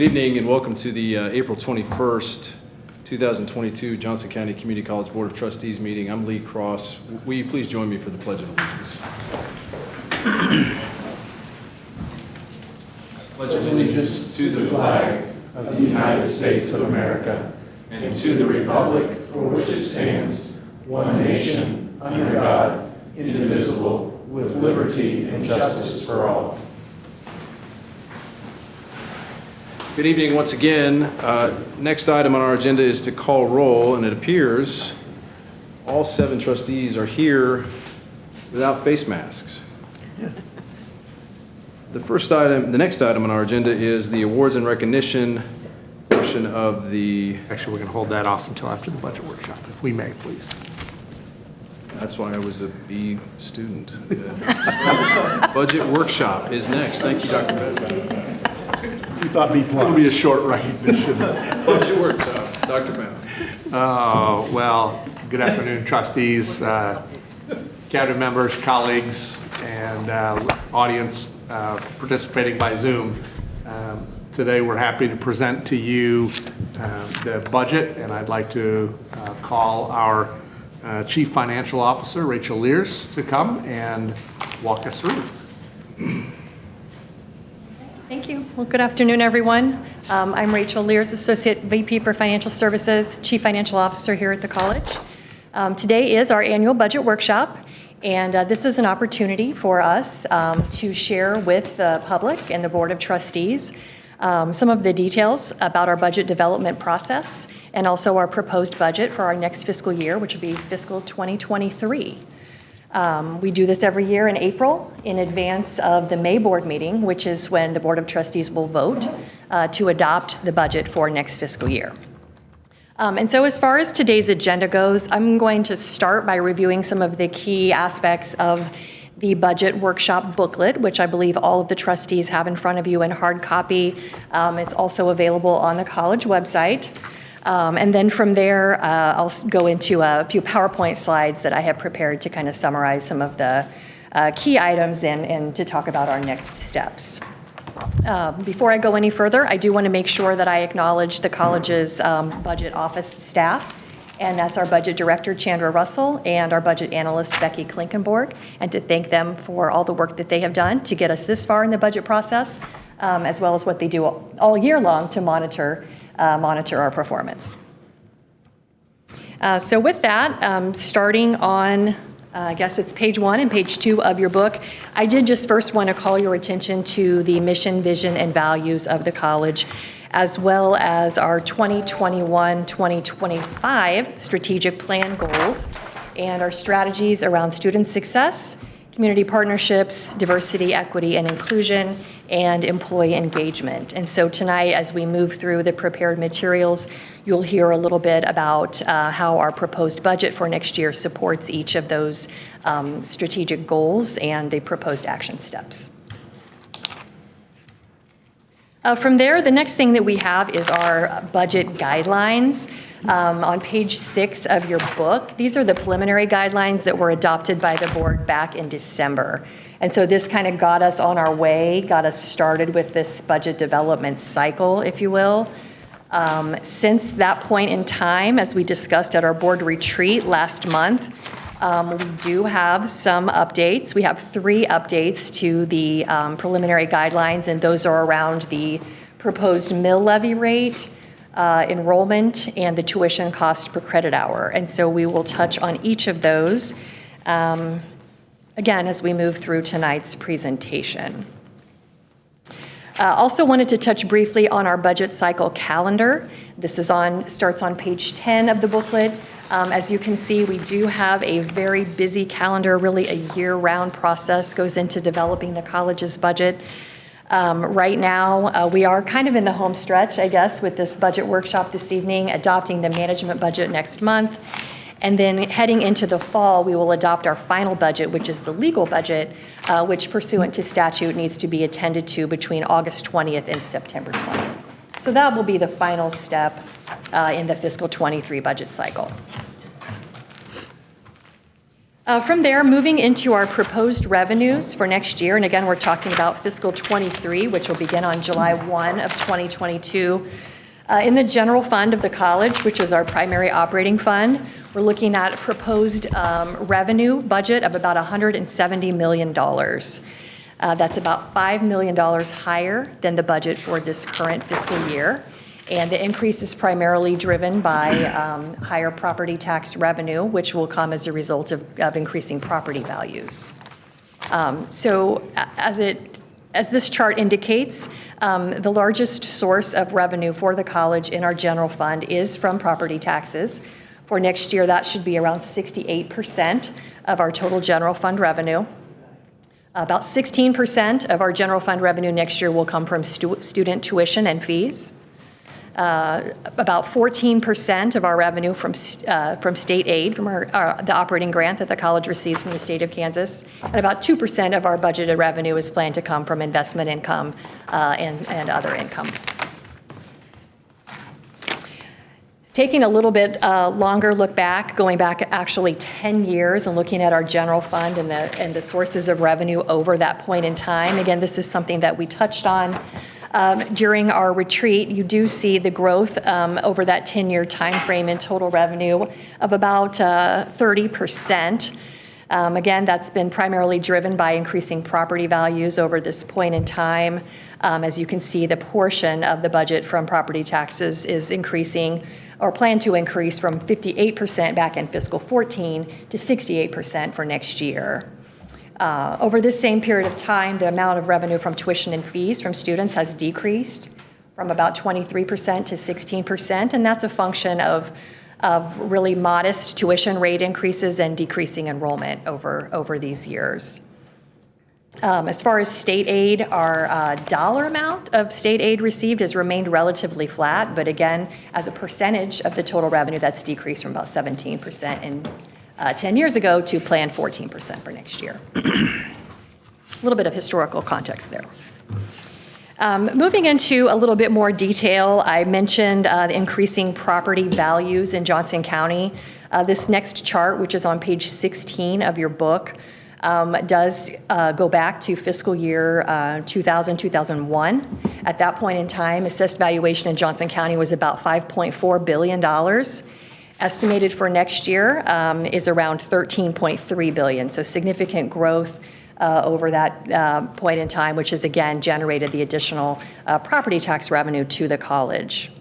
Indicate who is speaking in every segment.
Speaker 1: Good evening and welcome to the April 21st, 2022 Johnson County Community College Board of Trustees meeting. I'm Lee Cross. Will you please join me for the Pledge of Allegiance?
Speaker 2: Pledge allegiance to the flag of the United States of America and to the republic for which it stands, one nation, under God, indivisible, with liberty and justice for all.
Speaker 1: Good evening once again. Next item on our agenda is to call roll, and it appears all 7 trustees are here without face masks. The next item on our agenda is the awards and recognition portion of the...
Speaker 3: Actually, we're going to hold that off until after the budget workshop, if we may, please.
Speaker 1: That's why I was a B student. Budget workshop is next. Thank you, Dr. Bennett.
Speaker 3: We thought B+. It'll be a short recognition.
Speaker 1: Budget workshop, Dr. Bennett.
Speaker 3: Well, good afternoon, trustees, cabinet members, colleagues, and audience participating by Zoom. Today, we're happy to present to you the budget, and I'd like to call our Chief Financial Officer, Rachel Lears, to come and walk us through.
Speaker 4: Thank you. Well, good afternoon, everyone. I'm Rachel Lears, Associate VP for Financial Services, Chief Financial Officer here at the college. Today is our annual budget workshop, and this is an opportunity for us to share with the public and the Board of Trustees some of the details about our budget development process and also our proposed budget for our next fiscal year, which will be fiscal 2023. We do this every year in April in advance of the May board meeting, which is when the Board of Trustees will vote to adopt the budget for next fiscal year. And so as far as today's agenda goes, I'm going to start by reviewing some of the key aspects of the budget workshop booklet, which I believe all of the trustees have in front of you in hard copy. It's also available on the college website. And then from there, I'll go into a few PowerPoint slides that I have prepared to kind of summarize some of the key items and to talk about our next steps. Before I go any further, I do want to make sure that I acknowledge the college's budget office staff, and that's our budget director, Chandra Russell, and our budget analyst, Becky Klinkenborg, and to thank them for all the work that they have done to get us this far in the budget process, as well as what they do all year long to monitor our performance. So with that, starting on, I guess it's page 1 and page 2 of your book, I did just first want to call your attention to the mission, vision, and values of the college, as well as our 2021-2025 strategic plan goals and our strategies around student success, community partnerships, diversity, equity, and inclusion, and employee engagement. And so tonight, as we move through the prepared materials, you'll hear a little bit about how our proposed budget for next year supports each of those strategic goals and the proposed action steps. From there, the next thing that we have is our budget guidelines. On page 6 of your book, these are the preliminary guidelines that were adopted by the board back in December. And so this kind of got us on our way, got us started with this budget development cycle, if you will. Since that point in time, as we discussed at our board retreat last month, we do have some updates. We have 3 updates to the preliminary guidelines, and those are around the proposed mill levy rate, enrollment, and the tuition cost per credit hour. And so we will touch on each of those, again, as we move through tonight's presentation. Also wanted to touch briefly on our budget cycle calendar. This is starts on page 10 of the booklet. As you can see, we do have a very busy calendar. Really a year-round process goes into developing the college's budget. Right now, we are kind of in the home stretch, I guess, with this budget workshop this evening, adopting the management budget next month. And then heading into the fall, we will adopt our final budget, which is the legal budget, which pursuant to statute needs to be attended to between August 20th and September 20th. So that will be the final step in the fiscal 23 budget cycle. From there, moving into our proposed revenues for next year, and again, we're talking about fiscal '23, which will begin on July 1 of 2022. In the general fund of the college, which is our primary operating fund, we're looking at a proposed revenue budget of about $170 million. That's about $5 million higher than the budget for this current fiscal year. And the increase is primarily driven by higher property tax revenue, which will come as a result of increasing property values. So as this chart indicates, the largest source of revenue for the college in our general fund is from property taxes. For next year, that should be around 68% of our total general fund revenue. About 16% of our general fund revenue next year will come from student tuition and fees. About 14% of our revenue from state aid, from the operating grant that the college receives from the state of Kansas, and about 2% of our budgeted revenue is planned to come from investment income and other income. Taking a little bit longer look back, going back actually 10 years and looking at our general fund and the sources of revenue over that point in time. Again, this is something that we touched on during our retreat. You do see the growth over that 10-year time frame in total revenue of about 30%. Again, that's been primarily driven by increasing property values over this point in time. As you can see, the portion of the budget from property taxes is increasing or planned to increase from 58% back in fiscal 14 to 68% for next year. Over this same period of time, the amount of revenue from tuition and fees from students has decreased from about 23% to 16%, and that's a function of really modest tuition rate increases and decreasing enrollment over these years. As far as state aid, our dollar amount of state aid received has remained relatively flat, but again, as a percentage of the total revenue, that's decreased from about 17% in 10 years ago to planned 14% for next year. A little bit of historical context there. Moving into a little bit more detail, I mentioned the increasing property values in Johnson County. This next chart, which is on page 16 of your book, does go back to fiscal year 2000-2001. At that point in time, assessed valuation in Johnson County was about $5.4 billion. Estimated for next year is around $13.3 billion, so significant growth over that point in time, which has again generated the additional property tax revenue to the college.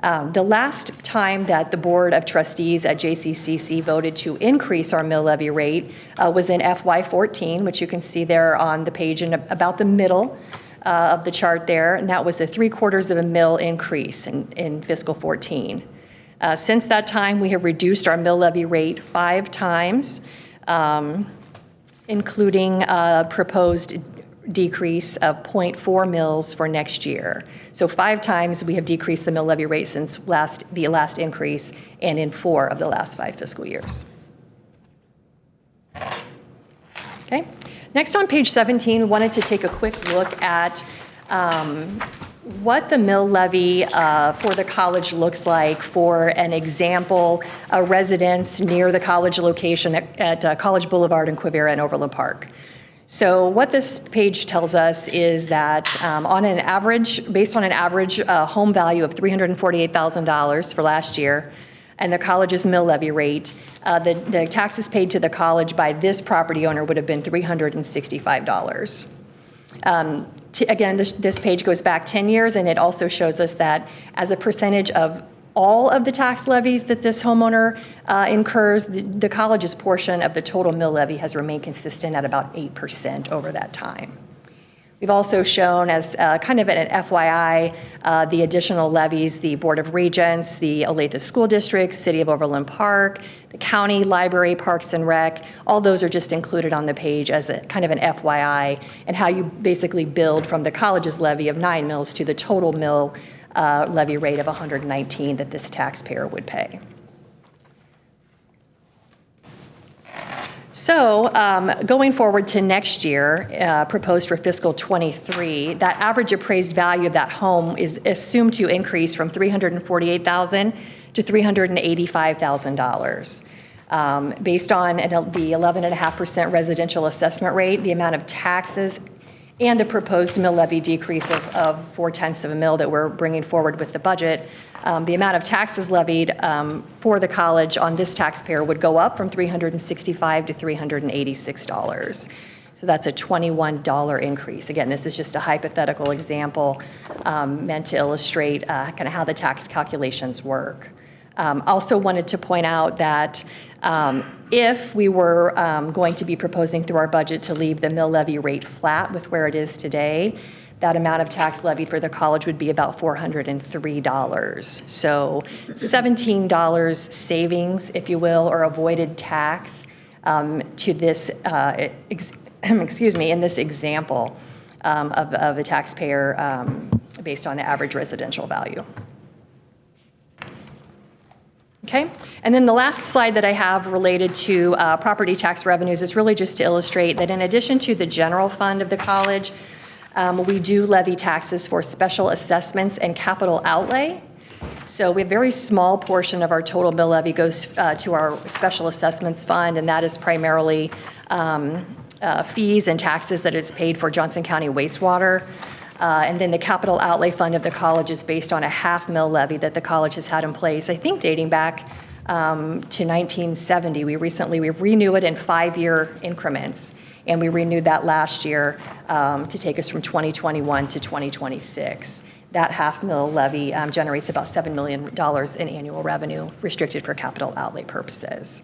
Speaker 4: The last time that the Board of Trustees at JCCC voted to increase our mill levy rate was in FY14, which you can see there on the page in about the middle of the chart there, and that was a 3/4 of a mill increase in fiscal 14. Since that time, we have reduced our mill levy rate 5 times, including a proposed decrease of 0.4 mills for next year. So 5 times we have decreased the mill levy rate since the last increase, and in 4 of the last 5 fiscal years. Okay. Next on page 17, we wanted to take a quick look at what the mill levy for the college looks like for an example, a residence near the college location at College Boulevard in Quivira and Overland Park. So what this page tells us is that based on an average home value of $348,000 for last year, and the college's mill levy rate, the taxes paid to the college by this property owner would have been $365. Again, this page goes back 10 years, and it also shows us that as a percentage of all of the tax levies that this homeowner incurs, the college's portion of the total mill levy has remained consistent at about 8% over that time. We've also shown as kind of an FYI the additional levies, the Board of Regents, the Olathe School District, City of Overland Park, the County Library, Parks and Rec, all those are just included on the page as a kind of an FYI, and how you basically build from the college's levy of 9 mills to the total mill levy rate of 119 that this taxpayer would pay. So going forward to next year, proposed for fiscal 23, that average appraised value of that home is assumed to increase from $348,000 to $385,000. Based on the 11.5% residential assessment rate, the amount of taxes and the proposed mill levy decrease of 0.4 of a mil that we're bringing forward with the budget, the amount of taxes levied for the college on this taxpayer would go up from $365 to $386. So that's a $21 increase. Again, this is just a hypothetical example meant to illustrate kind of how the tax calculations work. Also wanted to point out that if we were going to be proposing through our budget to leave the mill levy rate flat with where it is today, that amount of tax levied for the college would be about $403. So $17 savings, if you will, or avoided tax to this, in this example of a taxpayer based on the average residential value. Okay, and then the last slide that I have related to property tax revenues is really just to illustrate that in addition to the general fund of the college, we do levy taxes for special assessments and capital outlay. So we have a very small portion of our total mill levy goes to our special assessments fund, and that is primarily fees and taxes that is paid for Johnson County wastewater. And then the capital outlay fund of the college is based on a half mill levy that the college has had in place, I think dating back to 1970. We renew it in 5-year increments, and we renewed that last year to take us from 2021 to 2026. That half mill levy generates about $7 million in annual revenue restricted for capital outlay purposes.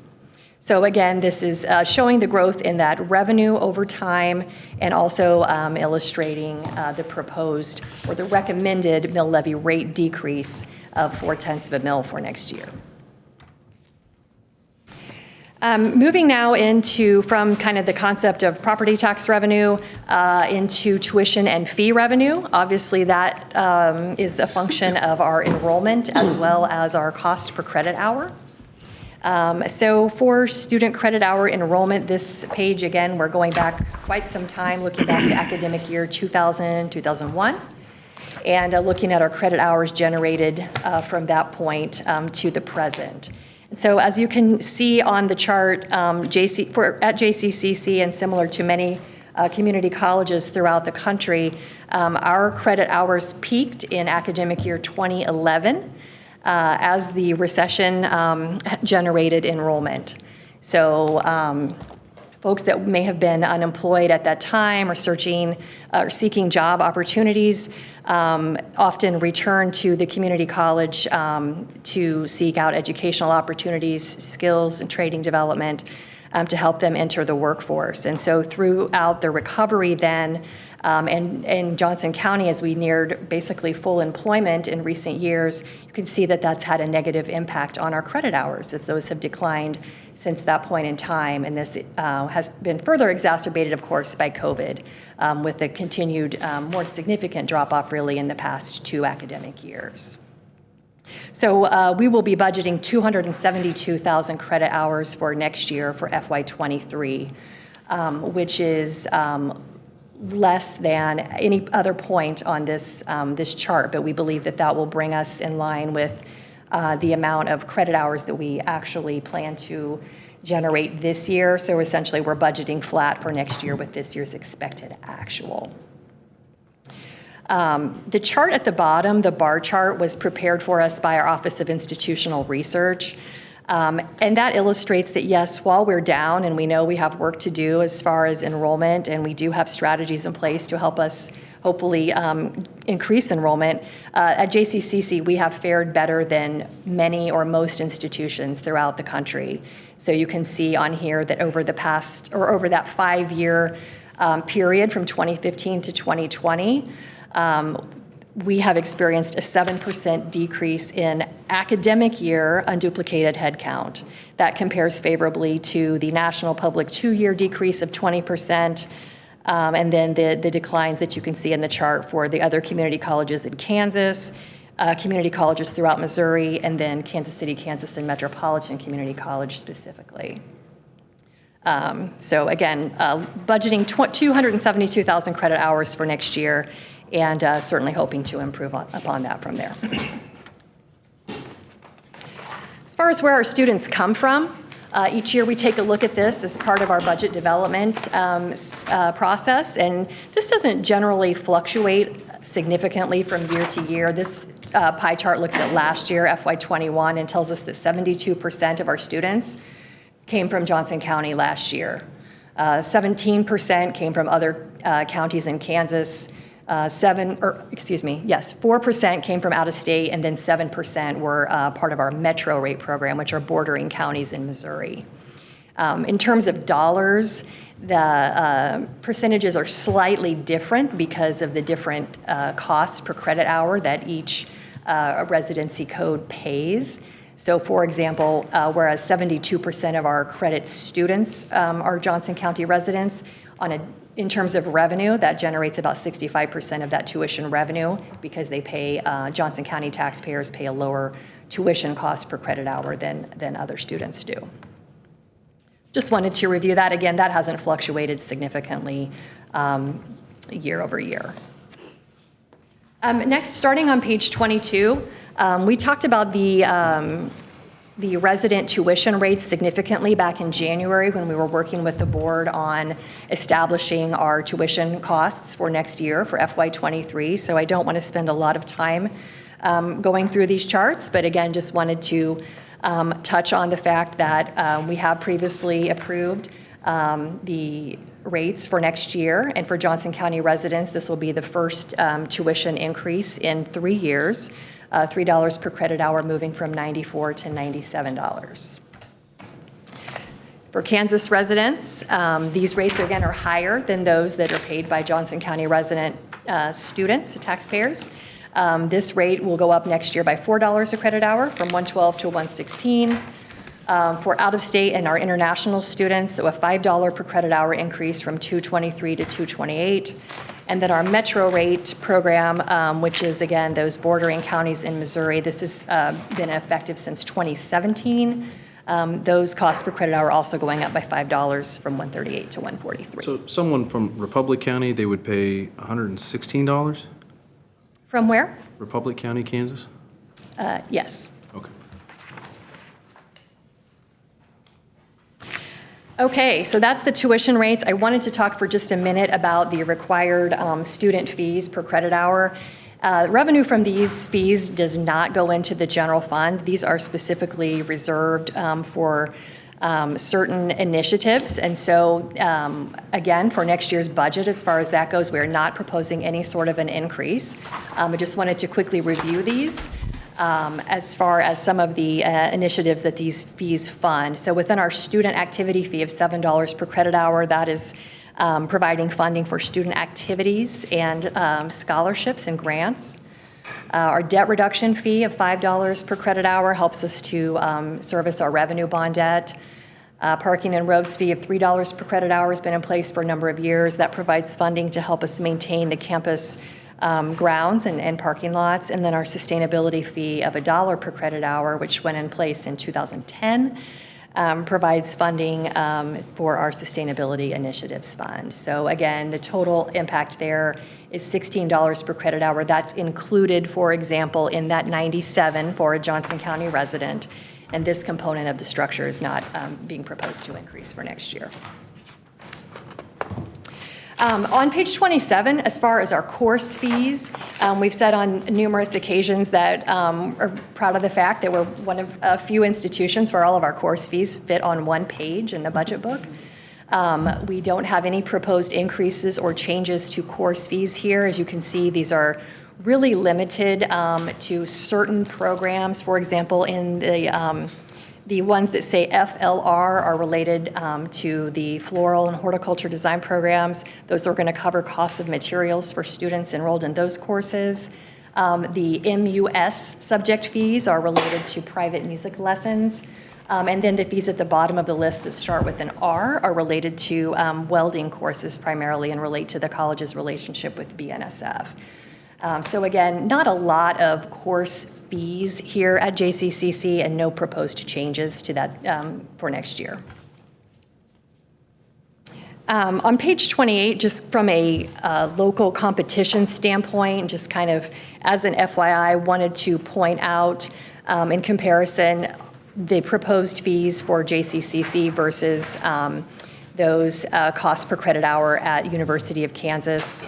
Speaker 4: So again, this is showing the growth in that revenue over time and also illustrating the proposed or the recommended mill levy rate decrease of 0.4 of a mil for next year. Moving now from kind of the concept of property tax revenue into tuition and fee revenue. Obviously, that is a function of our enrollment as well as our cost per credit hour. So for student credit hour enrollment, this page, again, we're going back quite some time, looking back to academic year 2000, 2001, and looking at our credit hours generated from that point to the present. And so as you can see on the chart, at JCCC and similar to many community colleges throughout the country, our credit hours peaked in academic year 2011. As the recession generated enrollment. So folks that may have been unemployed at that time or seeking job opportunities often return to the community college to seek out educational opportunities, skills, and training development to help them enter the workforce. And so throughout the recovery then, and in Johnson County, as we neared basically full employment in recent years, you can see that that's had a negative impact on our credit hours, as those have declined since that point in time. And this has been further exacerbated, of course, by COVID, with the continued more significant drop-off really in the past 2 academic years. So we will be budgeting 272,000 credit hours for next year for FY23, which is less than any other point on this chart, but we believe that will bring us in line with the amount of credit hours that we actually plan to generate this year. So essentially, we're budgeting flat for next year with this year's expected actual. The chart at the bottom, the bar chart, was prepared for us by our Office of Institutional Research. And that illustrates that, yes, while we're down and we know we have work to do as far as enrollment, and we do have strategies in place to help us hopefully increase enrollment, at JCCC we have fared better than many or most institutions throughout the country. So you can see on here that over that 5-year period from 2015 to 2020, we have experienced a 7% decrease in academic year unduplicated headcount. That compares favorably to the national public 2-year decrease of 20%, and then the declines that you can see in the chart for the other community colleges in Kansas, community colleges throughout Missouri, and then Kansas City, Kansas, and Metropolitan Community College specifically. So again, budgeting 272,000 credit hours for next year, and certainly hoping to improve upon that from there. As far as where our students come from, Each year, we take a look at this as part of our budget development process, and this doesn't generally fluctuate significantly from year to year. This pie chart looks at last year, FY21, and tells us that 72% of our students came from Johnson County last year. 17% came from other counties in Kansas. 4% came from out of state, and then 7% were part of our Metro Rate program, which are bordering counties in Missouri. In terms of dollars, the percentages are slightly different because of the different costs per credit hour that each residency code pays. So for example, whereas 72% of our credit students are Johnson County residents, in terms of revenue, that generates about 65% of that tuition revenue because they pay, Johnson County taxpayers pay a lower tuition cost per credit hour than other students do. Just wanted to review that. Again, that hasn't fluctuated significantly year over year. Next, starting on page 22, we talked about the resident tuition rates significantly back in January when we were working with the board on establishing our tuition costs for next year for FY23. So I don't want to spend a lot of time going through these charts, but again, just wanted to touch on the fact that we have previously approved the rates for next year, and for Johnson County residents, this will be the first tuition increase in 3 years. $3 per credit hour, moving from $94 to $97. For Kansas residents, these rates again are higher than those that are paid by Johnson County resident students, taxpayers. This rate will go up next year by $4 a credit hour, from $112 to $116. For out-of-state and our international students, so a $5 per credit hour increase from $223 to $228. And then our Metro Rate program, which is, again, those bordering counties in Missouri, this has been effective since 2017. Those costs per credit hour are also going up by $5 from $138 to $143.
Speaker 1: So someone from Republic County, they would pay $116?
Speaker 4: From where?
Speaker 1: Republic County, Kansas?
Speaker 4: Yes.
Speaker 1: Okay.
Speaker 4: Okay, so that's the tuition rates. I wanted to talk for just a minute about the required student fees per credit hour. Revenue from these fees does not go into the general fund. These are specifically reserved for certain initiatives. And so, again, for next year's budget, as far as that goes, we're not proposing any sort of an increase. I just wanted to quickly review these. As far as some of the initiatives that these fees fund. So within our student activity fee of $7 per credit hour, that is providing funding for student activities and scholarships and grants. Our debt reduction fee of $5 per credit hour helps us to service our revenue bond debt. Parking and roads fee of $3 per credit hour has been in place for a number of years. That provides funding to help us maintain the campus grounds and parking lots. And then our sustainability fee of $1 per credit hour, which went in place in 2010, provides funding for our sustainability initiatives fund. So again, the total impact there is $16 per credit hour. That's included, for example, in that 97 for a Johnson County resident. And this component of the structure is not being proposed to increase for next year. On page 27, as far as our course fees, we've said on numerous occasions that are proud of the fact that we're one of a few institutions where all of our course fees fit on one page in the budget book. We don't have any proposed increases or changes to course fees here. As you can see, these are really limited to certain programs. For example, in the ones that say FLR are related to the floral and horticulture design programs. Those are going to cover costs of materials for students enrolled in those courses. The MUS subject fees are related to private music lessons. And then the fees at the bottom of the list that start with an R are related to welding courses primarily and relate to the college's relationship with BNSF. So again, not a lot of course fees here at JCCC and no proposed changes to that for next year. On page 28, just from a local competition standpoint, just kind of as an FYI, wanted to point out in comparison, the proposed fees for JCCC versus those costs per credit hour at University of Kansas,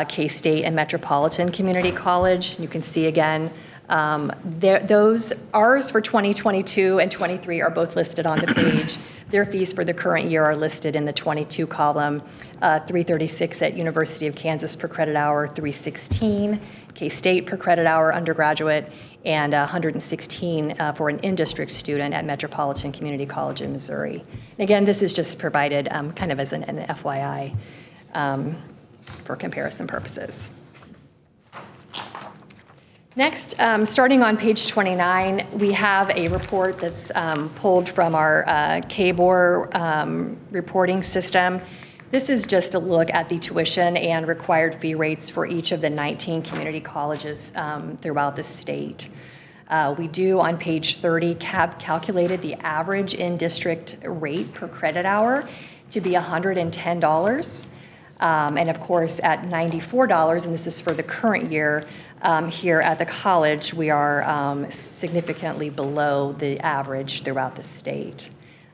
Speaker 4: K-State, and Metropolitan Community College. You can see again, those ours for 2022 and 23 are both listed on the page. Their fees for the current year are listed in the 22 column, $336 at University of Kansas per credit hour, $316 K-State per credit hour undergraduate, and $116 for an in-district student at Metropolitan Community College in Missouri. And again, this is just provided kind of as an FYI for comparison purposes. Next, starting on page 29, we have a report that's pulled from our KBOR reporting system. This is just a look at the tuition and required fee rates for each of the 19 community colleges throughout the state. We do, on page 30, calculated the average in-district rate per credit hour to be $110. And of course, at $94, and this is for the current year, here at the college, we are significantly below the average throughout the state.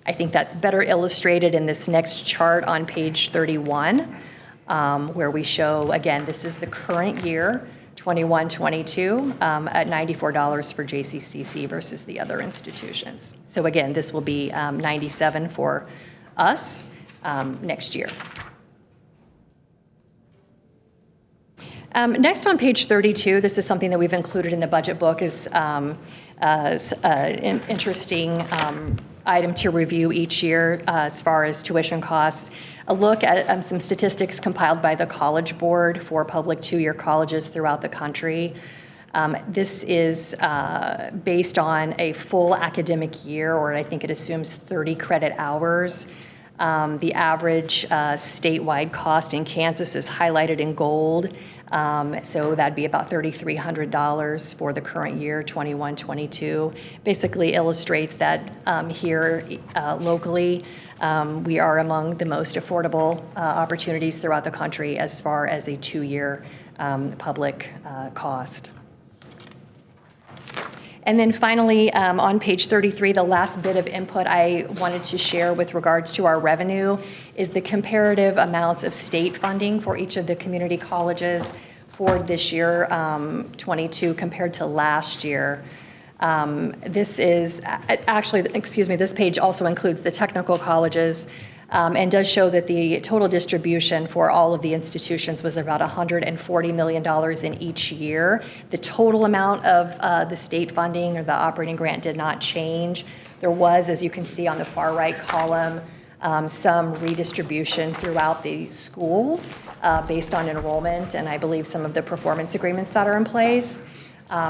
Speaker 4: I think that's better illustrated in this next chart on page 31, where we show, again, this is the current year, 21-22, at $94 for JCCC versus the other institutions. So again, this will be $97 for us next year. Next on page 32, this is something that we've included in the budget book is an interesting item to review each year as far as tuition costs. A look at some statistics compiled by the College Board for public two-year colleges throughout the country. This is based on a full academic year, or I think it assumes 30 credit hours. The average statewide cost in Kansas is highlighted in gold. So that'd be about $3,300 for the current year, 21-22. Basically illustrates that here locally, we are among the most affordable opportunities throughout the country as far as a two-year public cost. And then finally, on page 33, the last bit of input I wanted to share with regards to our revenue is the comparative amounts of state funding for each of the community colleges for this year, 22, compared to last year. This is actually, this page also includes the technical colleges and does show that the total distribution for all of the institutions was about $140 million in each year. The total amount of the state funding or the operating grant did not change. There was, as you can see on the far right column, some redistribution throughout the schools based on enrollment and I believe some of the performance agreements that are in place.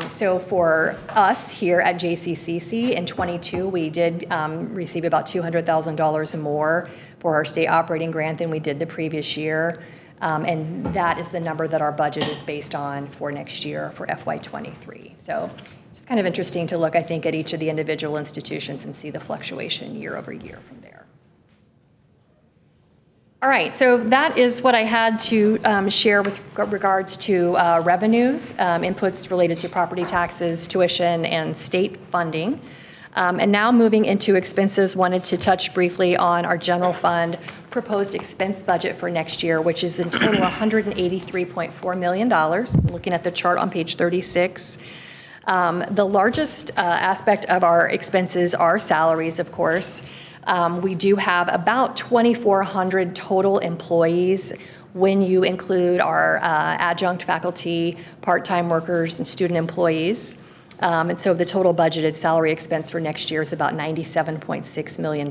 Speaker 4: So for us here at JCCC in 22, we did receive about $200,000 more for our state operating grant than we did the previous year. And that is the number that our budget is based on for next year for FY23. So it's kind of interesting to look, I think, at each of the individual institutions and see the fluctuation year over year from there. All right, so that is what I had to share with regards to revenues, inputs related to property taxes, tuition, and state funding. And now moving into expenses, wanted to touch briefly on our general fund proposed expense budget for next year, which is in total $183.4 million, looking at the chart on page 36. The largest aspect of our expenses are salaries, of course. We do have about 2,400 total employees when you include our adjunct faculty, part-time workers, and student employees. And so the total budgeted salary expense for next year is about $97.6 million.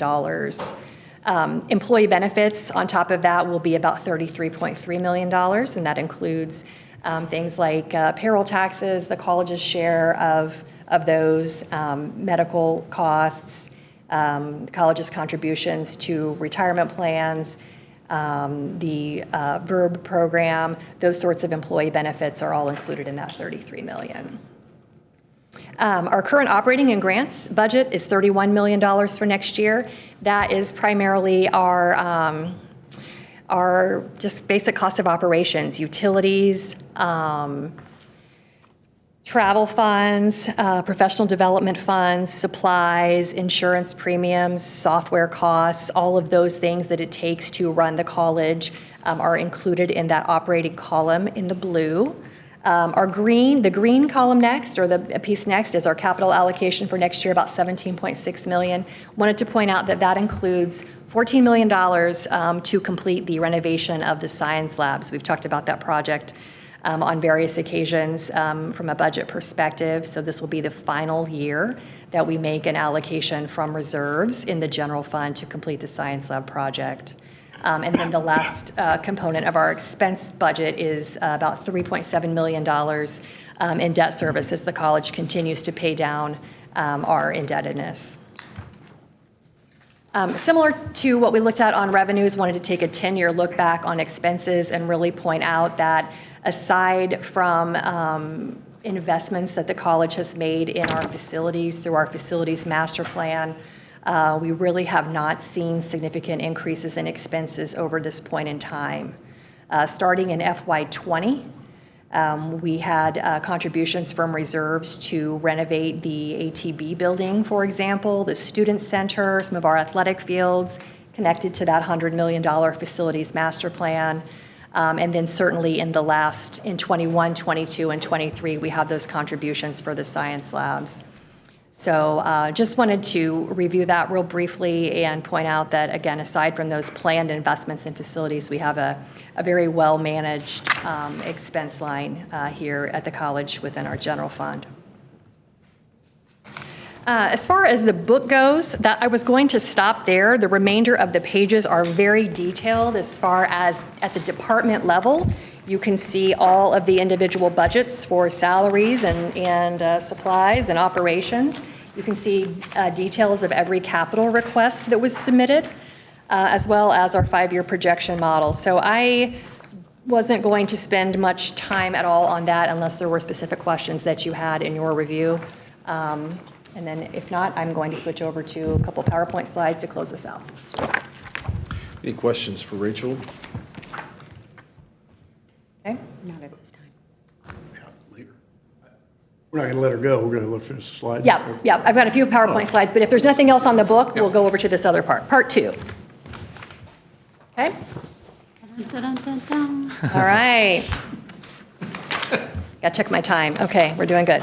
Speaker 4: Employee benefits on top of that will be about $33.3 million, and that includes things like payroll taxes, the college's share of those, medical costs, college's contributions to retirement plans, the VERB program, those sorts of employee benefits are all included in that $33 million. Our current operating and grants budget is $31 million for next year. That is primarily our just basic cost of operations, utilities, travel funds, professional development funds, supplies, insurance premiums, software costs, all of those things that it takes to run the college are included in that operating column in the blue. The green column next, or the piece next, is our capital allocation for next year, about $17.6 million. Wanted to point out that that includes $14 million to complete the renovation of the science labs. We've talked about that project on various occasions from a budget perspective. So this will be the final year that we make an allocation from reserves in the general fund to complete the science lab project. And then the last component of our expense budget is about $3.7 million in debt service as the college continues to pay down our indebtedness. Similar to what we looked at on revenues, wanted to take a 10-year look back on expenses and really point out that aside from investments that the college has made in our facilities through our facilities master plan, we really have not seen significant increases in expenses over this point in time. Starting in FY20, we had contributions from reserves to renovate the ATB building, for example, the student center, some of our athletic fields connected to that $100 million facilities master plan. And then certainly in 21, 22, and 23, we have those contributions for the science labs. So just wanted to review that real briefly and point out that, again, aside from those planned investments in facilities, we have a very well-managed expense line here at the college within our general fund. As far as the book goes, that I was going to stop there. The remainder of the pages are very detailed as far as at the department level. You can see all of the individual budgets for salaries and supplies and operations. You can see details of every capital request that was submitted, as well as our 5-year projection model. So I wasn't going to spend much time at all on that unless there were specific questions that you had in your review. And then if not, I'm going to switch over to a couple PowerPoint slides to close this out.
Speaker 1: Any questions for Rachel?
Speaker 4: Okay.
Speaker 5: Not at this time.
Speaker 2: Later. We're not going to let her go. We're going to finish the slides.
Speaker 4: Yeah, I've got a few PowerPoint slides, but if there's nothing else on the book, we'll go over to this other part, part 2. Okay?
Speaker 5: Dun, dun, dun, dun.
Speaker 4: All right. Got to check my time. Okay, we're doing good.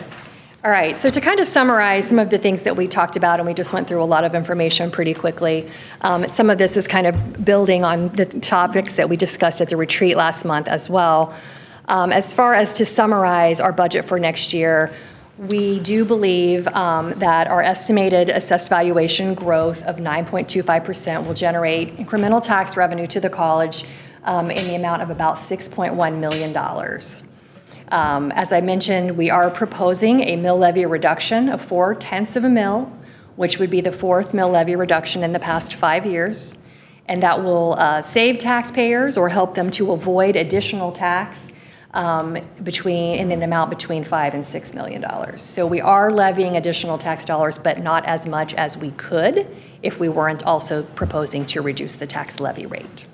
Speaker 4: All right, so to kind of summarize some of the things that we talked about, and we just went through a lot of information pretty quickly. Some of this is kind of building on the topics that we discussed at the retreat last month as well. As far as to summarize our budget for next year, we do believe that our estimated assessed valuation growth of 9.25% will generate incremental tax revenue to the college in the amount of about $6.1 million. As I mentioned, we are proposing a mill levy reduction of 0.4 of a mil, which would be the 4th mill levy reduction in the past 5 years. And that will save taxpayers or help them to avoid additional tax in an amount between $5 and $6 million. So we are levying additional tax dollars, but not as much as we could if we weren't also proposing to reduce the tax levy rate.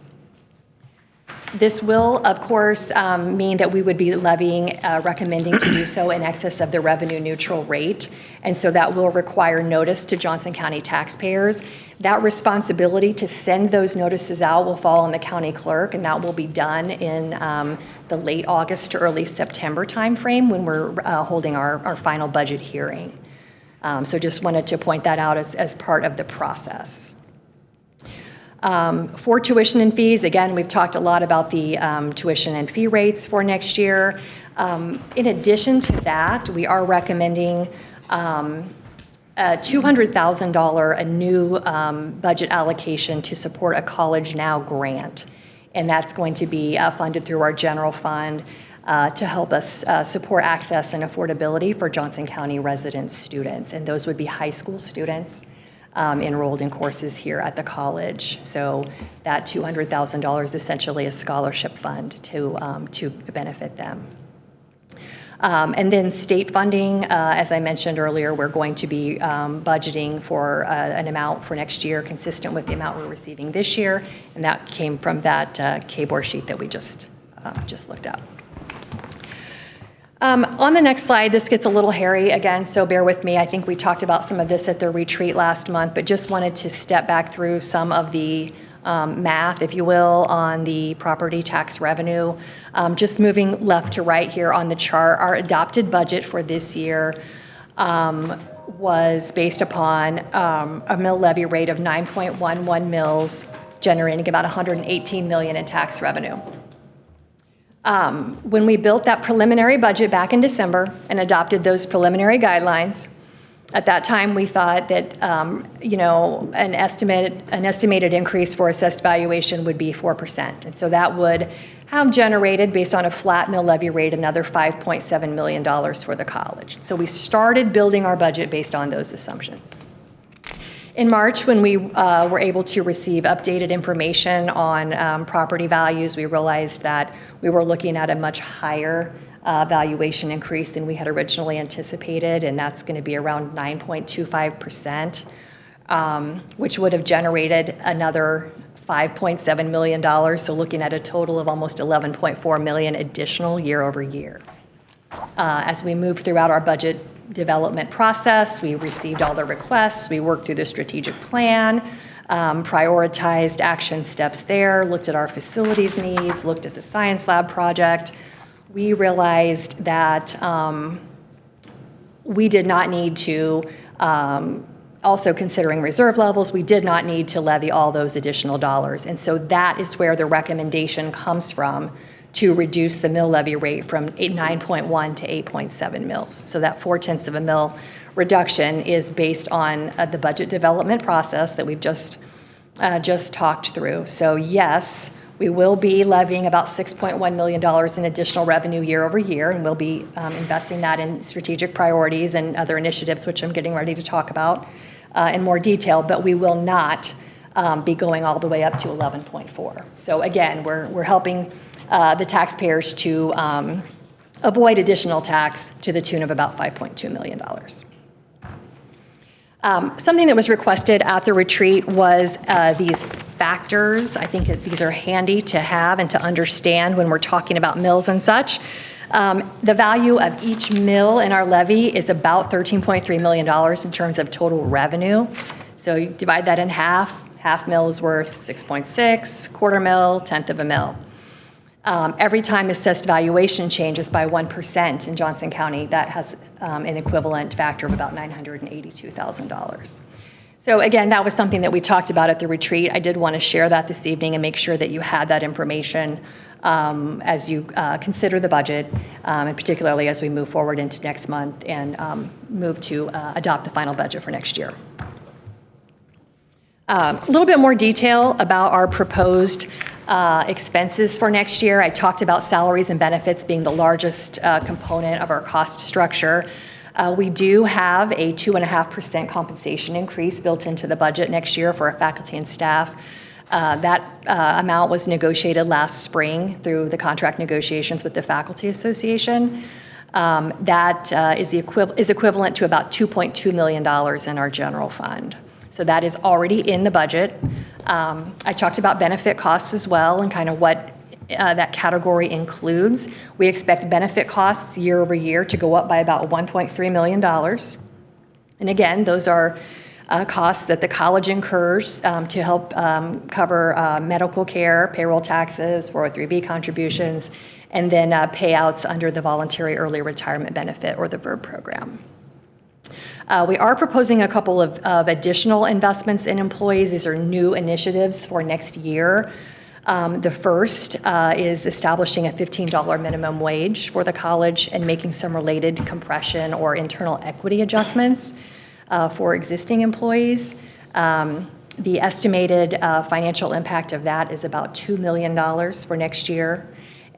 Speaker 4: This will, of course, mean that we would be levying, recommending to do so in excess of the revenue neutral rate. And so that will require notice to Johnson County taxpayers. That responsibility to send those notices out will fall on the county clerk, and that will be done in the late August to early September timeframe when we're holding our final budget hearing. So just wanted to point that out as part of the process. For tuition and fees, again, we've talked a lot about the tuition and fee rates for next year. In addition to that, we are recommending a $200,000 a new budget allocation to support a College Now grant. And that's going to be funded through our general fund to help us support access and affordability for Johnson County resident students. And those would be high school students enrolled in courses here at the college. So that $200,000 is essentially a scholarship fund to benefit them. And then state funding, as I mentioned earlier, we're going to be budgeting for an amount for next year consistent with the amount we're receiving this year, and that came from that KBOR sheet that we just looked at. On the next slide, this gets a little hairy again, so bear with me. I think we talked about some of this at the retreat last month, but just wanted to step back through some of the math, if you will, on the property tax revenue. Just moving left to right here on the chart, our adopted budget for this year was based upon a mill levy rate of 9.11 mills, generating about $118 million in tax revenue. When we built that preliminary budget back in December and adopted those preliminary guidelines, at that time we thought that an estimated increase for assessed valuation would be 4%, and so that would have generated, based on a flat mill levy rate, another $5.7 million for the college. So we started building our budget based on those assumptions. In March, when we were able to receive updated information on property values, we realized that we were looking at a much higher valuation increase than we had originally anticipated, and that's going to be around 9.25%, which would have generated another $5.7 million, so looking at a total of almost $11.4 million additional year over year. As we moved throughout our budget development process, we received all the requests, we worked through the strategic plan, prioritized action steps there, looked at our facilities needs, looked at the science lab project. We realized that we did not need to, also considering reserve levels, we did not need to levy all those additional dollars. And so that is where the recommendation comes from to reduce the mill levy rate from 9.1 to 8.7 mills. So that 0.4 of a mill reduction is based on the budget development process that we've just talked through. So yes, we will be levying about $6.1 million in additional revenue year over year, and we'll be investing that in strategic priorities and other initiatives, which I'm getting ready to talk about in more detail, but we will not be going all the way up to 11.4. So again, we're helping the taxpayers to avoid additional tax to the tune of about $5.2 million. Something that was requested at the retreat was these factors. I think that these are handy to have and to understand when we're talking about mills and such. The value of each mill in our levy is about $13.3 million in terms of total revenue. So you divide that in half. Half mill is worth 6.6, quarter mill, 1/10 of a mill. Every time assessed valuation changes by 1% in Johnson County, that has an equivalent factor of about $982,000. So again, that was something that we talked about at the retreat. I did want to share that this evening and make sure that you had that information as you consider the budget, and particularly as we move forward into next month and move to adopt the final budget for next year. A little bit more detail about our proposed expenses for next year. I talked about salaries and benefits being the largest component of our cost structure. We do have a 2.5% compensation increase built into the budget next year for our faculty and staff. That amount was negotiated last spring through the contract negotiations with the Faculty Association. That is equivalent to about $2.2 million in our general fund. So that is already in the budget. I talked about benefit costs as well and kind of what that category includes. We expect benefit costs year over year to go up by about $1.3 million. And again, those are costs that the college incurs to help cover medical care, payroll taxes, 403(b) contributions, and then payouts under the Voluntary Early Retirement Benefit, or the VERB program. We are proposing a couple of additional investments in employees. These are new initiatives for next year. The first is establishing a $15 minimum wage for the college and making some related compression or internal equity adjustments for existing employees. The estimated financial impact of that is about $2 million for next year.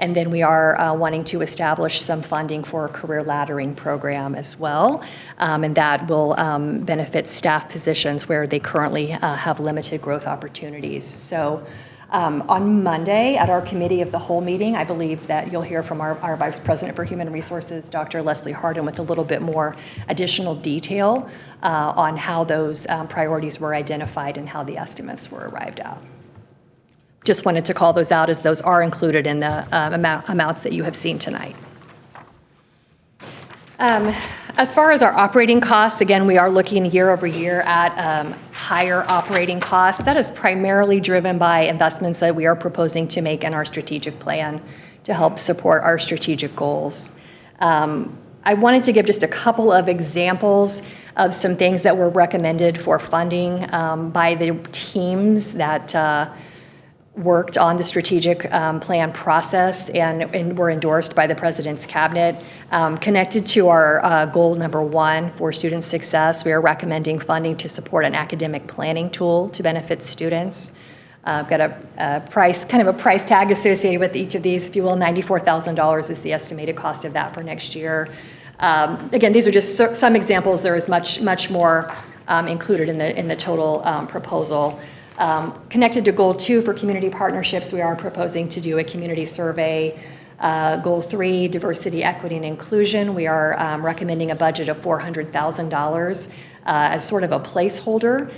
Speaker 4: And then we are wanting to establish some funding for a career laddering program as well, and that will benefit staff positions where they currently have limited growth opportunities. So on Monday at our committee of the whole meeting, I believe that you'll hear from our Vice President for Human Resources, Dr. Leslie Hardin, with a little bit more additional detail on how those priorities were identified and how the estimates were arrived at. Just wanted to call those out as those are included in the amounts that you have seen tonight. As far as our operating costs, again, we are looking year over year at higher operating costs. That is primarily driven by investments that we are proposing to make in our strategic plan to help support our strategic goals. I wanted to give just a couple of examples of some things that were recommended for funding by the teams that worked on the strategic plan process and were endorsed by the President's Cabinet. Connected to our goal number 1 for student success, we are recommending funding to support an academic planning tool to benefit students. I've got a price, kind of a price tag associated with each of these, if you will. $94,000 is the estimated cost of that for next year. Again, these are just some examples. There is much more included in the total proposal. Connected to Goal 2 for community partnerships, we are proposing to do a community survey. Goal 3, diversity, equity, and inclusion, we are recommending a budget of $400,000 as sort of a placeholder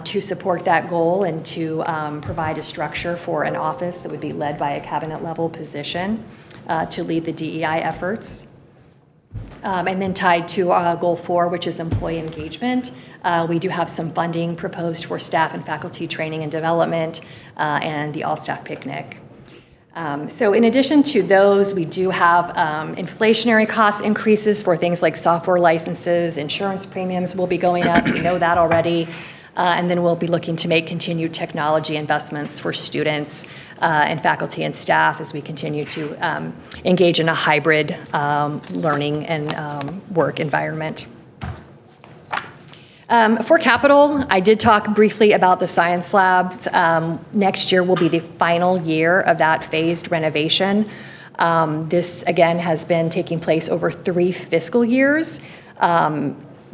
Speaker 4: to support that goal and to provide a structure for an office that would be led by a cabinet-level position to lead the DEI efforts. And then tied to Goal 4, which is employee engagement, we do have some funding proposed for staff and faculty training and development and the all-staff picnic. So in addition to those, we do have inflationary cost increases for things like software licenses, insurance premiums will be going up, we know that already. And then we'll be looking to make continued technology investments for students and faculty and staff as we continue to engage in a hybrid learning and work environment. For capital, I did talk briefly about the science labs. Next year will be the final year of that phased renovation. This, again, has been taking place over 3 fiscal years.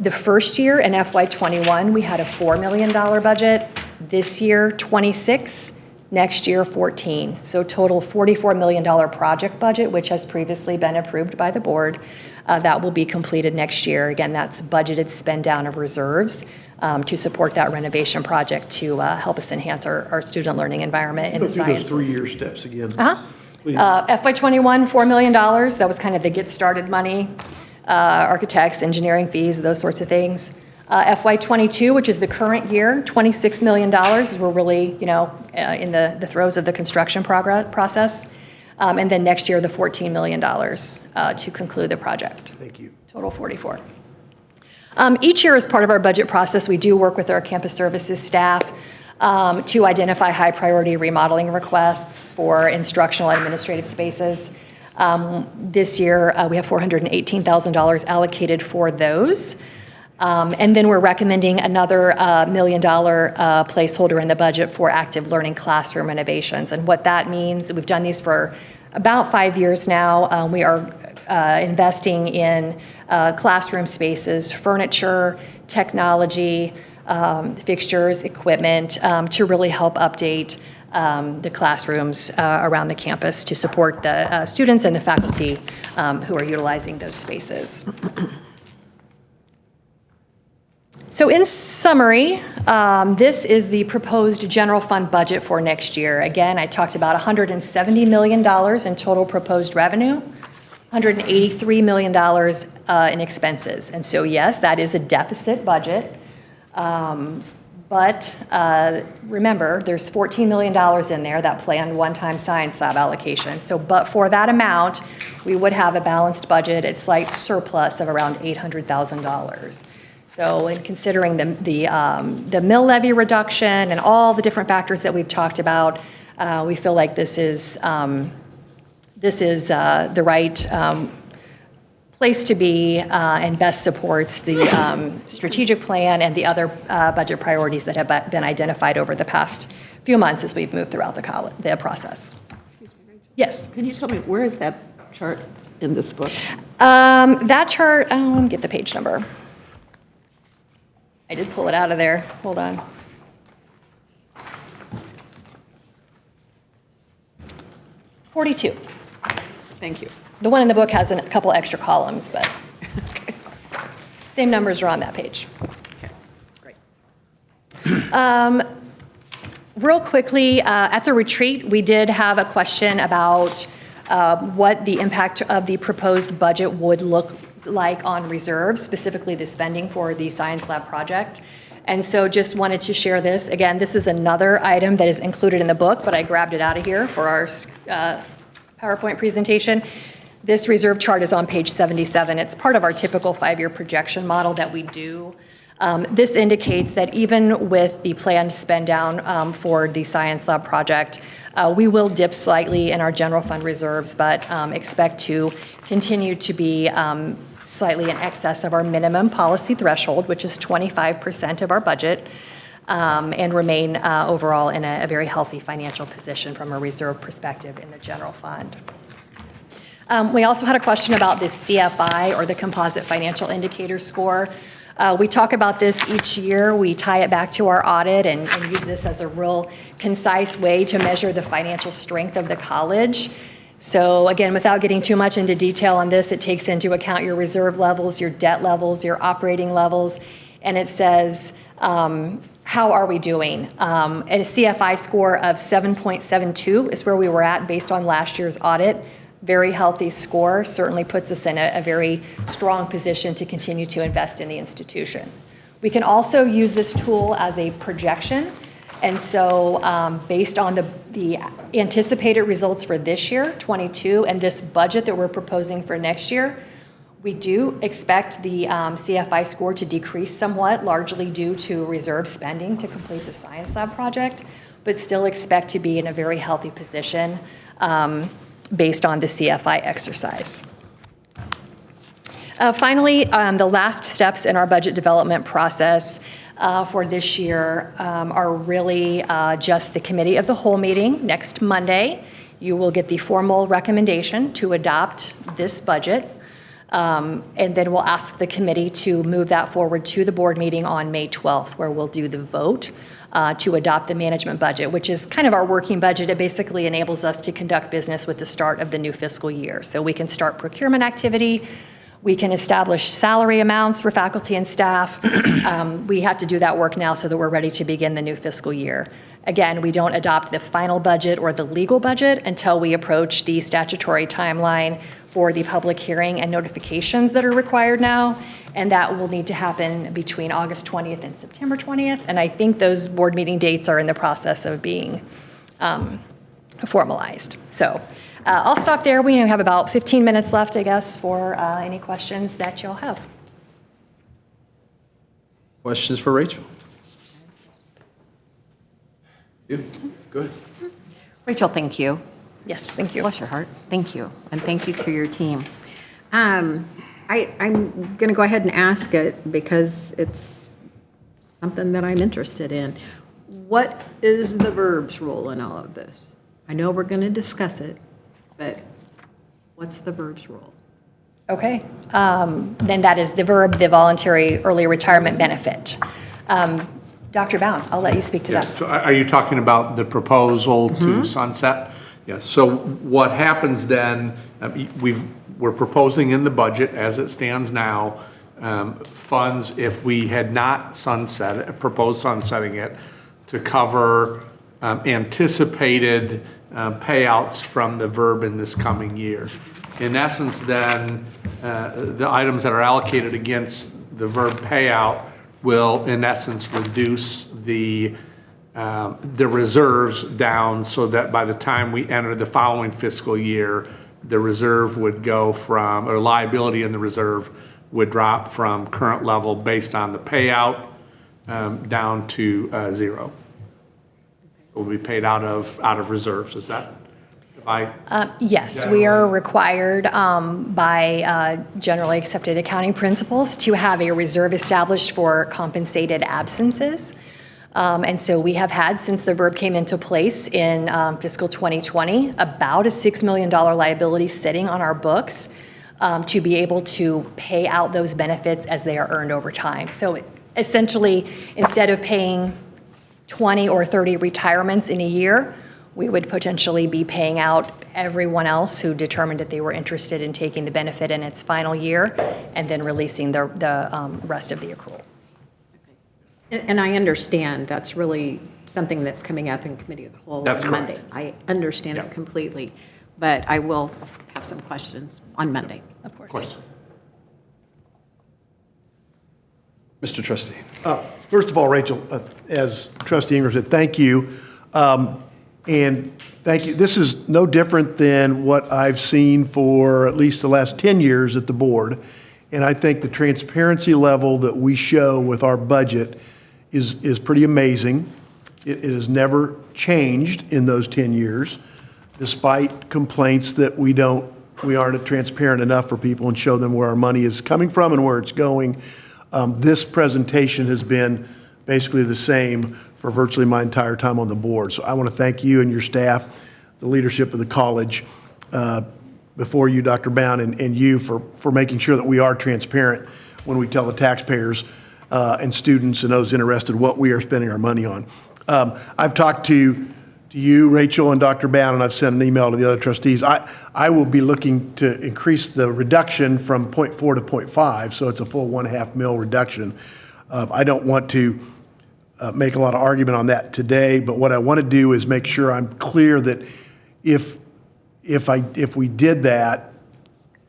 Speaker 4: The first year in FY21, we had a $4 million budget. This year, 26. Next year, 14. So total $44 million project budget, which has previously been approved by the board. That will be completed next year. Again, that's budgeted spend down of reserves to support that renovation project to help us enhance our student learning environment in the sciences.
Speaker 2: Go through those 3-year steps again. Please.
Speaker 4: FY21, $4 million. That was kind of the get started money. Architects, engineering fees, those sorts of things. FY22, which is the current year, $26 million. We're really, in the throes of the construction process. And then next year, the $14 million to conclude the project.
Speaker 2: Thank you.
Speaker 4: Total 44. Each year as part of our budget process, we do work with our campus services staff to identify high priority remodeling requests for instructional and administrative spaces. This year, we have $418,000 allocated for those. And then we're recommending another $1 million placeholder in the budget for active learning classroom renovations. And what that means, we've done these for about 5 years now. We are investing in classroom spaces, furniture, technology, fixtures, equipment to really help update the classrooms around the campus to support the students and the faculty who are utilizing those spaces. So in summary, this is the proposed general fund budget for next year. Again, I talked about $170 million in total proposed revenue, $183 million in expenses. And so yes, that is a deficit budget. But remember, there's $14 million in there, that planned one-time science lab allocation. So, but for that amount, we would have a balanced budget, a slight surplus of around $800,000. So, in considering the mill levy reduction and all the different factors that we've talked about, we feel like this is the right place to be and best supports the strategic plan and the other budget priorities that have been identified over the past few months as we've moved throughout the process.
Speaker 5: Excuse me, Rachel.
Speaker 4: Yes.
Speaker 5: Can you tell me, where is that chart in this book?
Speaker 4: That chart, let me get the page number. I did pull it out of there. Hold on. $42.
Speaker 5: Thank you.
Speaker 4: The one in the book has a couple extra columns, but same numbers are on that page.
Speaker 5: Great.
Speaker 4: Real quickly, at the retreat, we did have a question about what the impact of the proposed budget would look like on reserves, specifically the spending for the science lab project. And so just wanted to share this. Again, this is another item that is included in the book, but I grabbed it out of here for our PowerPoint presentation. This reserve chart is on page 77. It's part of our typical 5-year projection model that we do. This indicates that even with the planned spend down for the science lab project, we will dip slightly in our general fund reserves, but expect to continue to be slightly in excess of our minimum policy threshold, which is 25% of our budget, and remain overall in a very healthy financial position from a reserve perspective in the general fund. We also had a question about the CFI, or the Composite Financial Indicator Score. We talk about this each year. We tie it back to our audit and use this as a real concise way to measure the financial strength of the college. So again, without getting too much into detail on this, it takes into account your reserve levels, your debt levels, your operating levels, and it says, how are we doing? And a CFI score of 7.72 is where we were at based on last year's audit. Very healthy score, certainly puts us in a very strong position to continue to invest in the institution. We can also use this tool as a projection. And so based on the anticipated results for this year, 22, and this budget that we're proposing for next year, we do expect the CFI score to decrease somewhat, largely due to reserve spending to complete the science lab project, but still expect to be in a very healthy position based on the CFI exercise. Finally, the last steps in our budget development process for this year are really just the committee of the whole meeting next Monday. You will get the formal recommendation to adopt this budget, and then we'll ask the committee to move that forward to the board meeting on May 12th, where we'll do the vote to adopt the management budget, which is kind of our working budget. It basically enables us to conduct business with the start of the new fiscal year. So we can start procurement activity, we can establish salary amounts for faculty and staff. We have to do that work now so that we're ready to begin the new fiscal year. Again, we don't adopt the final budget or the legal budget until we approach the statutory timeline for the public hearing and notifications that are required now. And that will need to happen between August 20th and September 20th. And I think those board meeting dates are in the process of being formalized. So I'll stop there. We have about 15 minutes left, I guess, for any questions that you'll have.
Speaker 1: Questions for Rachel? You? Good.
Speaker 6: Rachel, thank you.
Speaker 4: Yes, thank you.
Speaker 6: Bless your heart. Thank you. And thank you to your team. I'm going to go ahead and ask it because it's something that I'm interested in. What is the verb's role in all of this? I know we're going to discuss it, but what's the verb's role?
Speaker 4: Okay. Then that is the verb, the voluntary early retirement benefit. Dr. Bound, I'll let you speak to that.
Speaker 3: So are you talking about the proposal to sunset? Yes. So what happens then, we're proposing in the budget as it stands now, funds, if we had not proposed sunsetting it, to cover anticipated payouts from the verb in this coming year. In essence, then, the items that are allocated against the verb payout will, in essence, reduce the reserves down so that by the time we enter the following fiscal year, the reserve would go from, or liability in the reserve would drop from current level based on the payout down to zero. It will be paid out of reserves. Is that?
Speaker 4: Yes, we are required by generally accepted accounting principles to have a reserve established for compensated absences. And so we have had, since the verb came into place in fiscal 2020, about a $6 million liability sitting on our books to be able to pay out those benefits as they are earned over time. So essentially, instead of paying 20 or 30 retirements in a year, we would potentially be paying out everyone else who determined that they were interested in taking the benefit in its final year and then releasing the rest of the accrual.
Speaker 6: And I understand that's really something that's coming up in Committee of the Whole
Speaker 3: That's
Speaker 6: on Monday.
Speaker 3: correct.
Speaker 6: I understand it completely, but I will have some questions on Monday.
Speaker 4: Of course.
Speaker 3: Of course.
Speaker 1: Mr. Trustee.
Speaker 2: First of all, Rachel, as Trustee Ingram said, thank you. And thank you. This is no different than what I've seen for at least the last 10 years at the board. And I think the transparency level that we show with our budget is pretty amazing. It has never changed in those 10 years, despite complaints that we aren't transparent enough for people and show them where our money is coming from and where it's going. This presentation has been basically the same for virtually my entire time on the board. So I want to thank you and your staff, the leadership of the college, before you, Dr. Bound, and you for making sure that we are transparent when we tell the taxpayers and students and those interested what we are spending our money on. I've talked to you, Rachel, and Dr. Bound, and I've sent an email to the other trustees. I will be looking to increase the reduction from 0.4 to 0.5, so it's a full 1.5 mil reduction. I don't want to make a lot of argument on that today, but what I want to do is make sure I'm clear that if we did that,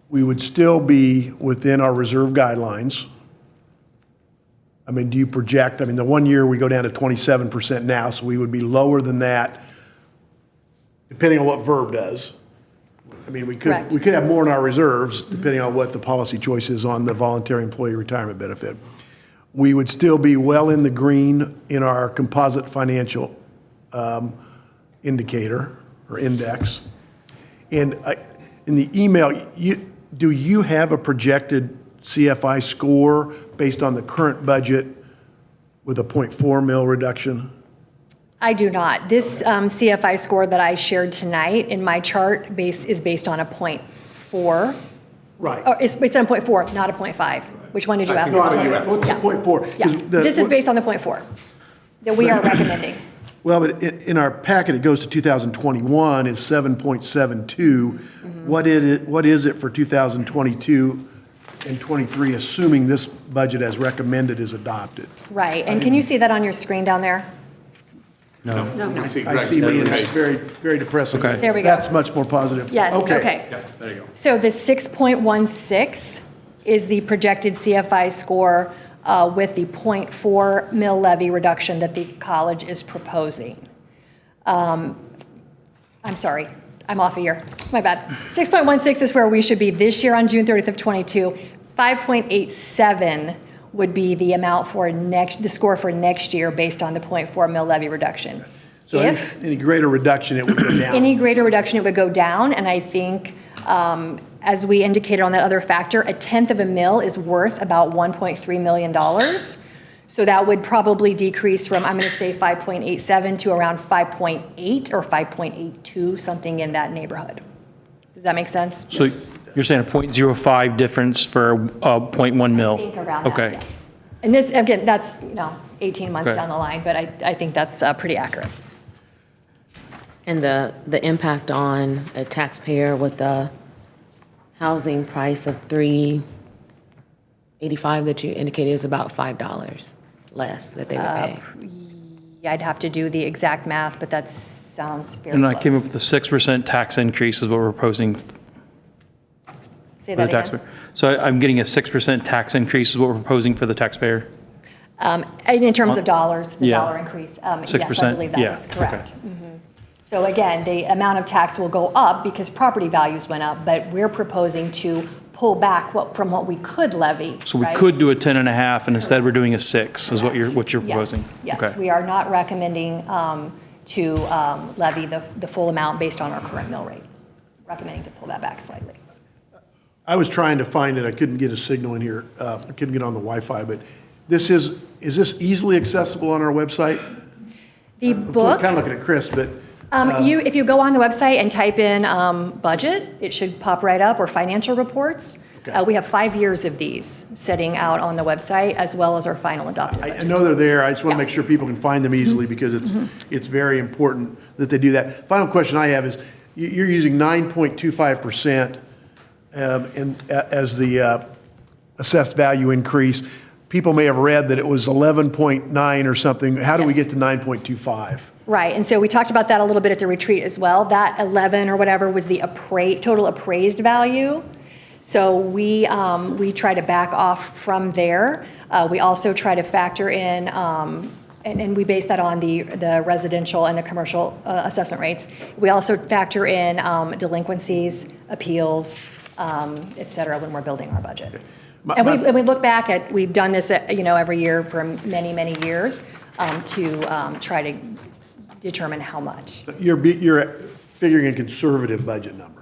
Speaker 2: we would still be within our reserve guidelines. I mean, do you project, the 1 year we go down to 27% now, so we would be lower than that, depending on what VERB does. We
Speaker 4: Correct.
Speaker 2: could have more in our reserves, depending on what the policy choice is on the voluntary employee retirement benefit. We would still be well in the green in our composite financial indicator or index. And in the email, do you have a projected CFI score based on the current budget with a 0.4 mil reduction?
Speaker 4: I do not. This CFI score that I shared tonight in my chart is based on a 0.4.
Speaker 2: Right.
Speaker 4: Oh, it's based on a 0.4, not a 0.5. Which one did you ask me?
Speaker 2: What's the 0.4?
Speaker 4: Yeah, this is based on the 0.4 that we are recommending.
Speaker 2: Well, but in our packet, it goes to 2021 is 7.72. What is it for 2022 and 23, assuming this budget as recommended is adopted?
Speaker 4: Right, and can you see that on your screen down there?
Speaker 2: I see me, and it's very, very depressing.
Speaker 1: Okay.
Speaker 4: There we go.
Speaker 2: That's much more positive.
Speaker 4: Yes, okay.
Speaker 3: Yeah, there you go.
Speaker 4: So the 6.16 is the projected CFI score with the 0.4 mil levy reduction that the college is proposing. I'm sorry, I'm off a year. My bad. 6.16 is where we should be this year on June 30th of 22. 5.87 would be the amount for the score for next year based on the 0.4 mil levy reduction.
Speaker 2: So
Speaker 4: If
Speaker 2: any greater reduction, it would go down.
Speaker 4: any greater reduction, it would go down, and I think, as we indicated on that other factor, a tenth of a mil is worth about $1.3 million. So that would probably decrease from, I'm going to say 5.87 to around 5.8 or 5.82, something in that neighborhood. Does that make sense?
Speaker 7: So you're saying a 0.05 difference for 0.1 mil?
Speaker 4: I think around that,
Speaker 7: Okay.
Speaker 4: yeah. And this, again, that's, 18 months
Speaker 7: Okay.
Speaker 4: down the line, but I think that's pretty accurate.
Speaker 8: And the impact on a taxpayer with the housing price of $385 that you indicated is about $5 less that they would pay.
Speaker 4: Yeah, I'd have to do the exact math, but that sounds very
Speaker 7: And
Speaker 4: close.
Speaker 7: I came up with a 6% tax increase is what we're proposing
Speaker 4: Say
Speaker 7: for the
Speaker 4: that
Speaker 7: taxpayer.
Speaker 4: again.
Speaker 7: So I'm getting a 6% tax increase is what we're proposing for the taxpayer?
Speaker 4: In terms of dollars, the
Speaker 7: Yeah.
Speaker 4: dollar increase, yes, I
Speaker 7: 6%?
Speaker 4: believe that
Speaker 7: Yeah,
Speaker 4: is correct. So again, the amount of tax will go up because property values went up, but we're proposing to pull back from what we could levy.
Speaker 7: So we
Speaker 4: right?
Speaker 7: could do a 10.5 and instead we're doing a 6 is what you're proposing?
Speaker 4: Yes,
Speaker 7: Okay.
Speaker 4: we are not recommending to levy the full amount based on our current mill rate. Recommending to pull that back slightly.
Speaker 2: I was trying to find it, I couldn't get a signal in here, I couldn't get on the Wi-Fi, but is this easily accessible on our website?
Speaker 4: The book,
Speaker 2: Kind of looking at Chris, but
Speaker 4: if you go on the website and type in budget, it should pop right up, or financial reports.
Speaker 2: Okay.
Speaker 4: We have 5 years of these sitting out on the website, as well as our final adopted
Speaker 2: I
Speaker 4: budget.
Speaker 2: know they're there, I just want to
Speaker 4: Yeah.
Speaker 2: make sure people can find them easily because it's very important that they do that. Final question I have is, you're using 9.25% as the assessed value increase. People may have read that it was 11.9 or something. How do we
Speaker 4: Yes.
Speaker 2: get to 9.25?
Speaker 4: Right, and so we talked about that a little bit at the retreat as well. That 11 or whatever was the total appraised value. So we try to back off from there. We also try to factor in, and we base that on the residential and the commercial assessment rates. We also factor in delinquencies, appeals, et cetera, when we're building our budget. And we look back at, we've done this, every year for many, many years to try to determine how much.
Speaker 2: You're figuring a conservative budget number.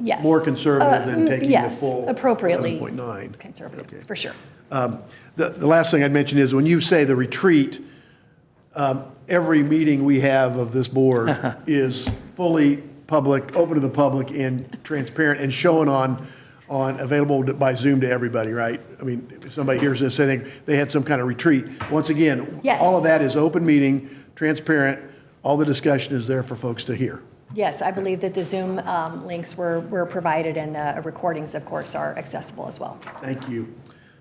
Speaker 4: Yes.
Speaker 2: More conservative than taking the
Speaker 4: yes,
Speaker 2: full
Speaker 4: appropriately
Speaker 2: 11.9.
Speaker 4: conservative,
Speaker 2: Okay.
Speaker 4: for sure.
Speaker 2: The last thing I'd mention is when you say the retreat, every meeting we have of this board is fully public, open to the public and transparent and shown on available by Zoom to everybody, right? I mean, if somebody hears this, they think they had some kind of retreat. Once again,
Speaker 4: Yes.
Speaker 2: all of that is open meeting, transparent, all the discussion is there for folks to hear.
Speaker 4: Yes, I believe that the Zoom links were provided and the recordings, of course, are accessible as well.
Speaker 2: Thank you.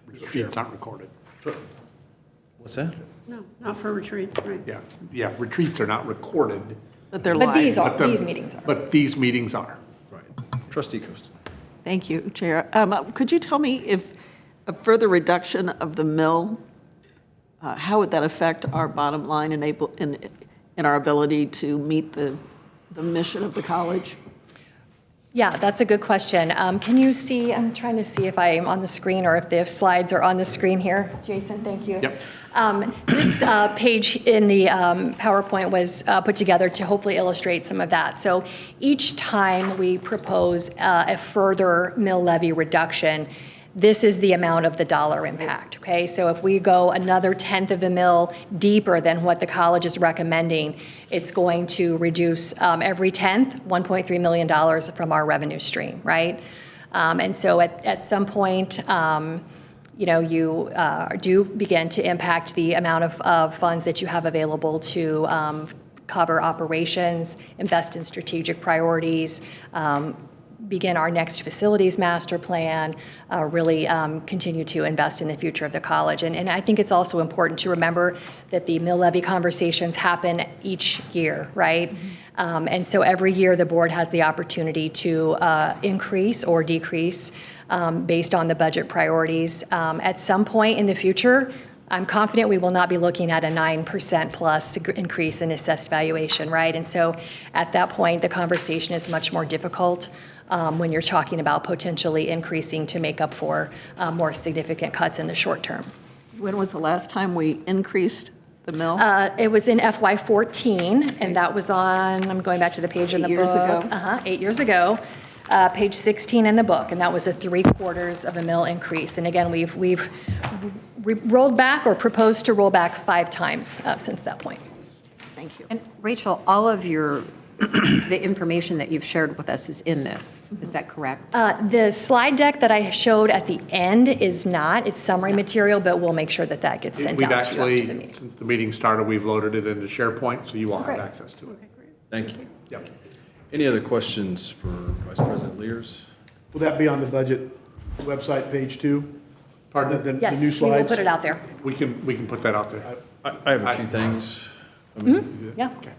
Speaker 3: Retreats aren't recorded.
Speaker 1: What's that?
Speaker 5: No, not for retreats, right.
Speaker 3: Yeah, retreats are not recorded.
Speaker 5: But they're
Speaker 4: But
Speaker 5: live.
Speaker 4: these are,
Speaker 3: but the-
Speaker 4: these meetings are.
Speaker 3: But these meetings are.
Speaker 1: Right. Trustee Coast.
Speaker 5: Thank you, Chair. Could you tell me if a further reduction of the mill, how would that affect our bottom line in our ability to meet the mission of the college?
Speaker 4: Yeah, that's a good question. Can you see, I'm trying to see if I'm on the screen or if the slides are on the screen here. Jason, thank you.
Speaker 3: Yep.
Speaker 4: This page in the PowerPoint was put together to hopefully illustrate some of that. So each time we propose a further mill levy reduction, this is the amount of the dollar impact, okay? So if we go another tenth of a mil deeper than what the college is recommending, it's going to reduce every tenth, $1.3 million from our revenue stream, right? And so at some point, you do begin to impact the amount of funds that you have available to cover operations, invest in strategic priorities, begin our next facilities master plan, really continue to invest in the future of the college. And I think it's also important to remember that the mill levy conversations happen each year, right? And so every year the board has the opportunity to increase or decrease based on the budget priorities. At some point in the future, I'm confident we will not be looking at a 9% plus increase in assessed valuation, right? And so at that point, the conversation is much more difficult when you're talking about potentially increasing to make up for more significant cuts in the short term.
Speaker 5: When was the last time we increased the mill?
Speaker 4: It was in FY14, and that was on, I'm going back to the page in the
Speaker 5: 8 years
Speaker 4: book.
Speaker 5: ago?
Speaker 4: 8 years ago. Page 16 in the book, and that was a 3/4 of a mil increase. And again, we've rolled back or proposed to roll back 5 times since that point.
Speaker 5: Thank you.
Speaker 6: And Rachel, all of the information that you've shared with us is in this. Is that correct?
Speaker 4: The slide deck that I showed at the end is not. It's summary material, but we'll make sure that that gets sent
Speaker 3: We've
Speaker 4: out to you after the
Speaker 3: actually,
Speaker 4: meeting.
Speaker 3: since the meeting started, we've loaded it into SharePoint, so you all have
Speaker 4: Great.
Speaker 3: access to it.
Speaker 1: Thank you.
Speaker 3: Yep.
Speaker 1: Any other questions for Vice President Lears?
Speaker 2: Will that be on the budget website, page 2?
Speaker 3: Pardon?
Speaker 2: The new
Speaker 4: Yes, we will
Speaker 2: slides?
Speaker 4: put it out there.
Speaker 3: We can put that out there.
Speaker 1: I have a few things. I mean,
Speaker 4: Yeah.
Speaker 3: Okay.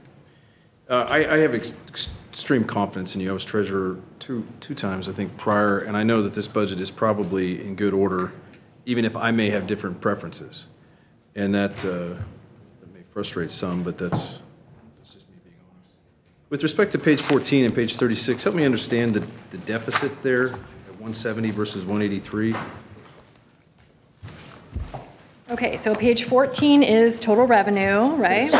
Speaker 1: I have extreme confidence in you. I was treasurer two times, I think, prior, and I know that this budget is probably in good order, even if I may have different preferences. And that may frustrate some, but that's just me being honest. With respect to page 14 and page 36, help me understand the deficit there at 170 versus 183.
Speaker 4: Okay, so page 14 is total revenue, right?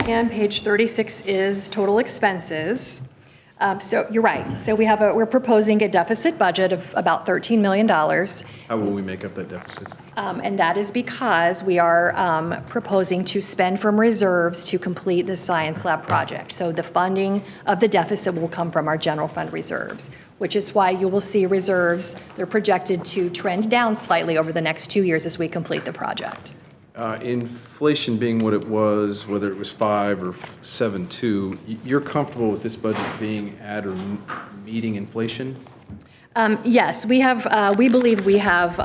Speaker 4: And page 36 is total expenses. So you're right. So we're proposing a deficit budget of about $13 million.
Speaker 1: How will we make up that deficit?
Speaker 4: And that is because we are proposing to spend from reserves to complete the science lab project. So the funding of the deficit will come from our general fund reserves, which is why you will see reserves, they're projected to trend down slightly over the next 2 years as we complete the project.
Speaker 1: Inflation being what it was, whether it was 5 or 7.2, you're comfortable with this budget being at or meeting inflation?
Speaker 4: Yes, we believe we have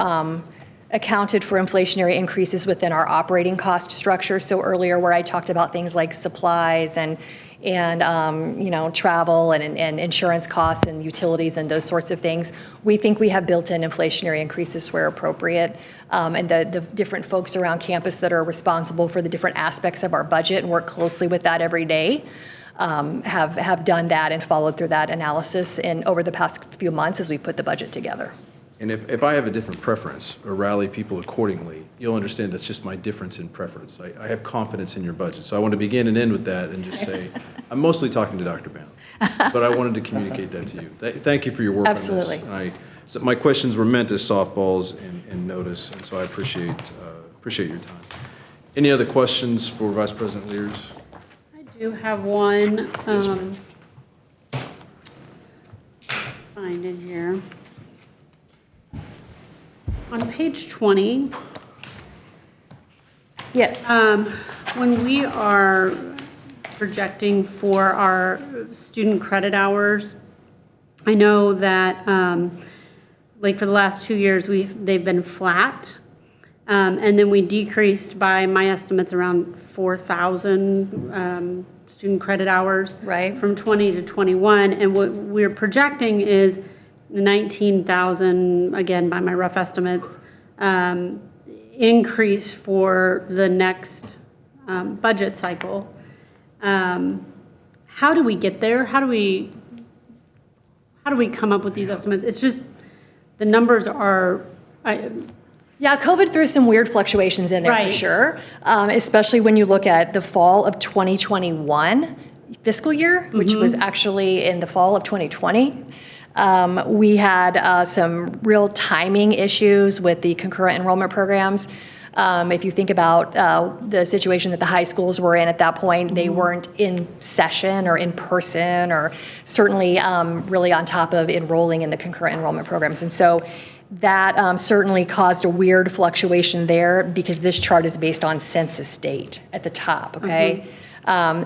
Speaker 4: accounted for inflationary increases within our operating cost structure. So earlier where I talked about things like supplies and and, travel and insurance costs and utilities and those sorts of things. We think we have built-in inflationary increases where appropriate. And the different folks around campus that are responsible for the different aspects of our budget and work closely with that every day have done that and followed through that analysis over the past few months as we put the budget together.
Speaker 1: And if I have a different preference or rally people accordingly, you'll understand that's just my difference in preference. I have confidence in your budget. So I want to begin and end with that and just say, I'm mostly talking to Dr. Bound, but I wanted to communicate that to you. Thank you for your work on this.
Speaker 4: Absolutely.
Speaker 1: And so my questions were meant as softballs and notice, and so I appreciate your time. Any other questions for Vice President Lears?
Speaker 9: I do have one.
Speaker 1: Yes, ma'am.
Speaker 9: Find in here. On page 20,
Speaker 4: Yes.
Speaker 9: when we are projecting for our student credit hours, I know that, like for the last 2 years, they've been flat. And then we decreased by, my estimates, around 4,000 student credit hours.
Speaker 4: Right.
Speaker 9: From 20 to 21. And what we're projecting is 19,000, again, by my rough estimates, increase for the next budget cycle. How do we get there? How do we come up with these estimates? It's just, the numbers are,
Speaker 4: Yeah, COVID threw some weird fluctuations in there for
Speaker 9: Right.
Speaker 4: sure, especially when you look at the fall of 2021 fiscal year, which was actually in the fall of 2020. We had some real timing issues with the concurrent enrollment programs. If you think about the situation that the high schools were in at that point, they weren't in session or in person or certainly really on top of enrolling in the concurrent enrollment programs. And so that certainly caused a weird fluctuation there because this chart is based on census date at the top, okay?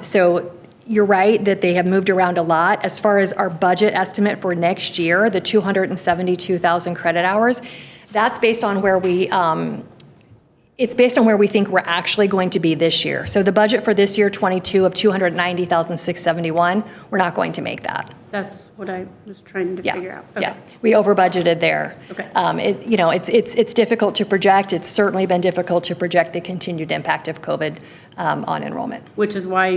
Speaker 4: So you're right that they have moved around a lot. As far as our budget estimate for next year, the 272,000 credit hours, that's based on where we, it's based on where we think we're actually going to be this year. So the budget for this year, 22, of 290,671, we're not going to make that.
Speaker 9: that's what I was trying to
Speaker 4: Yeah,
Speaker 9: figure out.
Speaker 4: yeah, we over budgeted there.
Speaker 9: Okay.
Speaker 4: It's difficult to project. It's certainly been difficult to project the continued impact of COVID on enrollment.
Speaker 9: Which is why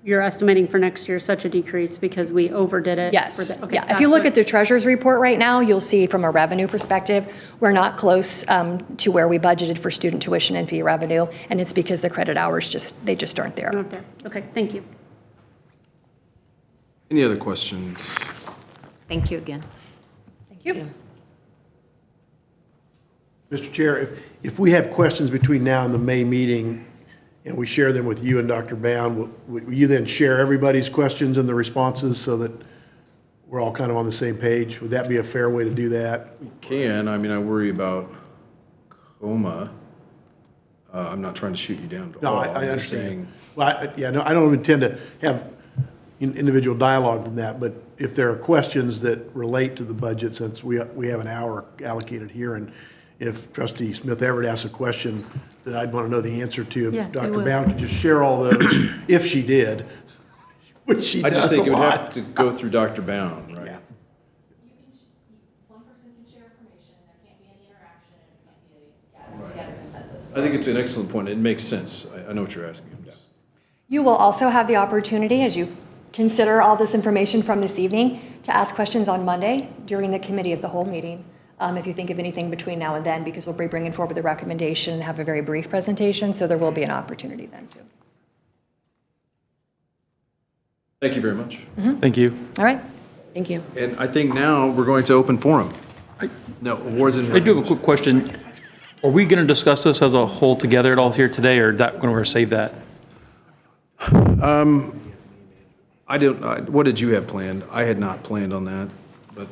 Speaker 9: you're estimating for next year such a decrease, because we overdid it.
Speaker 4: Yes,
Speaker 9: Okay,
Speaker 4: yeah. If you look
Speaker 9: that's
Speaker 4: at the treasurer's report right now, you'll see from a revenue perspective, we're not close to where we budgeted for student tuition and fee revenue, and it's because the credit hours they just aren't there.
Speaker 9: not there. Okay, thank you.
Speaker 1: Any other questions?
Speaker 6: Thank you again.
Speaker 4: Thank you.
Speaker 2: Mr. Chair, if we have questions between now and the May meeting, and we share them with you and Dr. Bound, will you then share everybody's questions and the responses so that we're all kind of on the same page? Would that be a fair way to do that?
Speaker 1: I worry about coma. I'm not trying to shoot you down at
Speaker 2: No,
Speaker 1: all.
Speaker 2: I
Speaker 1: I'm just
Speaker 2: understand.
Speaker 1: saying-
Speaker 2: Well, I don't intend to have individual dialogue from that, but if there are questions that relate to the budget, since we have an hour allocated here, and if Trustee Smith Everett asks a question that I'd want to know the answer to,
Speaker 9: Yes,
Speaker 2: if
Speaker 9: I
Speaker 2: Dr.
Speaker 9: will.
Speaker 2: Bound could just share all those, if she did, which she
Speaker 1: I just
Speaker 2: does a
Speaker 1: think it would have
Speaker 2: lot.
Speaker 1: to go through Dr. Bound, right?
Speaker 2: Yeah.
Speaker 10: One person can share information, there can't be any interaction, and it can't be a gather consensus.
Speaker 1: I think it's an excellent point. It makes sense. I know what you're asking.
Speaker 4: You will also have the opportunity, as you consider all this information from this evening, to ask questions on Monday during the committee of the whole meeting, if you think of anything between now and then, because we'll be bringing forward the recommendation and have a very brief presentation, so there will be an opportunity then too.
Speaker 1: Thank you very much.
Speaker 7: Thank you.
Speaker 4: All right?
Speaker 8: Thank you.
Speaker 1: And I think now we're going to open forum. No, awards and.
Speaker 7: I do have a quick question. Are we going to discuss this as a whole together at all here today, or that when we're save that?
Speaker 1: What did you have planned? I had not planned on that, but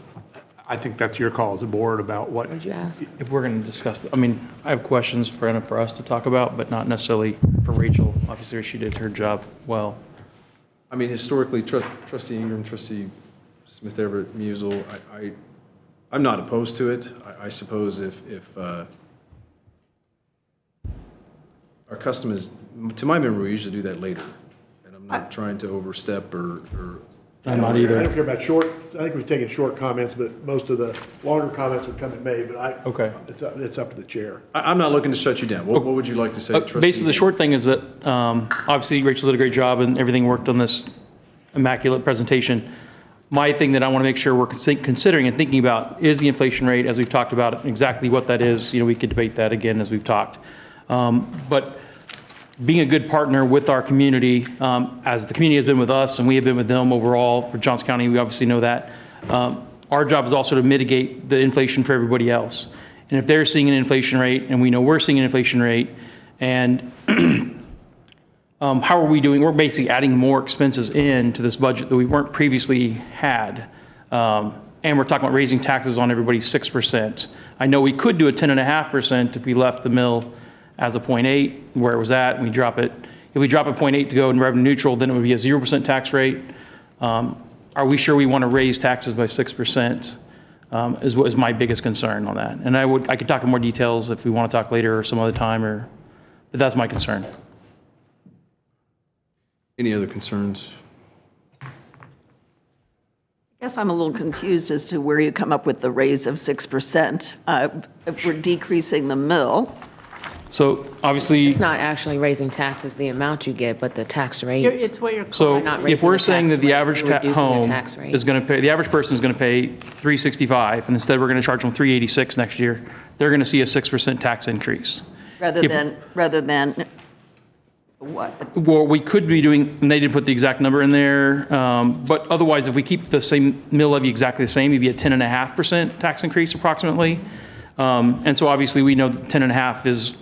Speaker 3: I think that's your call as a board about what,
Speaker 8: What did you ask?
Speaker 7: If we're going to discuss, I have questions for us to talk about, but not necessarily for Rachel. Obviously, she did her job well.
Speaker 1: historically, Trustee Ingram, Trustee Smith Everett, Musel, I'm not opposed to it. I suppose if our custom is, to my memory, we usually do that later. And I'm not trying to overstep or
Speaker 7: I'm not
Speaker 2: I
Speaker 7: either.
Speaker 2: don't care about short, I think we've taken short comments, but most of the longer comments would come in May, but
Speaker 7: Okay.
Speaker 2: it's up to the chair.
Speaker 1: I'm not looking to shut you down. What would you like to say, trustee?
Speaker 7: Basically, the short thing is that, obviously, Rachel did a great job and everything worked on this immaculate presentation. My thing that I want to make sure we're considering and thinking about is the inflation rate, as we've talked about, exactly what that is. We could debate that again as we've talked. But being a good partner with our community, as the community has been with us and we have been with them overall, for Johnson County, we obviously know that. Our job is also to mitigate the inflation for everybody else. And if they're seeing an inflation rate and we know we're seeing an inflation rate, and how are we doing? We're basically adding more expenses into this budget that we weren't previously had. And we're talking about raising taxes on everybody 6%. I know we could do a 10.5% if we left the mill as a 0.8 where it was at, and we drop it. If we drop a 0.8 to go in revenue neutral, then it would be a 0% tax rate. Are we sure we want to raise taxes by 6%? Is what is my biggest concern on that. And I could talk in more details if we want to talk later or some other time, but that's my concern.
Speaker 1: Any other concerns?
Speaker 5: I guess I'm a little confused as to where you come up with the raise of 6%. If we're decreasing the mill,
Speaker 7: So obviously,
Speaker 8: It's not actually raising taxes, the amount you get, but the tax rate.
Speaker 9: It's what you're.
Speaker 7: so
Speaker 8: not
Speaker 7: if
Speaker 8: raising
Speaker 7: we're
Speaker 8: the
Speaker 7: saying
Speaker 8: tax
Speaker 7: that the
Speaker 8: rate,
Speaker 7: average
Speaker 8: we're reducing the
Speaker 7: home
Speaker 8: tax rate.
Speaker 7: is going to pay, the average person is going to pay $365, and instead we're going to charge them $386 next year, they're going to see a 6% tax increase.
Speaker 5: rather
Speaker 7: If-
Speaker 5: than what?
Speaker 7: Well, we could be doing, and they didn't put the exact number in there, but otherwise, if we keep the same mill levy exactly the same, it'd be a 10.5% tax increase approximately. And so obviously, we know that 10.5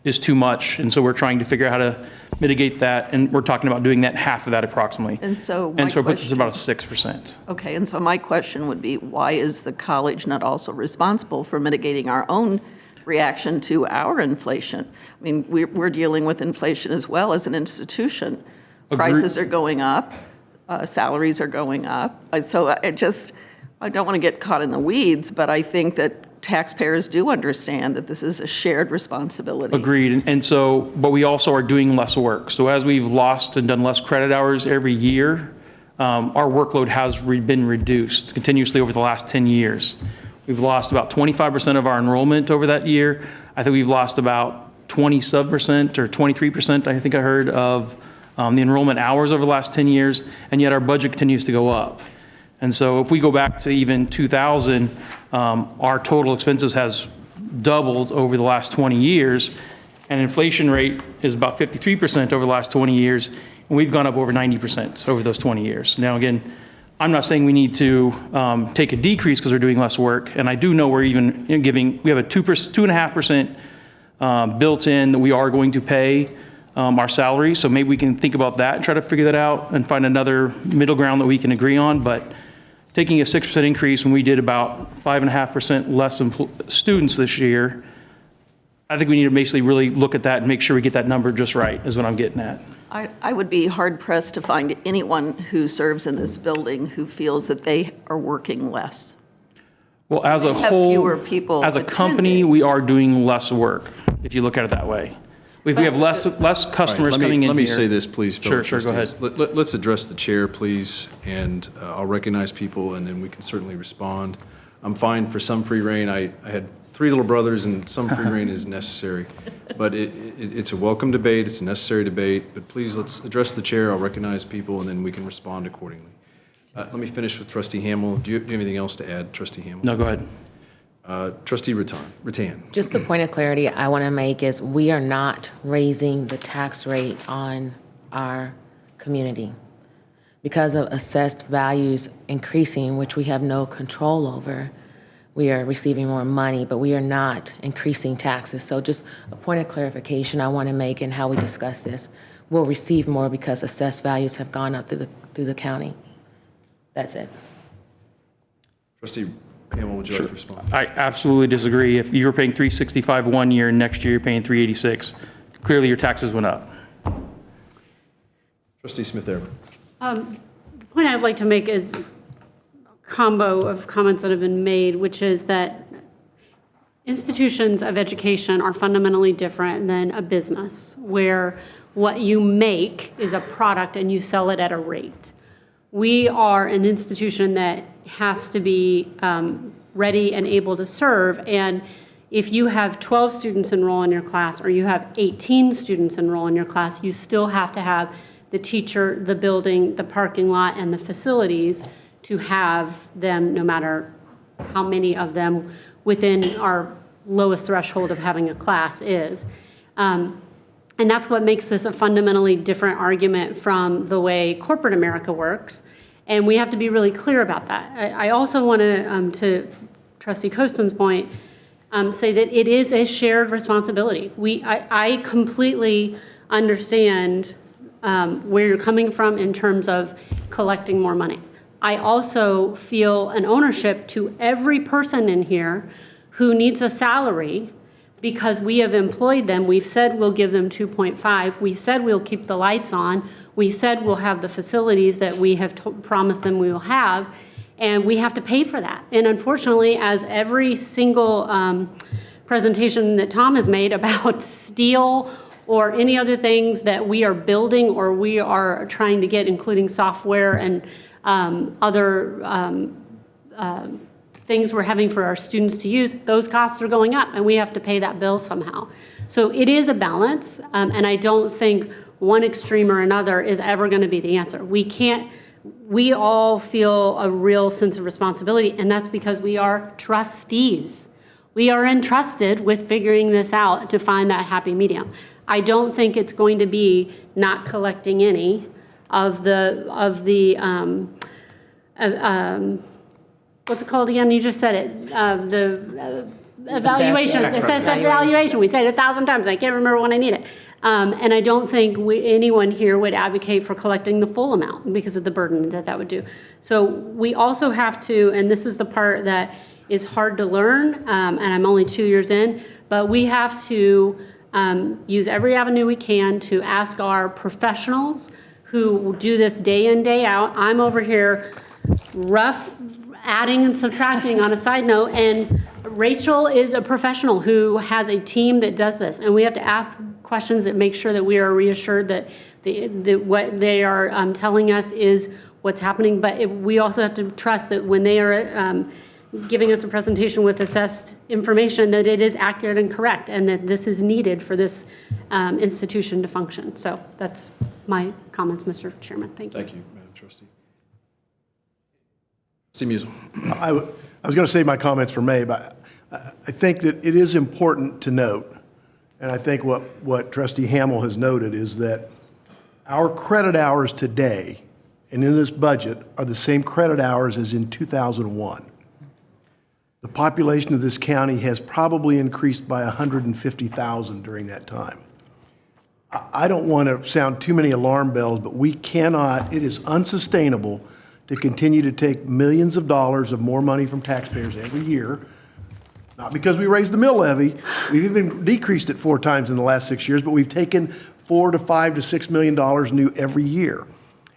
Speaker 7: is too much, and so we're trying to figure out how to mitigate that, and we're talking about doing that half of that approximately.
Speaker 5: And so
Speaker 7: And so it
Speaker 5: my
Speaker 7: puts us
Speaker 5: question-
Speaker 7: about a 6%.
Speaker 5: Okay, and so my question would be, why is the college not also responsible for mitigating our own reaction to our inflation? I mean, we're dealing with inflation as well as an institution. Prices are going up, salaries are going up. So I don't want to get caught in the weeds, but I think that taxpayers do understand that this is a shared responsibility.
Speaker 7: Agreed. And so, but we also are doing less work. So as we've lost and done less credit hours every year, our workload has been reduced continuously over the last 10 years. We've lost about 25% of our enrollment over that year. I think we've lost about 20% or 23%, I think I heard, of the enrollment hours over the last 10 years, and yet our budget continues to go up. And so if we go back to even 2000, our total expenses has doubled over the last 20 years, and inflation rate is about 53% over the last 20 years, and we've gone up over 90% over those 20 years. Now, again, I'm not saying we need to take a decrease because we're doing less work, and I do know we're even we have a 2.5% built in that we are going to pay our salary, so maybe we can think about that and try to figure that out and find another middle ground that we can agree on. But taking a 6% increase when we did about 5.5% less students this year, I think we need to basically really look at that and make sure we get that number just right, is what I'm getting at.
Speaker 5: I would be hard-pressed to find anyone who serves in this building who feels that they are working less.
Speaker 7: Well, as a
Speaker 5: have
Speaker 7: whole,
Speaker 5: fewer people
Speaker 7: as a company,
Speaker 5: attending.
Speaker 7: we are doing less work, if you look at it that way. If we have less customers
Speaker 1: All right,
Speaker 7: coming in here.
Speaker 1: Let me say this, please, fellow
Speaker 7: Sure, go
Speaker 1: trustees.
Speaker 7: ahead.
Speaker 1: Let's address the chair, please, and I'll recognize people, and then we can certainly respond. I'm fine for some free reign. I had 3 little brothers, and some free reign is necessary. But it's a welcome debate, it's a necessary debate, but please, let's address the chair, I'll recognize people, and then we can respond accordingly. Let me finish with Trustee Hamel. Do you have anything else to add, Trustee Hamel?
Speaker 7: No, go ahead.
Speaker 1: Trustee Rattan.
Speaker 8: Just the point of clarity I want to make is we are not raising the tax rate on our community. Because of assessed values increasing, which we have no control over, we are receiving more money, but we are not increasing taxes. So just a point of clarification I want to make in how we discuss this. We'll receive more because assessed values have gone up through the county. That's it.
Speaker 1: Trustee Hamel, would you like to respond?
Speaker 7: I absolutely disagree. If you were paying $365 one year and next year you're paying $386, clearly your taxes went up.
Speaker 1: Trustee Smith-Everett.
Speaker 9: The point I'd like to make is a combo of comments that have been made, which is that institutions of education are fundamentally different than a business, where What you make is a product and you sell it at a rate. We are an institution that has to be ready and able to serve. And if you have 12 students enroll in your class or you have 18 students enroll in your class, you still have to have the teacher, the building, the parking lot, and the facilities to have them, no matter how many of them within our lowest threshold of having a class is. And that's what makes this a fundamentally different argument from the way corporate America works. And we have to be really clear about that. I also want to Trustee Costin's point, say that it is a shared responsibility. I completely understand where you're coming from in terms of collecting more money. I also feel an ownership to every person in here who needs a salary because we have employed them. We've said we'll give them 2.5. We said we'll keep the lights on. We said we'll have the facilities that we have promised them we will have, and we have to pay for that. And unfortunately, as every single presentation that Tom has made about steel or any other things that we are building or we are trying to get, including software and other things we're having for our students to use, those costs are going up and we have to pay that bill somehow. So it is a balance, and I don't think one extreme or another is ever going to be the answer. We all feel a real sense of responsibility, and that's because we are trustees. We are entrusted with figuring this out to find that happy medium. I don't think it's going to be not collecting any of the what's it called again? You just said it. The evaluation. Assessment evaluation. We said it 1,000 times. I can't remember when I need it. And I don't think anyone here would advocate for collecting the full amount because of the burden that would do. So we also have to, and this is the part that is hard to learn, and I'm only 2 years in, but we have to use every avenue we can to ask our professionals who do this day in, day out. I'm over here adding and subtracting on a side note, and Rachel is a professional who has a team that does this, and we have to ask questions that make sure that we are reassured that what they are telling us is what's happening, but we also have to trust that when they are giving us a presentation with assessed information, that it is accurate and correct, and that this is needed for this institution to function. So that's my comments, Mr. Chairman. Thank you.
Speaker 1: Thank you, Madam Trustee. Trustee Musil.
Speaker 2: I was going to save my comments for May, but I think that it is important to note, and I think what Trustee Hamel has noted is that our credit hours today and in this budget are the same credit hours as in 2001. The population of this county has probably increased by 150,000 during that time. I don't want to sound too many alarm bells, but we cannot, it is unsustainable to continue to take millions of dollars of more money from taxpayers every year, not because we raised the mill levy. We've even decreased it 4 times in the last 6 years, but we've taken $4 to $5 to $6 million new every year.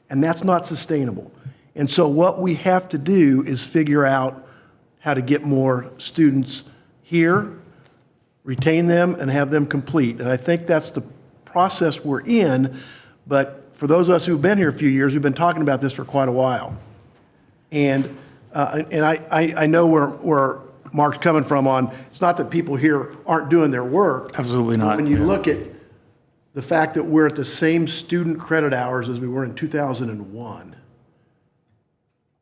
Speaker 2: And that's not sustainable. And so what we have to do is figure out how to get more students here, retain them, and have them complete. And I think that's the process we're in. But for those of us who've been here a few years, we've been talking about this for quite a while. And I know where Mark's coming from on, it's not that people here aren't doing their work.
Speaker 7: Absolutely not.
Speaker 2: When you look at the fact that we're at the same student credit hours as we were in 2001,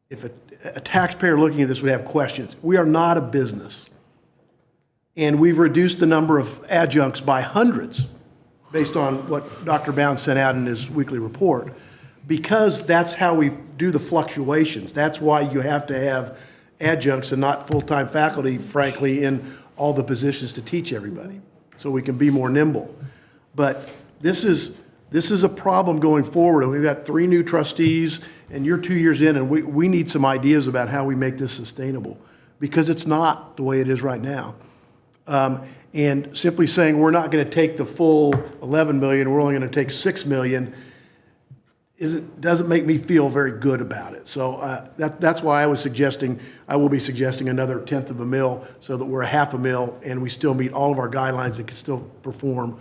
Speaker 2: if a taxpayer looking at this would have questions. We are not a business. And we've reduced the number of adjuncts by hundreds based on what Dr. Bounds sent out in his weekly report, because that's how we do the fluctuations. That's why you have to have adjuncts and not full-time faculty, frankly, in all the positions to teach everybody, so we can be more nimble. But this is a problem going forward, and we've got 3 new trustees, and you're 2 years in, and we need some ideas about how we make this sustainable, because it's not the way it is right now. And simply saying we're not going to take the full 11 million, we're only going to take 6 million, doesn't make me feel very good about it. So that's why I will be suggesting another 1/10 of a mil, so that we're a 1/2 a mil, and we still meet all of our guidelines and can still perform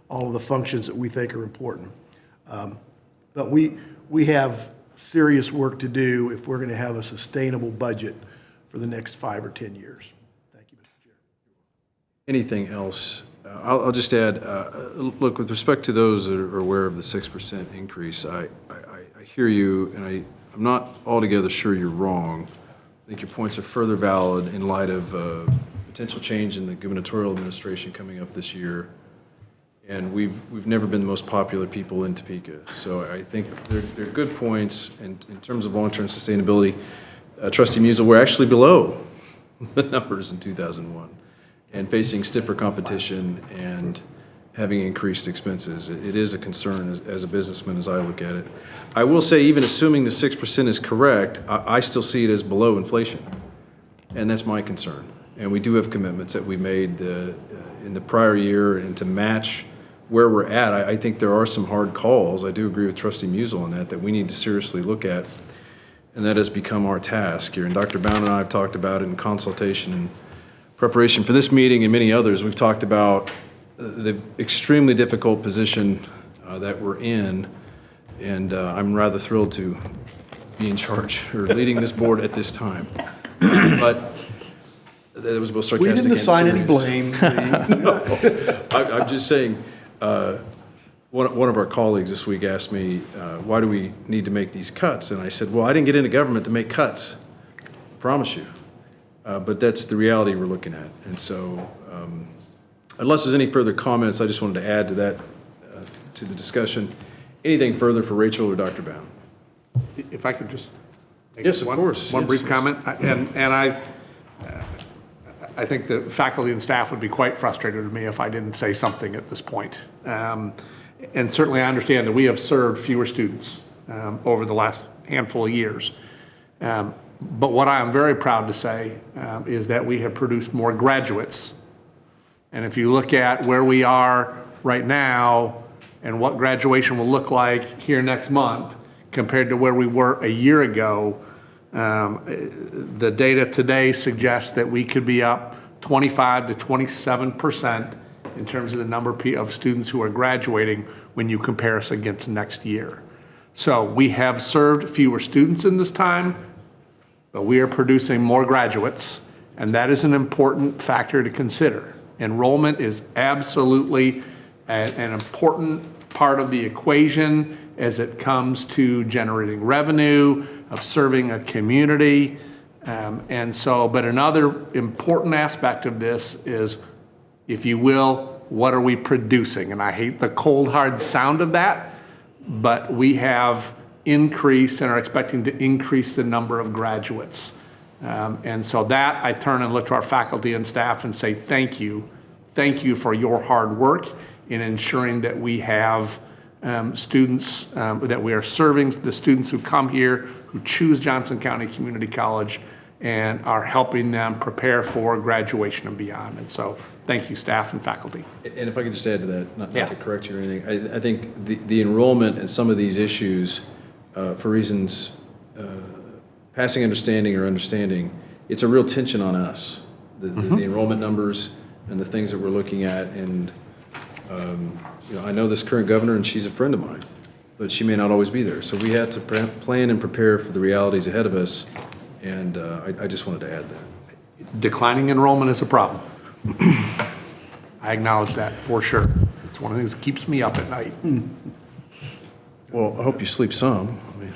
Speaker 2: all of the functions that we think are important. But we have serious work to do if we're going to have a sustainable budget for the next 5 or 10 years. Thank you, Mr. Chair.
Speaker 1: Anything else? I'll just add, look, with respect to those that are aware of the 6% increase, I hear you, and I'm not altogether sure you're wrong. I think your points are further valid in light of potential change in the gubernatorial administration coming up this year. And we've never been the most popular people in Topeka. So I think they're good points. And in terms of long-term sustainability, Trustee Musil, we're actually below the numbers in 2001 and facing stiffer competition and having increased expenses. It is a concern as a businessman as I look at it. I will say, even assuming the 6% is correct, I still see it as below inflation. And that's my concern. And we do have commitments that we made in the prior year, and to match where we're at, I think there are some hard calls. I do agree with Trustee Musil on that we need to seriously look at, and that has become our task here. And Dr. Bound and I have talked about it in consultation and preparation for this meeting and many others. We've talked about the extremely difficult position that we're in, and I'm rather thrilled to be in charge or leading this board at this time. But that was both sarcastic
Speaker 2: We
Speaker 1: and
Speaker 2: didn't assign any
Speaker 1: serious.
Speaker 2: blame.
Speaker 1: I'm just saying, one of our colleagues this week asked me, why do we need to make these cuts? And I said, well, I didn't get into government to make cuts, I promise you. But that's the reality we're looking at. And so, unless there's any further comments, I just wanted to add to that, to the discussion. Anything further for Rachel or Dr. Bound?
Speaker 3: If I could just make
Speaker 1: Yes, of course.
Speaker 3: one
Speaker 1: Yes,
Speaker 3: brief
Speaker 1: yes.
Speaker 3: comment. And I think the faculty and staff would be quite frustrated with me if I didn't say something at this point. And certainly I understand that we have served fewer students over the last handful of years. But what I am very proud to say is that we have produced more graduates. And if you look at where we are right now and what graduation will look like here next month compared to where we were a year ago, the data today suggests that we could be up 25 to 27% in terms of the number of students who are graduating when you compare us against next year. So we have served fewer students in this time, but we are producing more graduates, and that is an important factor to consider. Enrollment is absolutely an important part of the equation as it comes to generating revenue, of serving a community. But another important aspect of this is, if you will, what are we producing? And I hate the cold, hard sound of that, but we have increased and are expecting to increase the number of graduates. And so that, I turn and look to our faculty and staff and say, thank you. Thank you for your hard work in ensuring that we have students, that we are serving the students who come here, who choose Johnson County Community College, and are helping them prepare for graduation and beyond. And so thank you, staff and faculty.
Speaker 1: And if I could just add to that, not
Speaker 3: Yeah.
Speaker 1: to correct you or anything, I think the enrollment and some of these issues, for reasons passing understanding or understanding, it's a real tension on us, the enrollment numbers and the things that we're looking at. And I know this current governor, and she's a friend of mine, but she may not always be there. So we had to plan and prepare for the realities ahead of us, and I just wanted to add that.
Speaker 3: Declining enrollment is a problem. I acknowledge that for sure. It's one of the things that keeps me up at night.
Speaker 1: Well, I hope you sleep some. I mean,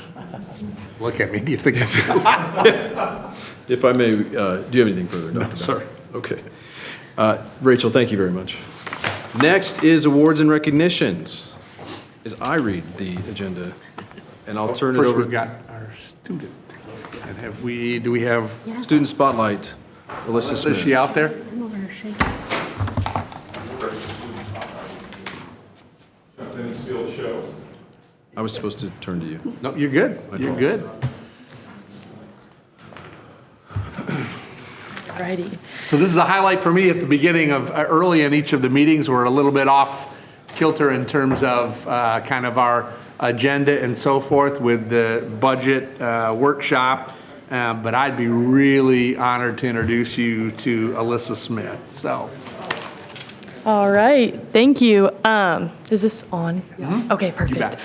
Speaker 3: Look at me, do you think I
Speaker 1: if I may, do you have anything further, Dr. Bauer?
Speaker 3: sir.
Speaker 1: Okay. Rachel, thank you very much. Next is awards and recognitions, as I read the agenda, and I'll turn it
Speaker 3: First,
Speaker 1: over
Speaker 3: we've got our student. And do we have,
Speaker 1: Student Spotlight, Alyssa
Speaker 3: is she
Speaker 1: Smith.
Speaker 3: out there?
Speaker 1: I was supposed to turn to you.
Speaker 3: No, you're good. You're good.
Speaker 4: Righty.
Speaker 3: So this is a highlight for me at the beginning of, early in each of the meetings. We're a little bit off kilter in terms of kind of our agenda and so forth with the budget workshop. But I'd be really honored to introduce you to Alyssa Smith. So
Speaker 11: All right, thank you. Is this on? Yeah. Okay, perfect.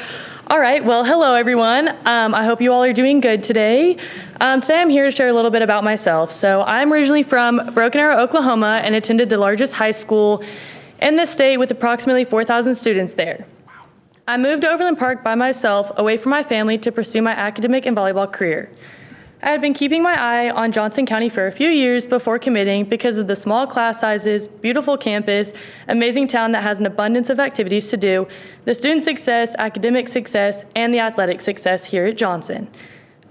Speaker 11: All right, well, hello everyone. I hope you all are doing good today. Today I'm here to share a little bit about myself. So I'm originally from Broken Arrow, Oklahoma, and attended the largest high school in the state with approximately 4,000 students there. I moved to Overland Park by myself, away from my family, to pursue my academic and volleyball career. I had been keeping my eye on Johnson County for a few years before committing because of the small class sizes, beautiful campus, amazing town that has an abundance of activities to do, the student success, academic success, and the athletic success here at Johnson.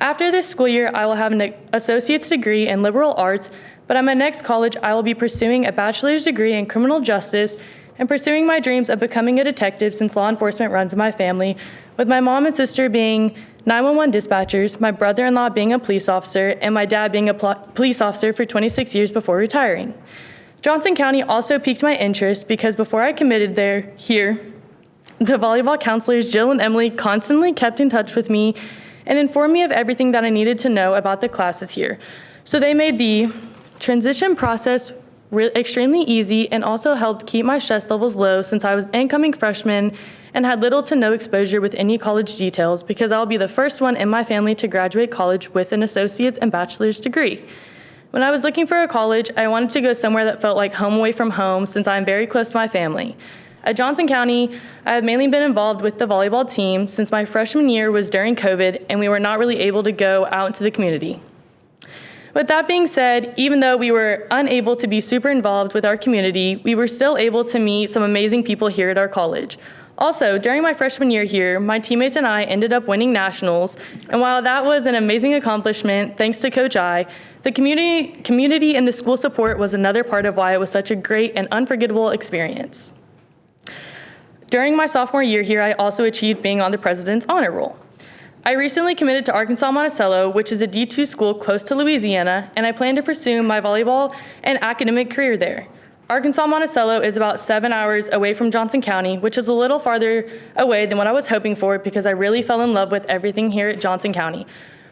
Speaker 11: After this school year, I will have an associate's degree in liberal arts, but at my next college, I will be pursuing a bachelor's degree in criminal justice and pursuing my dreams of becoming a detective since law enforcement runs in my family, with my mom and sister being 911 dispatchers, my brother-in-law being a police officer, and my dad being a police officer for 26 years before retiring. Johnson County also piqued my interest because before I committed here, the volleyball counselors Jill and Emily constantly kept in touch with me and informed me of everything that I needed to know about the classes here. So they made the transition process extremely easy and also helped keep my stress levels low since I was an incoming freshman and had little to no exposure with any college details because I'll be the first one in my family to graduate college with an associate's and bachelor's degree. When I was looking for a college, I wanted to go somewhere that felt like home away from home since I'm very close to my family. At Johnson County, I have mainly been involved with the volleyball team since my freshman year was during COVID and we were not really able to go out into the community. With that being said, even though we were unable to be super involved with our community, we were still able to meet some amazing people here at our college. Also, during my freshman year here, my teammates and I ended up winning nationals, and while that was an amazing accomplishment, thanks to Coach I, the community and the school support was another part of why it was such a great and unforgettable experience. During my sophomore year here, I also achieved being on the President's Honor Roll. I recently committed to Arkansas Monticello, which is a D2 school close to Louisiana, and I plan to pursue my volleyball and academic career there. Arkansas Monticello is about 7 hours away from Johnson County, which is a little farther away than what I was hoping for because I really fell in love with everything here at Johnson County.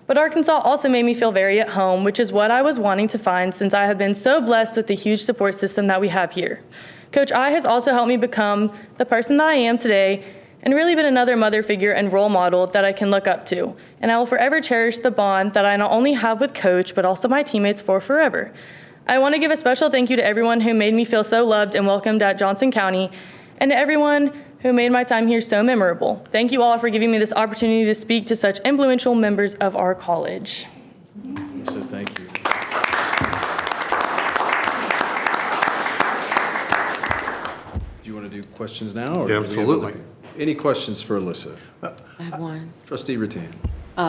Speaker 11: But Arkansas also made me feel very at home, which is what I was wanting to find since I have been so blessed with the huge support system that we have here. Coach I has also helped me become the person that I am today and really been another mother figure and role model that I can look up to. And I will forever cherish the bond that I not only have with Coach, but also my teammates for forever. I want to give a special thank you to everyone who made me feel so loved and welcomed at Johnson County, and to everyone who made my time here so memorable. Thank you all for giving me this opportunity to speak to such influential members of our college.
Speaker 1: So thank you. Do you want to do questions now? Or do we have
Speaker 3: Absolutely.
Speaker 1: Any questions for Alyssa?
Speaker 8: I have one.
Speaker 1: Trustee Rattan.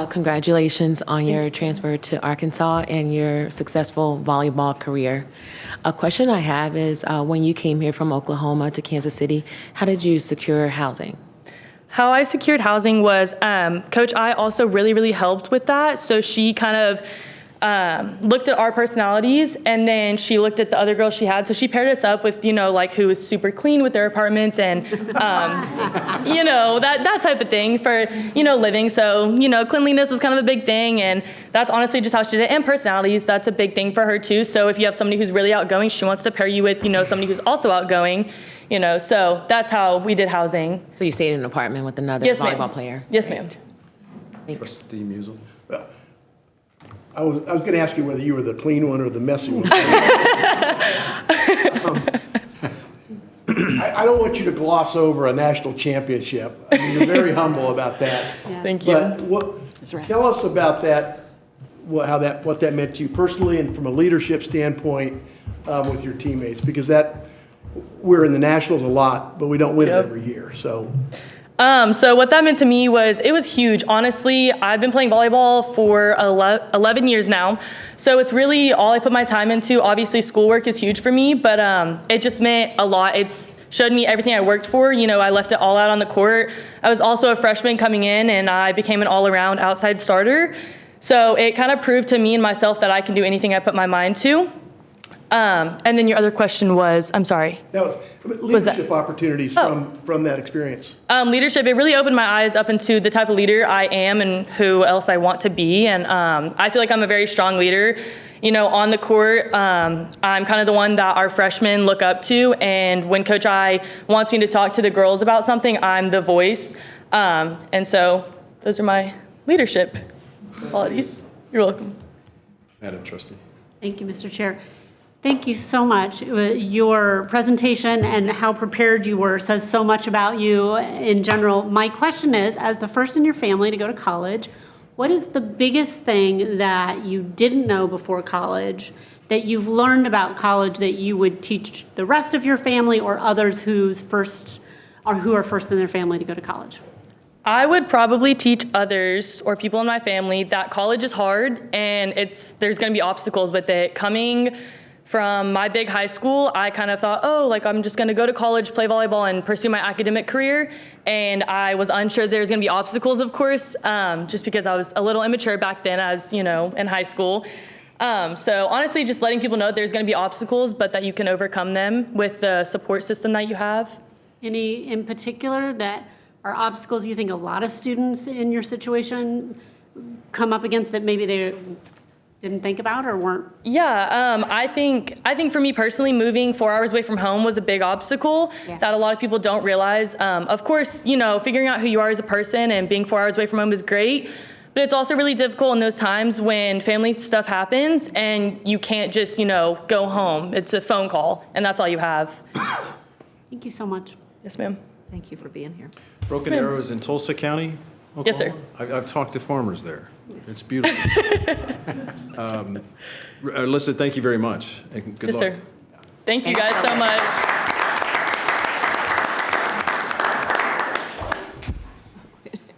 Speaker 8: Congratulations on your transfer to Arkansas and your successful volleyball career. A question I have is when you came here from Oklahoma to Kansas City, how did you secure housing?
Speaker 11: How I secured housing was Coach I also really helped with that. So she kind of looked at our personalities, and then she looked at the other girls she had. So she paired us up with, like who was super clean with their apartments and, that type of thing for, living. So, cleanliness was kind of a big thing, and that's honestly just how she did it. And personalities, that's a big thing for her too. So if you have somebody who's really outgoing, she wants to pair you with, somebody who's also outgoing, so that's how we did housing.
Speaker 8: So you stayed in an apartment with another
Speaker 11: Yes, ma'am.
Speaker 8: volleyball player?
Speaker 11: Yes, ma'am.
Speaker 8: Thanks.
Speaker 1: Trustee Musel.
Speaker 2: I was going to ask you whether you were the clean one or the messy one. I don't want you to gloss over a national championship. I mean, you're very humble about that.
Speaker 11: Thank you.
Speaker 2: But tell us about that, what that meant to you personally and from a leadership standpoint with your teammates, because we're in the Nationals a lot, but we don't win it every year. So
Speaker 11: what that meant to me was, it was huge. Honestly, I've been playing volleyball for 11 years now. So it's really all I put my time into. Obviously, schoolwork is huge for me, but it just meant a lot. It's showed me everything I worked for. I left it all out on the court. I was also a freshman coming in, and I became an all-around outside starter. So it kind of proved to me and myself that I can do anything I put my mind to. And then your other question was, I'm sorry.
Speaker 2: That was
Speaker 11: Was that-
Speaker 2: leadership opportunities
Speaker 11: Oh.
Speaker 2: from that experience.
Speaker 11: Leadership, it really opened my eyes up into the type of leader I am and who else I want to be. And I feel like I'm a very strong leader. You know, on the court, I'm kind of the one that our freshmen look up to. And when Coach I wants me to talk to the girls about something, I'm the voice. And so those are my leadership qualities. You're welcome.
Speaker 1: Madam Trustee.
Speaker 9: Thank you, Mr. Chair. Thank you so much. Your presentation and how prepared you were says so much about you in general. My question is, as the first in your family to go to college, what is the biggest thing that you didn't know before college that you've learned about college that you would teach the rest of your family or others who are first in their family to go to college?
Speaker 11: I would probably teach others or people in my family that college is hard and there's going to be obstacles with it. Coming from my big high school, I kind of thought, I'm just going to go to college, play volleyball, and pursue my academic career. And I was unsure there's going to be obstacles, of course, just because I was a little immature back then, as you know, in high school. So honestly, just letting people know there's going to be obstacles, but that you can overcome them with the support system that you have.
Speaker 9: Any in particular that are obstacles you think a lot of students in your situation come up against that maybe they didn't think about or weren't?
Speaker 11: Yeah, I think for me personally, moving 4 hours away from home was a big obstacle that a lot of people don't realize. Of course, you know, figuring out who you are as a person and being 4 hours away from home is great, but it's also really difficult in those times when family stuff happens and you can't just, you know, go home. It's a phone call and that's all you have.
Speaker 9: Thank you so much.
Speaker 11: Yes, ma'am.
Speaker 5: Thank you for being here.
Speaker 1: Broken
Speaker 11: ma'am.
Speaker 1: Arrow is in Tulsa County, Oklahoma?
Speaker 11: Yes, sir.
Speaker 1: I've talked to farmers there. It's beautiful. Alyssa, thank you very much, and good
Speaker 11: Yes,
Speaker 1: luck.
Speaker 11: sir. Thank you guys so much.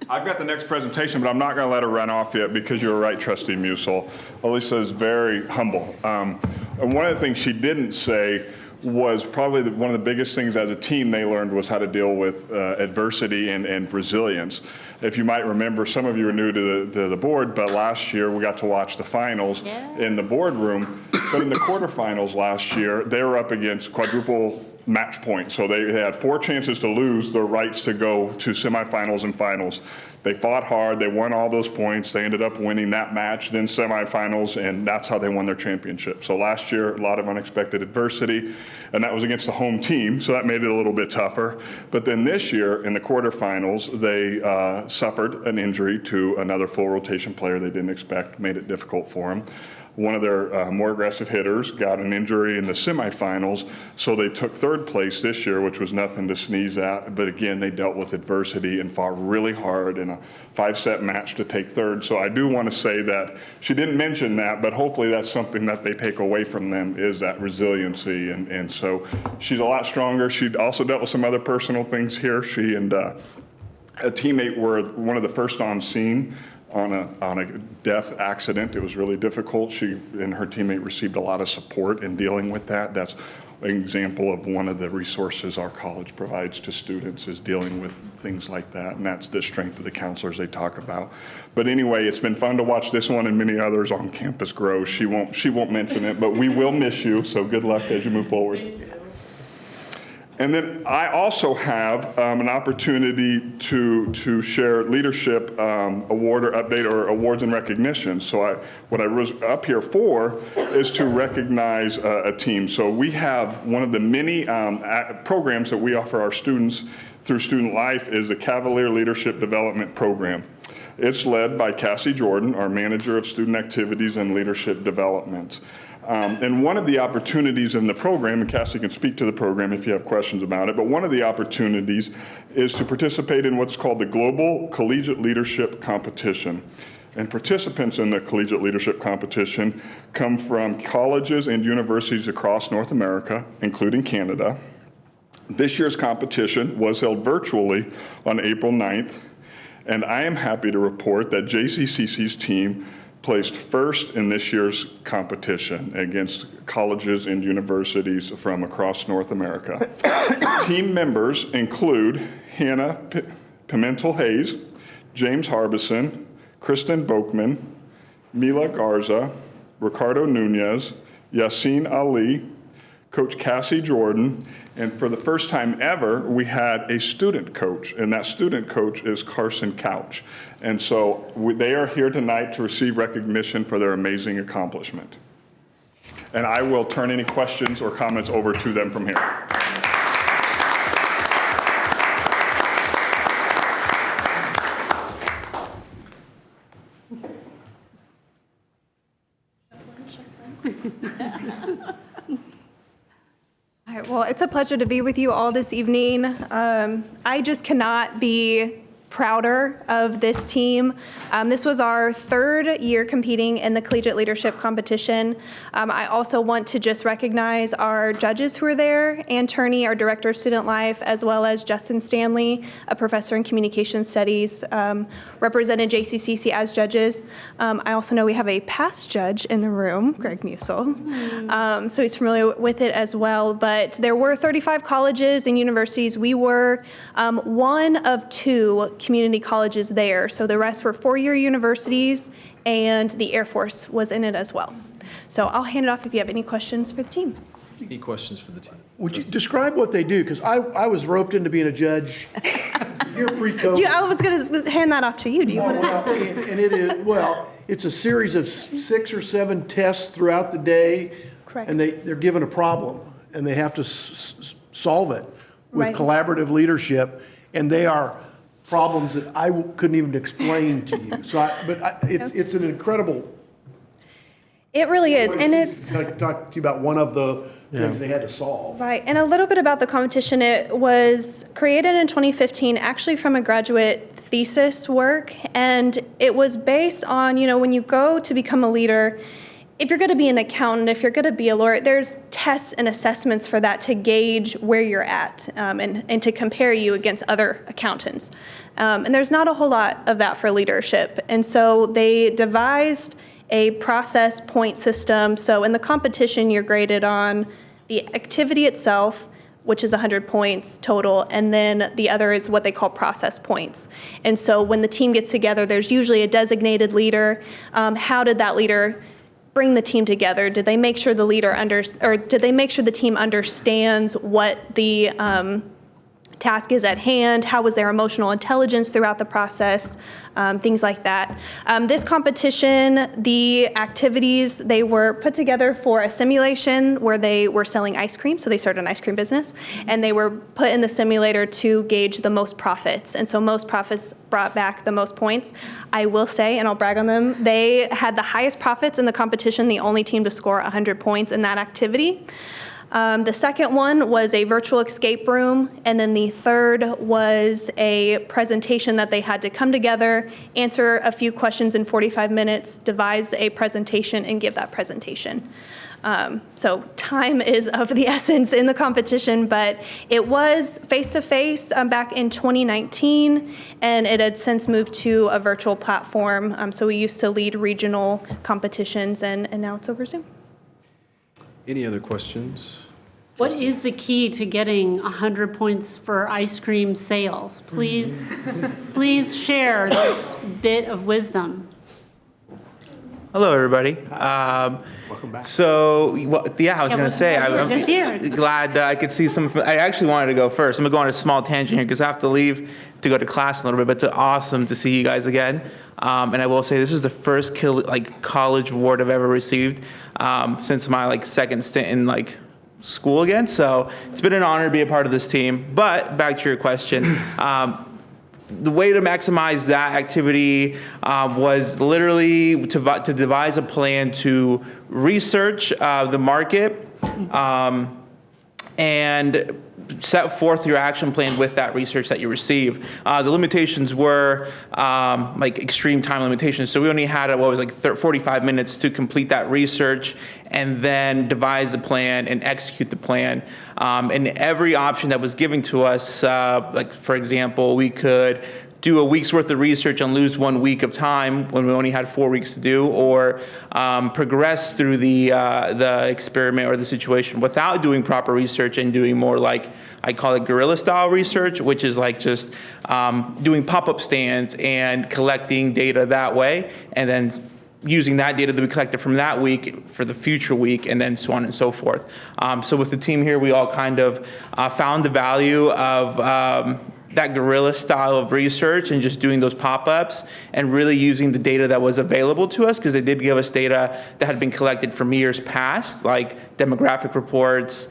Speaker 12: I've got the next presentation, but I'm not going to let her run off yet because you're right, Trustee Musil. Alyssa is very humble. And one of the things she didn't say was probably one of the biggest things as a team they learned was how to deal with adversity and resilience. If you might remember, some of you are new to the board, but last year we got to watch the finals in the boardroom. But in the quarterfinals last year, they were up against quadruple match point. So they had 4 chances to lose their rights to go to semifinals and finals. They fought hard, they won all those points, they ended up winning that match, then semifinals, and that's how they won their championship. So last year, a lot of unexpected adversity, and that was against the home team, so that made it a little bit tougher. But then this year, in the quarterfinals, they suffered an injury to another full rotation player they didn't expect, made it difficult for them. One of their more aggressive hitters got an injury in the semifinals, so they took 3rd place this year, which was nothing to sneeze at. But again, they dealt with adversity and fought really hard in a 5-set match to take 3rd. So I do want to say that she didn't mention that, but hopefully that's something that they take away from them is that resiliency. And so she's a lot stronger. She also dealt with some other personal things here. She and a teammate were one of the first on scene on a death accident. It was really difficult. She and her teammate received a lot of support in dealing with that. That's an example of one of the resources our college provides to students is dealing with things like that. And that's the strength of the counselors they talk about. But anyway, it's been fun to watch this one and many others on campus grow. She won't mention it, but we will miss you. So good luck as you move forward. And then I also have an opportunity to share leadership award or update or awards and recognition. So what I was up here for is to recognize a team. So we have one of the many programs that we offer our students through Student Life is the Cavalier Leadership Development Program. It's led by Cassie Jordan, our Manager of Student Activities and Leadership Development. And one of the opportunities in the program, and Cassie can speak to the program if you have questions about it, but one of the opportunities is to participate in what's called the Global Collegiate Leadership Competition. And participants in the Collegiate Leadership Competition come from colleges and universities across North America, including Canada. This year's competition was held virtually on April 9th, and I am happy to report that JCCC's team placed first in this year's competition against colleges and universities from across North America. Team members include Hannah Pimentel-Hayes, James Harbison, Kristen Boakman, Mila Garza, Ricardo Nunez, Yassine Ali, Coach Cassie Jordan, and for the first time ever, we had a student coach, and that student coach is Carson Couch. And so they are here tonight to receive recognition for their amazing accomplishment. And I will turn any questions or comments over to them from here.
Speaker 13: All right, well, it's a pleasure to be with you all this evening. I just cannot be prouder of this team. This was our third year competing in the Collegiate Leadership Competition. I also want to just recognize our judges who are there, Ann Turney, our Director of Student Life, as well as Justin Stanley, a professor in Communication Studies, represented JCCC as judges. I also know we have a past judge in the room, Greg Musel, so he's familiar with it as well. But there were 35 colleges and universities. We were one of 2 community colleges there. So the rest were 4-year universities, and the Air Force was in it as well. So I'll hand it off if you have any questions for the team.
Speaker 1: Any questions for the team?
Speaker 2: Would you describe what they do? Because I was roped into being a judge here pre-COVID.
Speaker 13: I was going to hand that off to you. Do you want to?
Speaker 2: And it is, well, it's a series of 6 or 7 tests throughout the day.
Speaker 13: Correct.
Speaker 2: And they're given a problem, and they have to solve it with
Speaker 13: Right.
Speaker 2: collaborative leadership. And they are problems that I couldn't even explain to you. So, it's an incredible.
Speaker 13: It really is, and it's
Speaker 2: I could talk to you about one of the things they had to solve.
Speaker 13: right. And a little bit about the competition. It was created in 2015, actually from a graduate thesis work, and it was based on, when you go to become a leader, if you're going to be an accountant, if you're going to be a lawyer, there's tests and assessments for that to gauge where you're at and to compare you against other accountants. And there's not a whole lot of that for leadership. And so they devised a process point system. So in the competition, you're graded on the activity itself, which is 100 points total, and then the other is what they call process points. And so when the team gets together, there's usually a designated leader. How did that leader bring the team together? Did they make sure the leader did they make sure the team understands what the task is at hand? How was their emotional intelligence throughout the process? Things like that. This competition, the activities, they were put together for a simulation where they were selling ice cream. So they started an ice cream business, and they were put in the simulator to gauge the most profits. And so most profits brought back the most points. I will say, and I'll brag on them, they had the highest profits in the competition, the only team to score 100 points in that activity. The second one was a virtual escape room, and then the third was a presentation that they had to come together, answer a few questions in 45 minutes, devise a presentation, and give that presentation. So time is of the essence in the competition, but it was face-to-face back in 2019, and it had since moved to a virtual platform. So we used to lead regional competitions, and now it's over Zoom.
Speaker 1: Any other questions?
Speaker 9: What is the key to getting 100 points for ice cream sales? Please, please share this bit of wisdom.
Speaker 14: Hello, everybody. Welcome back. So, I was going to say, I'm glad that I could see some. I actually wanted to go first. I'm going to go on a small tangent here because I have to leave to go to class in a little bit, but it's awesome to see you guys again. And I will say this is the first college award I've ever received since my second stint in school again. So it's been an honor to be a part of this team. But back to your question. The way to maximize that activity was literally to devise a plan to research the market and set forth your action plan with that research that you receive. The limitations were extreme time limitations. So we only had 45 minutes to complete that research and then devise the plan and execute the plan. And every option that was given to us, for example, we could do a week's worth of research and lose 1 week of time when we only had 4 weeks to do, or progress through the experiment or the situation without doing proper research and doing more I call it guerrilla style research, which is just doing pop-up stands and collecting data that way, and then using that data that we collected from that week for the future week, and then so on and so forth. So with the team here, we all kind of found the value of that guerrilla style of research and just doing those pop-ups and really using the data that was available to us, because they did give us data that had been collected from years past, like demographic reports,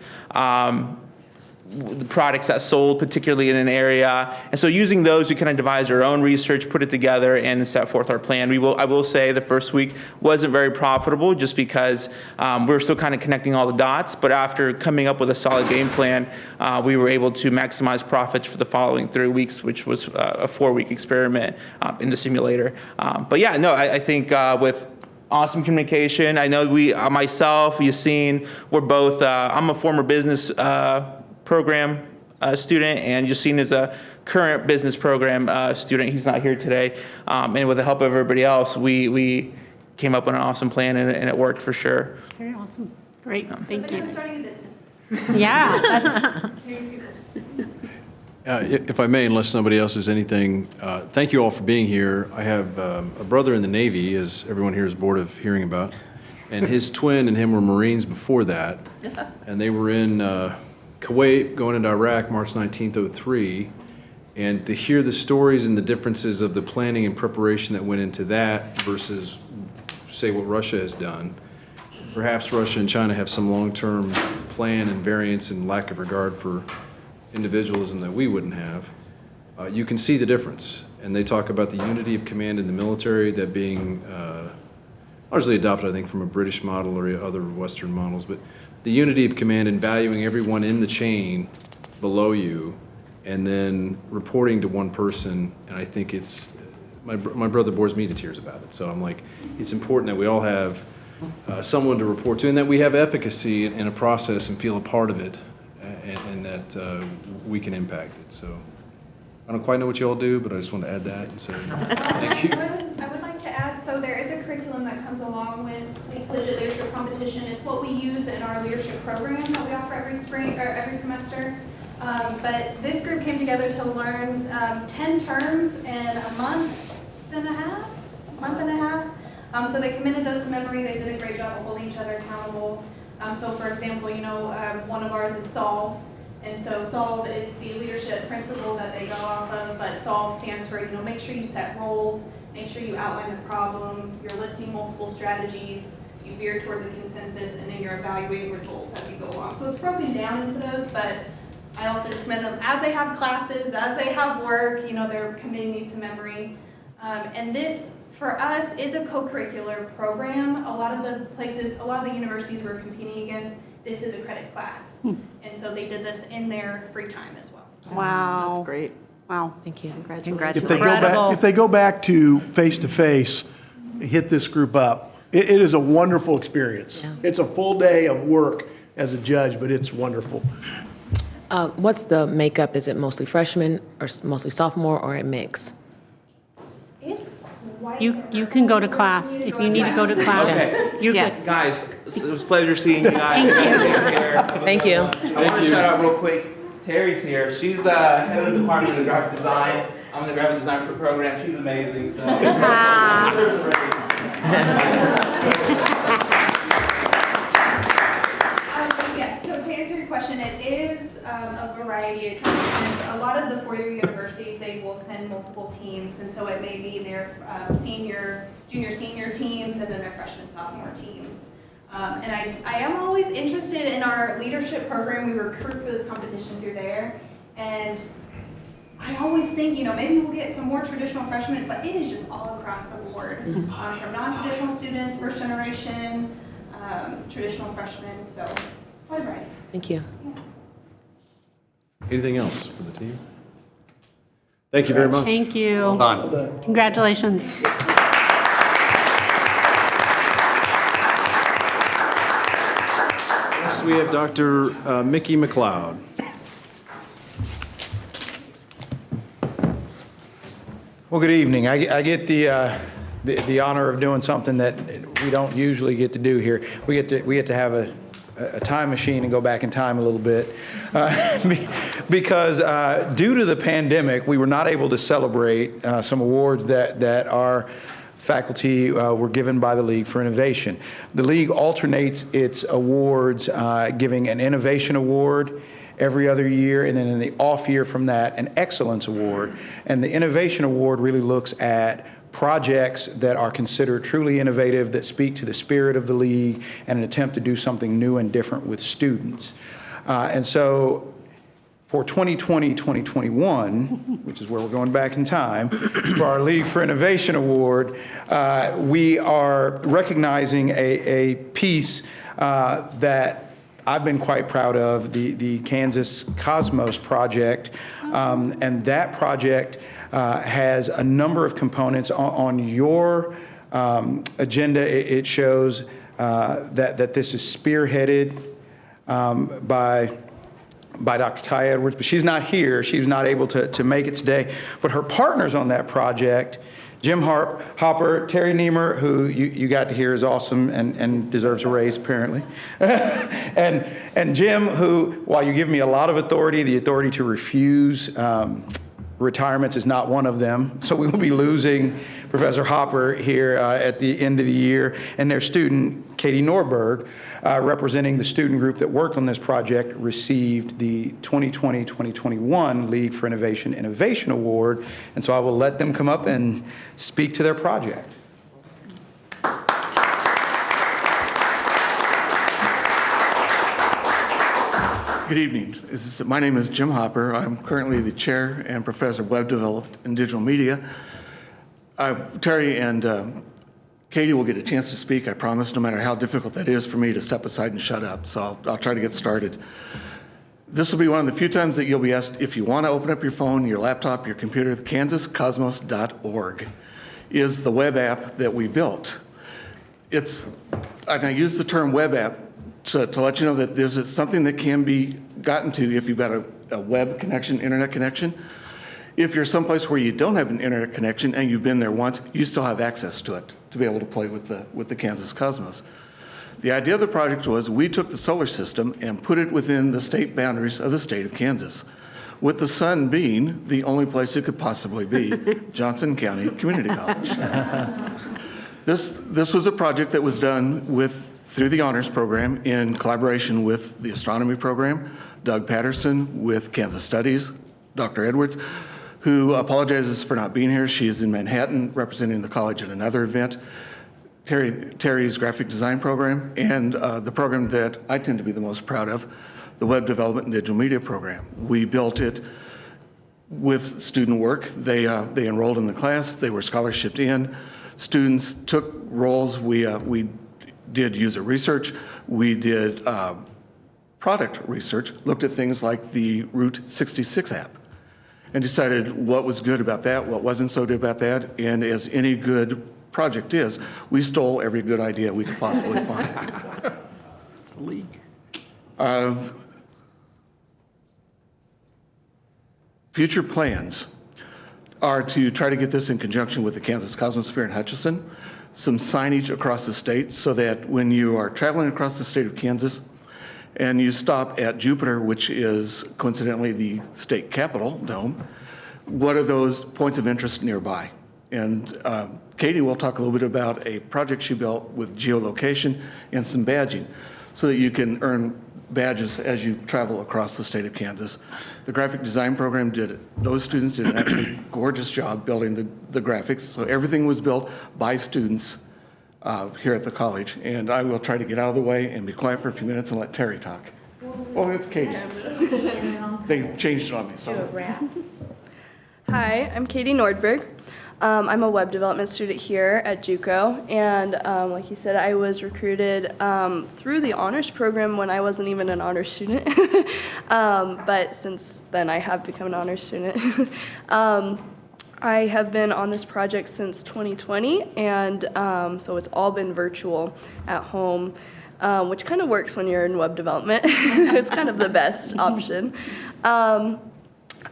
Speaker 14: the products that sold, particularly in an area. And so using those, we kind of devised our own research, put it together, and set forth our plan. I will say the first week wasn't very profitable just because we were still kind of connecting all the dots. But after coming up with a solid game plan, we were able to maximize profits for the following 3 weeks, which was a 4-week experiment in the simulator. But yeah, no, I think with awesome communication. I know myself, Yassine, we're both, I'm a former business program student, and Yassine is a current business program student. He's not here today. And with the help of everybody else, we came up with an awesome plan, and it worked for sure.
Speaker 9: Very awesome. Great. Thank you.
Speaker 13: I'm starting a business.
Speaker 9: Yeah, that's
Speaker 1: If I may, unless somebody else has anything, thank you all for being here. I have a brother in the Navy, as everyone here is bored of hearing about, and his twin and him were Marines before that, and they were in Kuwait going into Iraq March 19th, 2003, and to hear the stories and the differences of the planning and preparation that went into that versus, say, what Russia has done. Perhaps Russia and China have some long-term plan and variance and lack of regard for individualism that we wouldn't have. You can see the difference. And they talk about the unity of command in the military, that being largely adopted, I think, from a British model or other Western models, but the unity of command and valuing everyone in the chain below you, and then reporting to one person. And I think it's, my brother bores me to tears about it. So I'm like, it's important that we all have someone to report to, and that we have efficacy in a process and feel a part of it, and that we can impact it. So I don't quite know what you all do, but I just want to add that and say thank you.
Speaker 13: I would like to add, so there is a curriculum that comes along with the Collegiate Leadership Competition. It's what we use in our leadership program that we offer every spring or every semester. But this group came together to learn 10 terms in a month and a half. So they committed those to memory. They did a great job of holding each other accountable. So for example, one of ours is SOLVE. And so SOLVE is the leadership principle that they go off of, but SOLVE stands for, make sure you set roles, make sure you outline the problem, you're listing multiple strategies, you veer towards a consensus, and then you're evaluating results as you go along. So it's broken down into those, but I also just meant them as they have classes, as they have work, they're committing these to memory. And this, for us, is a co-curricular program. A lot of the universities we're competing against, this is a credit class. And so they did this in their free time as well.
Speaker 9: wow.
Speaker 5: That's great.
Speaker 9: Wow.
Speaker 8: Thank you.
Speaker 5: Congratulations.
Speaker 9: Incredible.
Speaker 2: If they go back to face-to-face, hit this group up, it is a wonderful experience.
Speaker 8: Yeah.
Speaker 2: It's a full day of work as a judge, but it's wonderful.
Speaker 8: What's the makeup? Is it mostly freshmen or mostly sophomore, or a mix?
Speaker 13: It's quite
Speaker 9: You can go to class if you need to go to class.
Speaker 14: Okay.
Speaker 9: You're
Speaker 8: Yeah.
Speaker 9: good.
Speaker 14: Guys, it was a pleasure seeing you guys.
Speaker 8: Thank you.
Speaker 14: I want to shout out real quick. Terry's here. She's the head of the department of graphic design. I'm the graphic design program. She's amazing. So.
Speaker 13: Yes, so to answer your question, it is a variety of times. A lot of the four-year universities, they will send multiple teams, and so it may be their junior, senior teams, and then their freshman, sophomore teams. And I am always interested in our leadership program. We recruit for this competition through there, and I always think, maybe we'll get some more traditional freshmen, but it is just all across the board, from non-traditional students, first generation, traditional freshmen, so it's quite a variety.
Speaker 8: Thank you.
Speaker 1: Anything else for the team? Thank you very much.
Speaker 9: Thank you.
Speaker 3: Well done.
Speaker 9: Congratulations.
Speaker 1: Next, we have Dr. Mickey McLeod.
Speaker 15: Well, good evening. I get the honor of doing something that we don't usually get to do here. We get to have a time machine and go back in time a little bit because due to the pandemic, we were not able to celebrate some awards that our faculty were given by the League for Innovation. The League alternates its awards, giving an Innovation Award every other year, and then in the off year from that, an Excellence Award. And the Innovation Award really looks at projects that are considered truly innovative, that speak to the spirit of the League, and an attempt to do something new and different with students. And so for 2020-2021, which is where we're going back in time, for our League for Innovation Award, we are recognizing a piece that I've been quite proud of, the Kansas Cosmos Project. And that project has a number of components. On your agenda, it shows that this is spearheaded by Dr. Ty Edwards, but she's not here. She's not able to make it today. But her partners on that project, Jim Hopper, Terry Niemer, who you got to hear is awesome and deserves a raise, apparently. and Jim, who, while you give me a lot of authority, the authority to refuse retirements is not one of them. So we will be losing Professor Hopper here at the end of the year, and their student, Katie Norberg, representing the student group that worked on this project, received the 2020-2021 League for Innovation Award. And so I will let them come up and speak to their project.
Speaker 2: Good evening. My name is Jim Hopper. I'm currently the chair and professor of web development and digital media. Terry and Katie will get a chance to speak, I promise, no matter how difficult that is for me to step aside and shut up. So I'll try to get started. This will be one of the few times that you'll be asked if you want to open up your phone, your laptop, your computer. kansascosmos.org is the web app that we built. And I use the term web app to let you know that this is something that can be gotten to if you've got a web connection, internet connection. If you're someplace where you don't have an internet connection and you've been there once, you still have access to it to be able to play with the Kansas Cosmos. The idea of the project was we took the solar system and put it within the state boundaries of the state of Kansas, with the sun being the only place it could possibly be, Johnson County Community College. This was a project that was done through the honors program in collaboration with the astronomy program, Doug Patterson with Kansas Studies, Dr. Edwards, who apologizes for not being here. She is in Manhattan representing the college at another event. Terry's graphic design program, and the program that I tend to be the most proud of, the web development and digital media program. We built it with student work. They enrolled in the class. They were scholarshiped in. Students took roles. We did user research. We did product research, looked at things like the Route 66 app, and decided what was good about that, what wasn't so good about that. And as any good project is, we stole every good idea we could possibly find.
Speaker 5: It's the League.
Speaker 2: Future plans are to try to get this in conjunction with the Kansas Cosmosphere in Hutchinson, some signage across the state so that when you are traveling across the state of Kansas and you stop at Jupiter, which is coincidentally the state capitol dome, what are those points of interest nearby? And Katie will talk a little bit about a project she built with geolocation and some badging so that you can earn badges as you travel across the state of Kansas. The graphic design program those students did an absolutely gorgeous job building the graphics. So everything was built by students here at the college. And I will try to get out of the way and be quiet for a few minutes and let Terry talk. Oh, it's Katie. They changed it on me, so.
Speaker 16: Hi, I'm Katie Nordberg. I'm a web development student here at JUCO, and like you said, I was recruited through the honors program when I wasn't even an honors student, but since then I have become an honors student. I have been on this project since 2020, and so it's all been virtual at home, which kind of works when you're in web development. It's kind of the best option.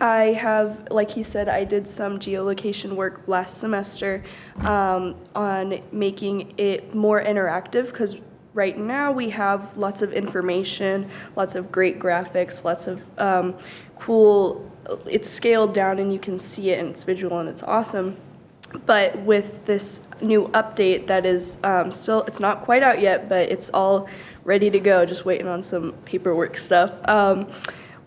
Speaker 16: I have, like he said, I did some geolocation work last semester on making it more interactive, because right now we have lots of information, lots of great graphics, lots of cool, it's scaled down and you can see it and it's visual and it's awesome. But with this new update that is still, it's not quite out yet, but it's all ready to go, just waiting on some paperwork stuff.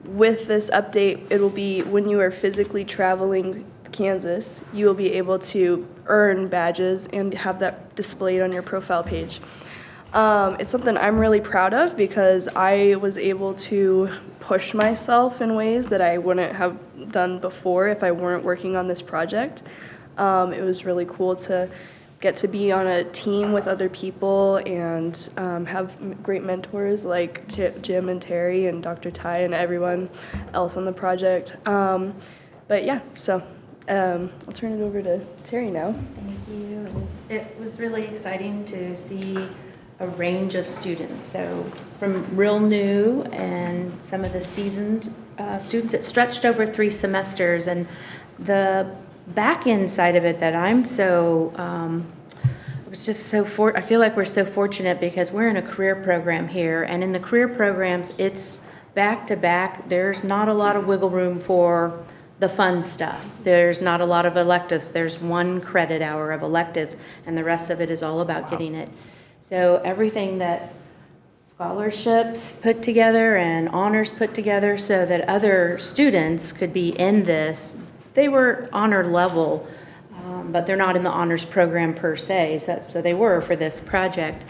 Speaker 16: With this update, it'll be when you are physically traveling Kansas, you will be able to earn badges and have that displayed on your profile page. It's something I'm really proud of because I was able to push myself in ways that I wouldn't have done before if I weren't working on this project. It was really cool to get to be on a team with other people and have great mentors like Jim and Terry and Dr. Ty and everyone else on the project. But yeah, so I'll turn it over to Terry now.
Speaker 17: Thank you. It was really exciting to see a range of students. So from real new and some of the seasoned students, it stretched over 3 semesters. And the back end side of it that I'm so, I feel like we're so fortunate because we're in a career program here. And in the career programs, it's back to back. There's not a lot of wiggle room for the fun stuff. There's not a lot of electives. There's 1 credit hour of electives, and the rest of it is all about getting it. So everything that scholarships put together and honors put together so that other students could be in this, they were honor level, but they're not in the honors program per se, so they were for this project.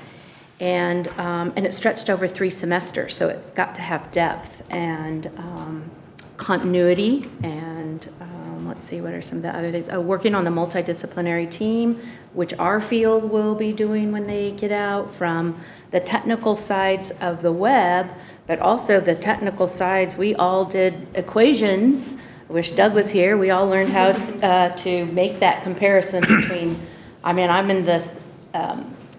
Speaker 17: And it stretched over 3 semesters, so it got to have depth and continuity and let's see, what are some of the other things? Working on the multidisciplinary team, which our field will be doing when they get out, from the technical sides of the web, but also the technical sides. We all did equations. I wish Doug was here. We all learned how to make that comparison between, I'm in the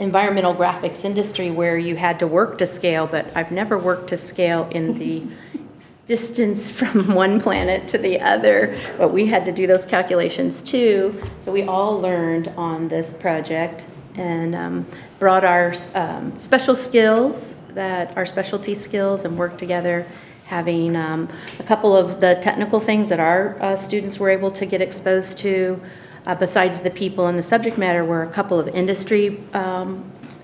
Speaker 17: environmental graphics industry where you had to work to scale, but I've never worked to scale in the distance from one planet to the other, but we had to do those calculations too. So we all learned on this project and brought our special skills, our specialty skills, and worked together, having a couple of the technical things that our students were able to get exposed to. Besides the people and the subject matter, were a couple of industry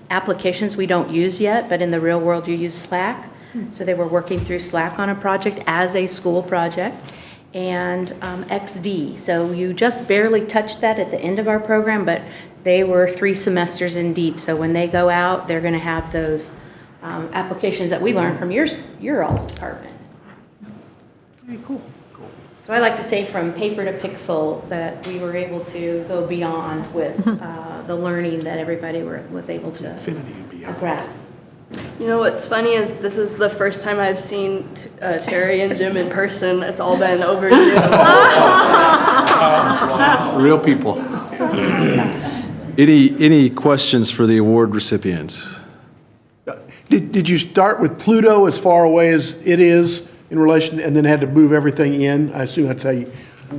Speaker 17: applications we don't use yet, but in the real world you use Slack. So they were working through Slack on a project as a school project, and XD. So you just barely touched that at the end of our program, but they were 3 semesters in deep. So when they go out, they're going to have those applications that we learned from your all's department.
Speaker 3: Very cool.
Speaker 17: So I like to say from paper to pixel that we were able to go beyond with the learning that everybody was able to grasp.
Speaker 16: You know what's funny is this is the first time I've seen Terry and Jim in person. It's all been over Zoom.
Speaker 1: Real people. Any questions for the award recipients?
Speaker 2: Did you start with Pluto as far away as it is in relation, and then had to move everything in? I assume that's how you,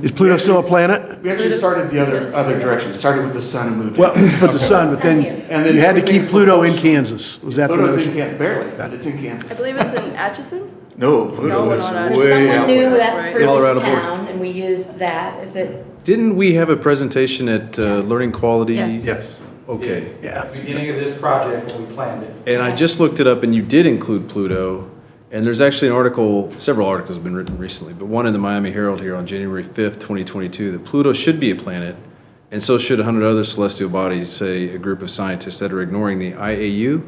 Speaker 2: is Pluto still a planet?
Speaker 18: We actually started the other direction. Started with the sun and moved.
Speaker 2: Well, but the sun, but then you had to keep Pluto in Kansas. Was that the
Speaker 18: Pluto's in
Speaker 2: notion?
Speaker 18: Kansas, barely, but it's in Kansas.
Speaker 16: I believe it's in Atchison.
Speaker 18: No, Pluto is
Speaker 17: So
Speaker 18: way
Speaker 17: someone
Speaker 18: out
Speaker 17: knew
Speaker 18: west.
Speaker 17: that first
Speaker 1: Colorado border.
Speaker 17: town, and we used that. Is it?
Speaker 1: Didn't we have a presentation at Learning Quality?
Speaker 17: Yes.
Speaker 18: Yes.
Speaker 1: Okay.
Speaker 15: Yeah. Beginning of this project when we planned it.
Speaker 1: And I just looked it up, and you did include Pluto. And there's actually an article, several articles have been written recently, but one in the Miami Herald here on January 5th, 2022, that Pluto should be a planet, and so should 100 other celestial bodies, say a group of scientists that are ignoring the IAU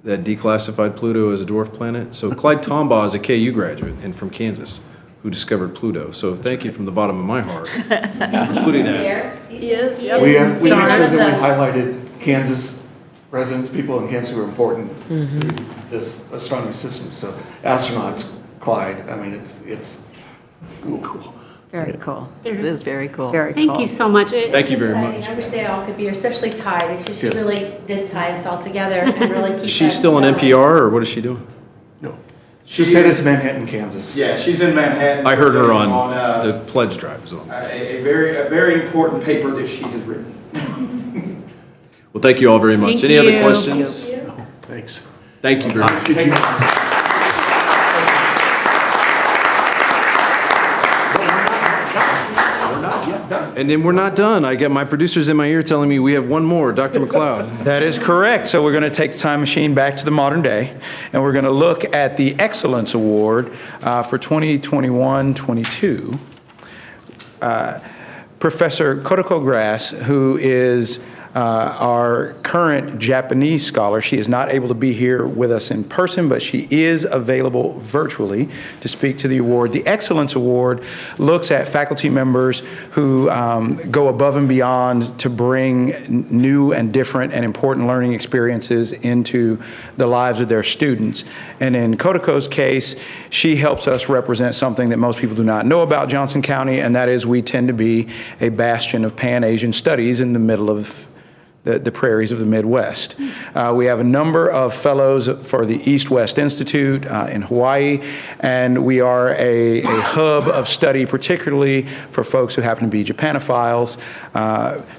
Speaker 1: that declassified Pluto as a dwarf planet. So Clyde Tombaugh is a KU graduate and from Kansas who discovered Pluto. So thank you from the bottom of my heart, including that.
Speaker 16: He is. Yep.
Speaker 18: We made sure that we highlighted Kansas residents, people in Kansas who are important through this astronomy system. So astronauts, Clyde, I mean, it's cool.
Speaker 6: Very cool.
Speaker 5: It is very cool.
Speaker 6: Very cool.
Speaker 9: Thank you so much.
Speaker 1: Thank you very
Speaker 17: Exciting.
Speaker 1: much.
Speaker 17: I wish they all could be here, especially Ty, because she
Speaker 1: Yes.
Speaker 17: really did tie us all together and really keep
Speaker 1: Is she
Speaker 17: us
Speaker 1: still on
Speaker 17: going.
Speaker 1: NPR, or what is she doing?
Speaker 18: No. She's headed to Manhattan, Kansas.
Speaker 19: Yeah, she's in Manhattan.
Speaker 1: I heard her on the pledge drive. So.
Speaker 19: A very important paper that she has written.
Speaker 1: Well, thank you all very much.
Speaker 9: Thank
Speaker 1: Any
Speaker 9: you.
Speaker 1: other questions?
Speaker 2: Thanks.
Speaker 1: Thank you very much.
Speaker 2: Did you?
Speaker 1: And then we're not done. I get my producers in my ear telling me we have one more, Dr. McLeod.
Speaker 15: That is correct. So we're going to take the time machine back to the modern day, and we're going to look at the Excellence Award for 2021-22. Professor Kotoko Grass, who is our current Japanese scholar. She is not able to be here with us in person, but she is available virtually to speak to the award. The Excellence Award looks at faculty members who go above and beyond to bring new and different and important learning experiences into the lives of their students. And in Kotoko's case, she helps us represent something that most people do not know about Johnson County, and that is we tend to be a bastion of Pan-Asian studies in the middle of the prairies of the Midwest. We have a number of fellows for the East-West Institute in Hawaii, and we are a hub of study, particularly for folks who happen to be Japanophiles.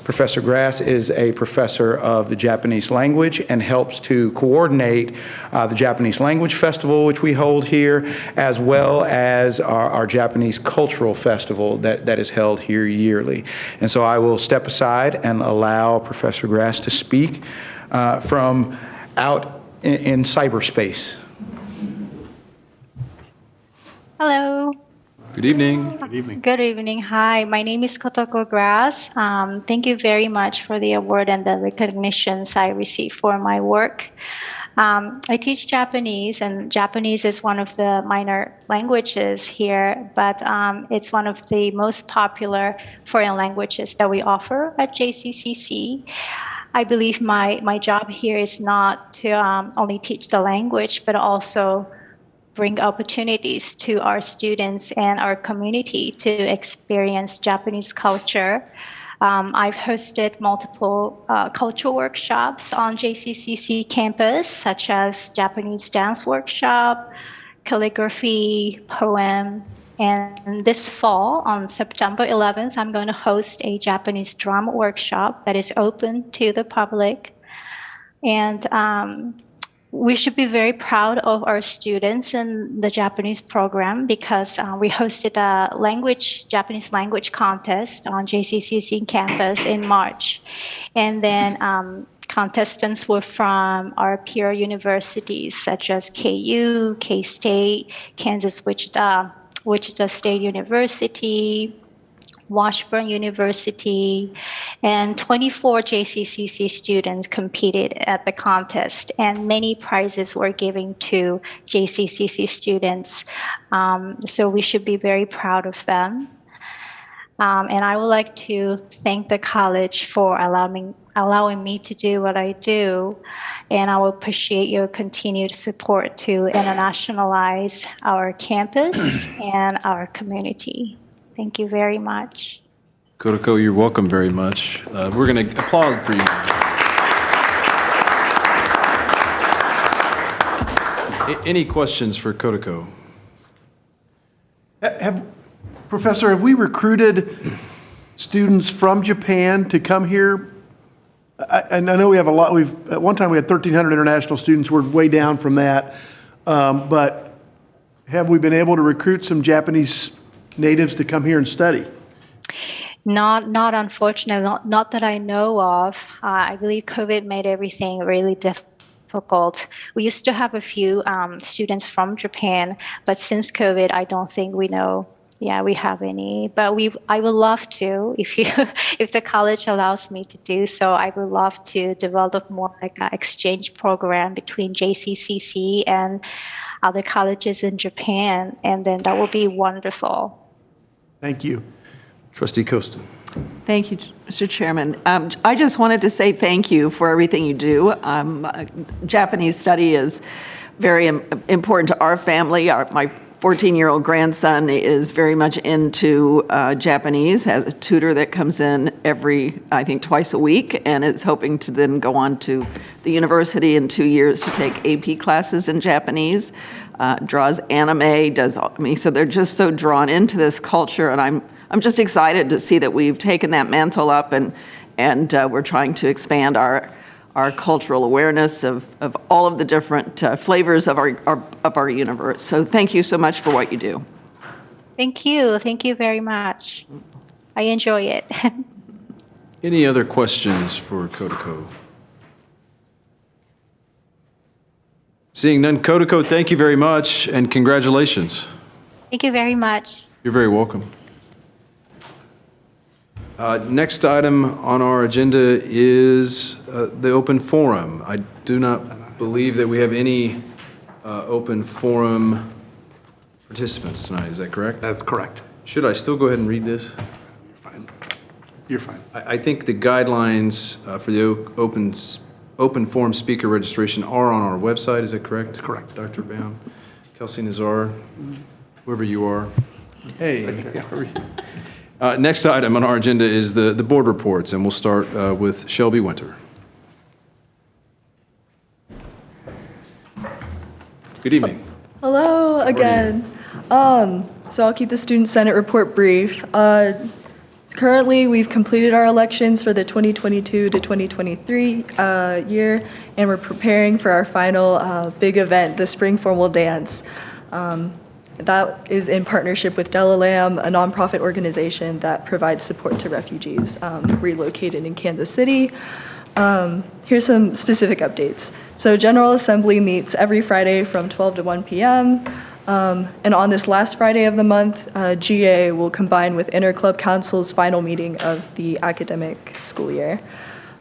Speaker 15: Professor Grass is a professor of the Japanese language and helps to coordinate the Japanese Language Festival, which we hold here, as well as our Japanese Cultural Festival that is held here yearly. And so I will step aside and allow Professor Grass to speak from out in cyberspace.
Speaker 20: Hello.
Speaker 1: Good evening.
Speaker 3: Good evening.
Speaker 20: Good evening. Hi, my name is Kotoko Grass. Thank you very much for the award and the recognitions I received for my work. I teach Japanese, and Japanese is one of the minor languages here, but it's one of the most popular foreign languages that we offer at JCCC. I believe my job here is not to only teach the language, but also bring opportunities to our students and our community to experience Japanese culture. I've hosted multiple cultural workshops on JCCC campus, such as Japanese dance workshop, calligraphy, poem, and this fall, on September 11th, I'm going to host a Japanese drama workshop that is open to the public. And we should be very proud of our students in the Japanese program because we hosted a Japanese language contest on JCCC campus in March. And then contestants were from our peer universities such as KU, K-State, Kansas Wichita State University, Washburn University, and 24 JCCC students competed at the contest, and many prizes were given to JCCC students. So we should be very proud of them. And I would like to thank the college for allowing me to do what I do, and I will appreciate your continued support to internationalize our campus and our community. Thank you very much.
Speaker 1: Kotoko, you're welcome very much. We're going to applaud for you. Any questions for Kotoko?
Speaker 18: Professor, have we recruited students from Japan to come here? And I know we have a lot. At one time we had 1,300 international students. We're way down from that. But have we been able to recruit some Japanese natives to come here and study?
Speaker 20: Not unfortunately, not that I know of. I believe COVID made everything really difficult. We used to have a few students from Japan, but since COVID, I don't think we have any. But I would love to, if the college allows me to do so, I would love to develop more like an exchange program between JCCC and other colleges in Japan, and then that would be wonderful.
Speaker 18: Thank you.
Speaker 1: Trustee Costa.
Speaker 5: Thank you, Mr. Chairman. I just wanted to say thank you for everything you do. Japanese study is very important to our family. My 14-year-old grandson is very much into Japanese, has a tutor that comes in twice a week, and is hoping to then go on to the university in 2 years to take AP classes in Japanese, draws anime, so they're just so drawn into this culture, and I'm just excited to see that we've taken that mantle up and we're trying to expand our cultural awareness of all of the different flavors of our universe. So thank you so much for what you do.
Speaker 20: Thank you very much. I enjoy it.
Speaker 1: Any other questions for Kotoko? Seeing none, Kotoko, thank you very much and congratulations.
Speaker 20: Thank you very much.
Speaker 1: You're very welcome. Next item on our agenda is the open forum. I do not believe that we have any open forum participants tonight. Is that correct?
Speaker 3: That's correct.
Speaker 1: Should I still go ahead and read this?
Speaker 3: You're fine. You're fine.
Speaker 1: I think the guidelines for the open forum speaker registration are on our website. Is that correct?
Speaker 3: That's correct.
Speaker 1: Dr. Baum, Kelsey Nazar, whoever you are. Hey. Next item on our agenda is the board reports, and we'll start with Shelby Winter. Good evening.
Speaker 21: Hello again. So I'll keep the Student Senate report brief. Currently, we've completed our elections for the 2022 to 2023 year, and we're preparing for our final big event, the Spring Formal Dance. That is in partnership with Delalam, a nonprofit organization that provides support to refugees relocated in Kansas City. Here's some specific updates. So General Assembly meets every Friday from 12 to 1 p.m. And on this last Friday of the month, GA will combine with Interclub Council's final meeting of the academic school year.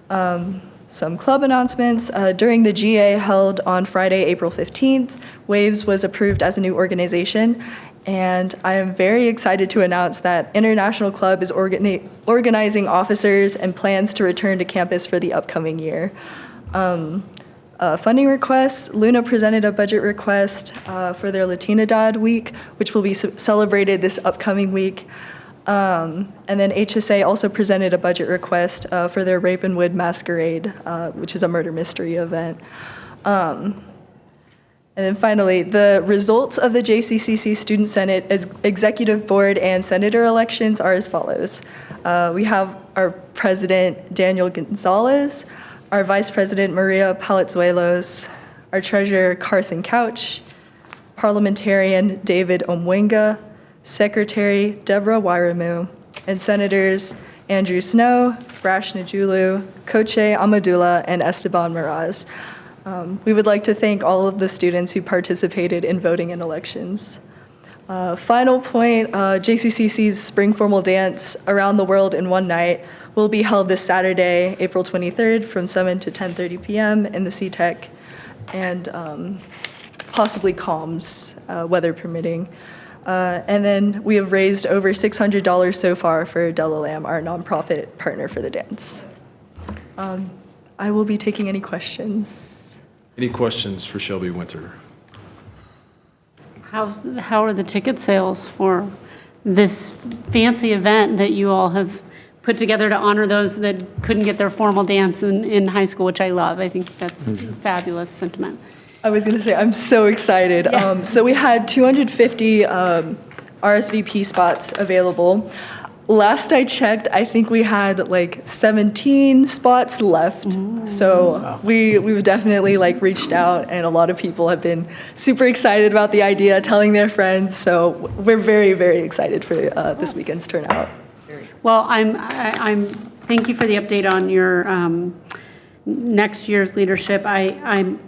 Speaker 21: Some club announcements. During the GA held on Friday, April 15th, WAVES was approved as a new organization, and I am very excited to announce that International Club is organizing officers and plans to return to campus for the upcoming year. Funding request, Luna presented a budget request for their Latinidad Week, which will be celebrated this upcoming week. And then HSA also presented a budget request for their Ravenwood Masquerade, which is a murder mystery event. And then finally, the results of the JCCC Student Senate Executive Board and Senator elections are as follows. We have our President, Daniel Gonzalez, our Vice President, Maria Palazuelos, our Treasurer, Carson Couch, Parliamentarian, David Omwenga, Secretary, Deborah Wairamu, and Senators, Andrew Snow, Brash Najulu, Koche Amadula, and Esteban Meraz. We would like to thank all of the students who participated in voting in elections. Final point, JCCC's Spring Formal Dance Around the World in One Night will be held this Saturday, April 23rd from 7 to 10:30 p.m. in the CTEC and possibly COMS, weather permitting. And then we have raised over $600 so far for Delalam, our nonprofit partner for the dance. I will be taking any questions.
Speaker 1: Any questions for Shelby Winter?
Speaker 9: How are the ticket sales for this fancy event that you all have put together to honor those that couldn't get their formal dance in high school, which I love. I think that's a fabulous sentiment.
Speaker 21: I was going to say, I'm so excited.
Speaker 9: Yeah.
Speaker 21: So we had 250 RSVP spots available. Last I checked, I think we had like 17 spots left. So we've definitely like reached out, and a lot of people have been super excited about the idea, telling their friends. So we're very, very excited for this weekend's turnout.
Speaker 9: Well, thank you for the update on your next year's leadership. I'm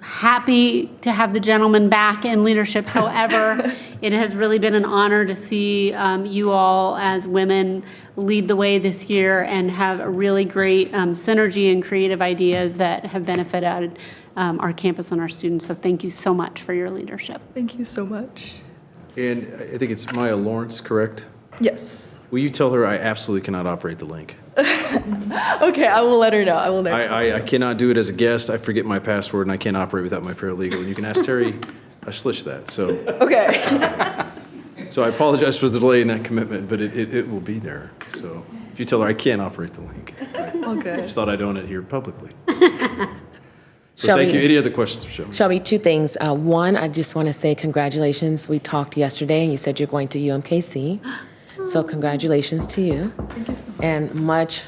Speaker 9: happy to have the gentleman back in leadership. However, it has really been an honor to see you all as women lead the way this year and have a really great synergy and creative ideas that have benefited our campus and our students. So thank you so much for your leadership.
Speaker 21: Thank you so much.
Speaker 1: And I think it's Maya Lawrence, correct?
Speaker 21: Yes.
Speaker 1: Will you tell her I absolutely cannot operate the link?
Speaker 21: Okay, I will let her know. I will let her know.
Speaker 1: I cannot do it as a guest. I forget my password, and I can't operate without my paralegal. And you can ask Terry Schlich that. So.
Speaker 21: Okay.
Speaker 1: So I apologize for the delay in that commitment, but it will be there. So if you tell her I can't operate the link.
Speaker 21: Okay.
Speaker 1: I just thought I'd own it here publicly. So
Speaker 8: Shelby,
Speaker 1: thank you. Any other questions for Shelby?
Speaker 8: Shelby, two things. One, I just want to say congratulations. We talked yesterday, and you said you're going to UMKC. So congratulations to you.
Speaker 21: Thank you so much.
Speaker 8: And much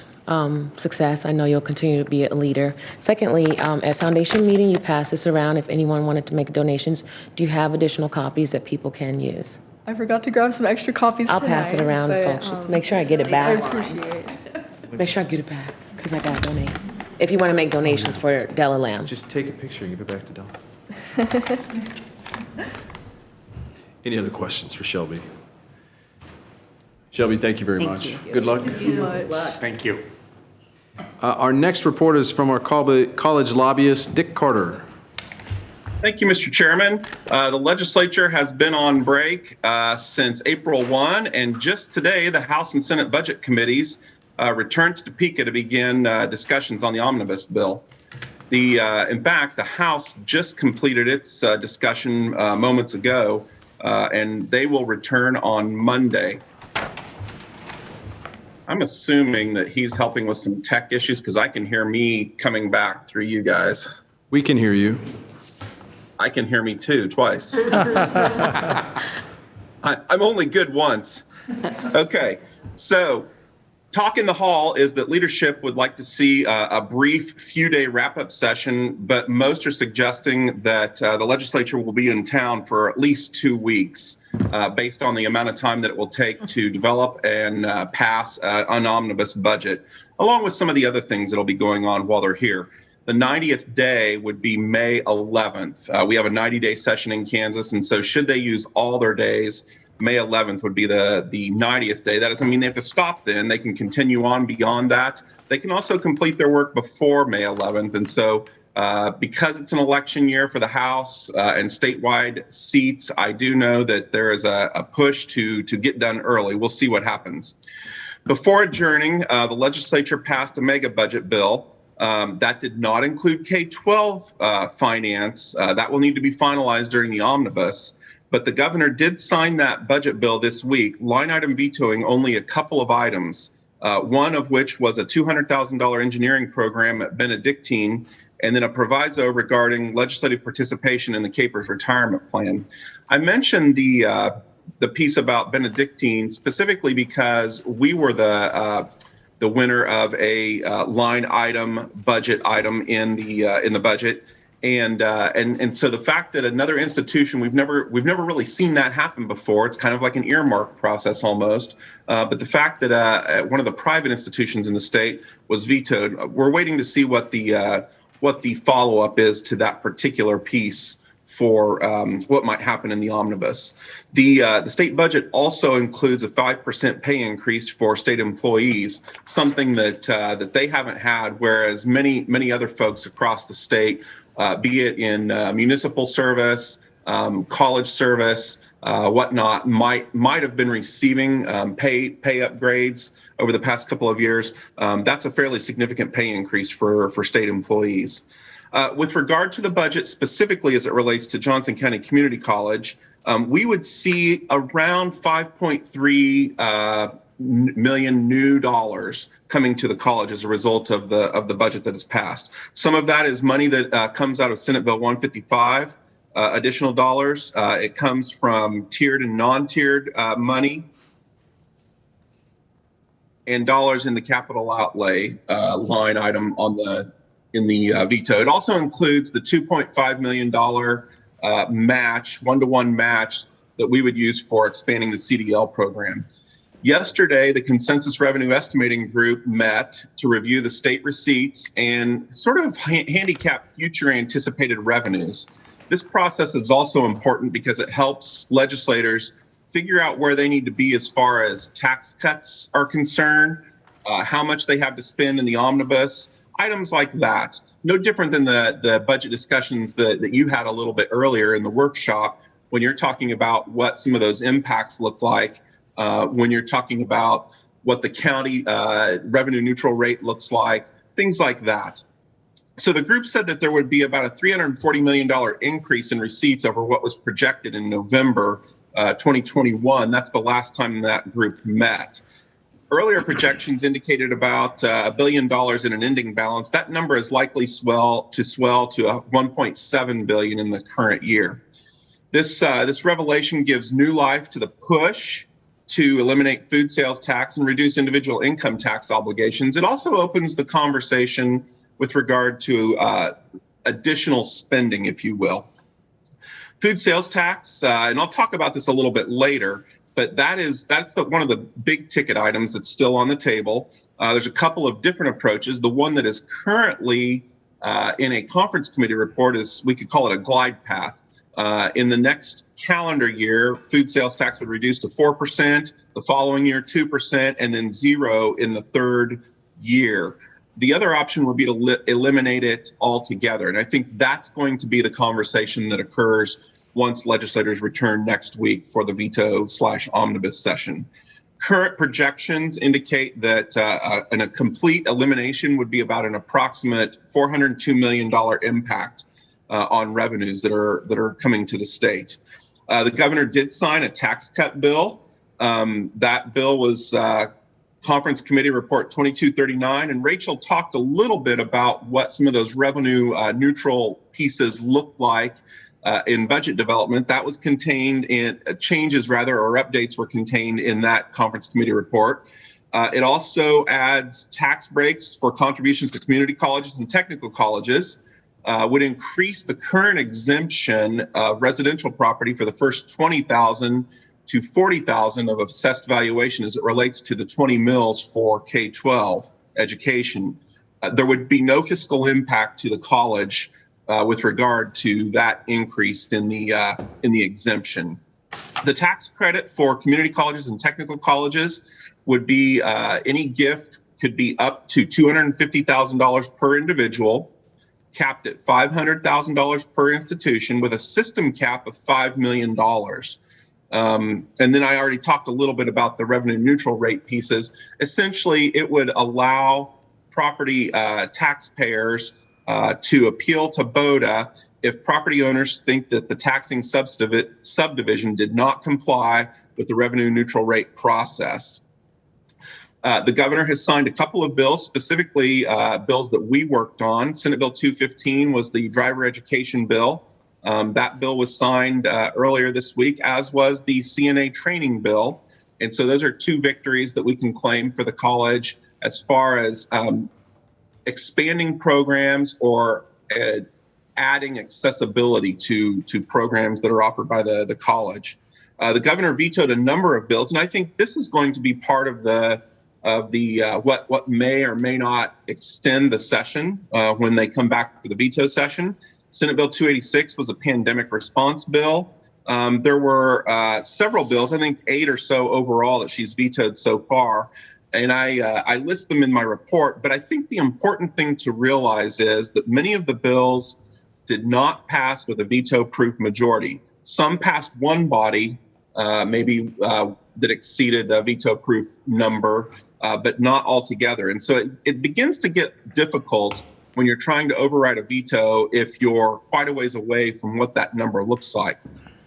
Speaker 8: success. I know you'll continue to be a leader. Secondly, at foundation meeting, you passed this around. If anyone wanted to make donations, do you have additional copies that people can use?
Speaker 21: I forgot to grab some extra copies
Speaker 8: I'll
Speaker 21: tonight.
Speaker 8: pass it around,
Speaker 21: but,
Speaker 8: folks. Just make sure I get it
Speaker 21: I
Speaker 8: back.
Speaker 21: appreciate it.
Speaker 8: Make sure I get it back, because I gotta donate. If you want to make donations for Della Lamb.
Speaker 1: Just take a picture and give it back to Dawn. Any other questions for Shelby? Shelby, thank you very much. Good luck.
Speaker 3: Thank you.
Speaker 1: Our next report is from our college lobbyist, Dick Carter.
Speaker 10: Thank you, Mr. Chairman. The legislature has been on break since April 1, and just today, the House and Senate Budget Committees returned to Topeka to begin discussions on the omnibus bill. In fact, the House just completed its discussion moments ago, and they will return on Monday. I'm assuming that he's helping with some tech issues because I can hear me coming back through you guys.
Speaker 1: We can hear you.
Speaker 10: I can hear me too, twice. I'm only good once. Okay, so talk in the hall is that leadership would like to see a brief few-day wrap-up session, but most are suggesting that the legislature will be in town for at least 2 weeks based on the amount of time that it will take to develop and pass an omnibus budget, along with some of the other things that will be going on while they're here. The 90th day would be May 11th. We have a 90-day session in Kansas, and so should they use all their days, May 11th would be the 90th day. That doesn't mean they have to stop then. They can continue on beyond that. They can also complete their work before May 11th. And so because it's an election year for the House and statewide seats, I do know that there is a push to get done early. We'll see what happens. Before adjourning, the legislature passed a mega budget bill. That did not include K-12 finance. That will need to be finalized during the omnibus. But the governor did sign that budget bill this week, line item vetoing only a couple of items, one of which was a $200,000 engineering program at Benedictine, and then a proviso regarding legislative participation in the Capers retirement plan. I mentioned the piece about Benedictine specifically because we were the winner of a line item budget item in the budget. And so the fact that another institution, we've never really seen that happen before. It's kind of like an earmark process almost. But the fact that one of the private institutions in the state was vetoed, we're waiting to see what the follow-up is to that particular piece for what might happen in the omnibus. The state budget also includes a 5% pay increase for state employees, something that they haven't had, whereas many other folks across the state, be it in municipal service, college service, whatnot, might have been receiving pay upgrades over the past couple of years. That's a fairly significant pay increase for state employees. With regard to the budget, specifically as it relates to Johnson County Community College, we would see around $5.3 million new dollars coming to the college as a result of the budget that is passed. Some of that is money that comes out of Senate Bill 155, additional dollars. It comes from tiered and non-tiered money, and dollars in the capital outlay line item in the veto. It also includes the $2.5 million match, one-to-one match that we would use for expanding the CDL program. Yesterday, the Consensus Revenue Estimating Group met to review the state receipts and sort of handicap future anticipated revenues. This process is also important because it helps legislators figure out where they need to be as far as tax cuts are concerned, how much they have to spend in the omnibus, items like that. No different than the budget discussions that you had a little bit earlier in the workshop when you're talking about what some of those impacts look like. When you're talking about what the county revenue neutral rate looks like, things like that. So the group said that there would be about a $340 million increase in receipts over what was projected in November 2021. That's the last time that group met. Earlier projections indicated about $1 billion in an ending balance. That number is likely swell to $1.7 billion in the current year. This revelation gives new life to the push to eliminate food sales tax and reduce individual income tax obligations. It also opens the conversation with regard to additional spending, if you will. Food sales tax, and I'll talk about this a little bit later, but that's one of the big ticket items that's still on the table. There's a couple of different approaches. The one that is currently in a conference committee report is, we could call it a glide path. In the next calendar year, food sales tax would reduce to 4%, the following year 2%, and then 0 in the third year. The other option would be to eliminate it altogether. And I think that's going to be the conversation that occurs once legislators return next week for the veto/omnibus session. Current projections indicate that a complete elimination would be about an approximate $402 million impact on revenues that are coming to the state. The governor did sign a tax cut bill. That bill was Conference Committee Report 2239, and Rachel talked a little bit about what some of those revenue neutral pieces look like in budget development. That was contained in changes, rather, or updates were contained in that Conference Committee report. It also adds tax breaks for contributions to community colleges and technical colleges, would increase the current exemption of residential property for the first 20,000 to 40,000 of assessed valuation as it relates to the 20 mills for K-12 education. There would be no fiscal impact to the college with regard to that increase in the exemption. The tax credit for community colleges and technical colleges would be any gift could be up to $250,000 per individual, capped at $500,000 per institution, with a system cap of $5 million. And then I already talked a little bit about the revenue neutral rate pieces. Essentially, it would allow property taxpayers to appeal to BODA if property owners think that the taxing subdivision did not comply with the revenue neutral rate process. The governor has signed a couple of bills, specifically bills that we worked on. Senate Bill 215 was the driver education bill. That bill was signed earlier this week, as was the CNA training bill. And so those are two victories that we can claim for the college as far as expanding programs or adding accessibility to programs that are offered by the college. The governor vetoed a number of bills, and I think this is going to be part of what may or may not extend the session when they come back for the veto session. Senate Bill 286 was a pandemic response bill. There were several bills, I think 8 or so overall, that she's vetoed so far. And I list them in my report, but I think the important thing to realize is that many of the bills did not pass with a veto-proof majority. Some passed one body, maybe that exceeded a veto-proof number, but not altogether. And so it begins to get difficult when you're trying to override a veto if you're quite a ways away from what that number looks like.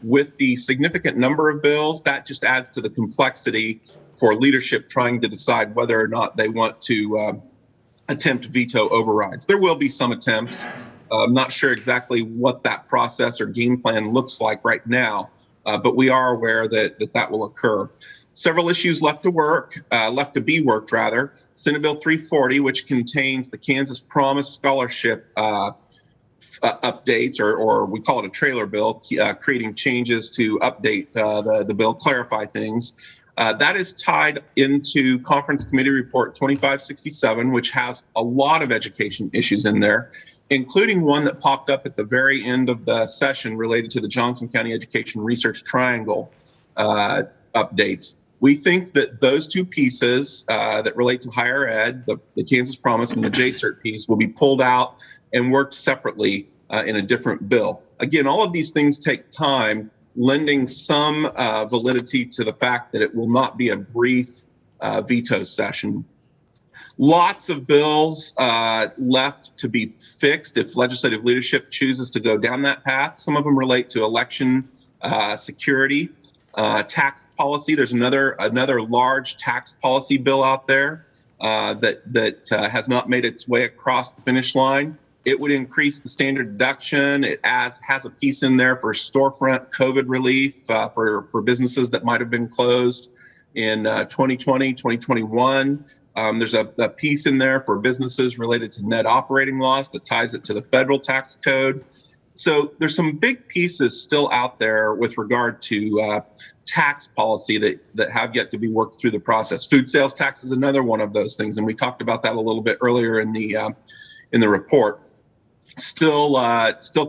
Speaker 10: With the significant number of bills, that just adds to the complexity for leadership trying to decide whether or not they want to attempt veto overrides. There will be some attempts. I'm not sure exactly what that process or game plan looks like right now, but we are aware that will occur. Several issues left to be worked rather. Senate Bill 340, which contains the Kansas Promise Scholarship updates, or we call it a trailer bill, creating changes to update the bill, clarify things. That is tied into Conference Committee Report 2567, which has a lot of education issues in there, including one that popped up at the very end of the session related to the Johnson County Education Research Triangle updates. We think that those two pieces that relate to higher ed, the Kansas Promise and the JCERT piece, will be pulled out and worked separately in a different bill. Again, all of these things take time, lending some validity to the fact that it will not be a brief veto session. Lots of bills left to be fixed if legislative leadership chooses to go down that path. Some of them relate to election security. Tax policy. There's another large tax policy bill out there that has not made its way across the finish line. It would increase the standard deduction. It has a piece in there for storefront COVID relief for businesses that might have been closed in 2020, 2021. There's a piece in there for businesses related to net operating loss that ties it to the federal tax code. So there's some big pieces still out there with regard to tax policy that have yet to be worked through the process. Food sales tax is another one of those things, and we talked about that a little bit earlier in the report. Still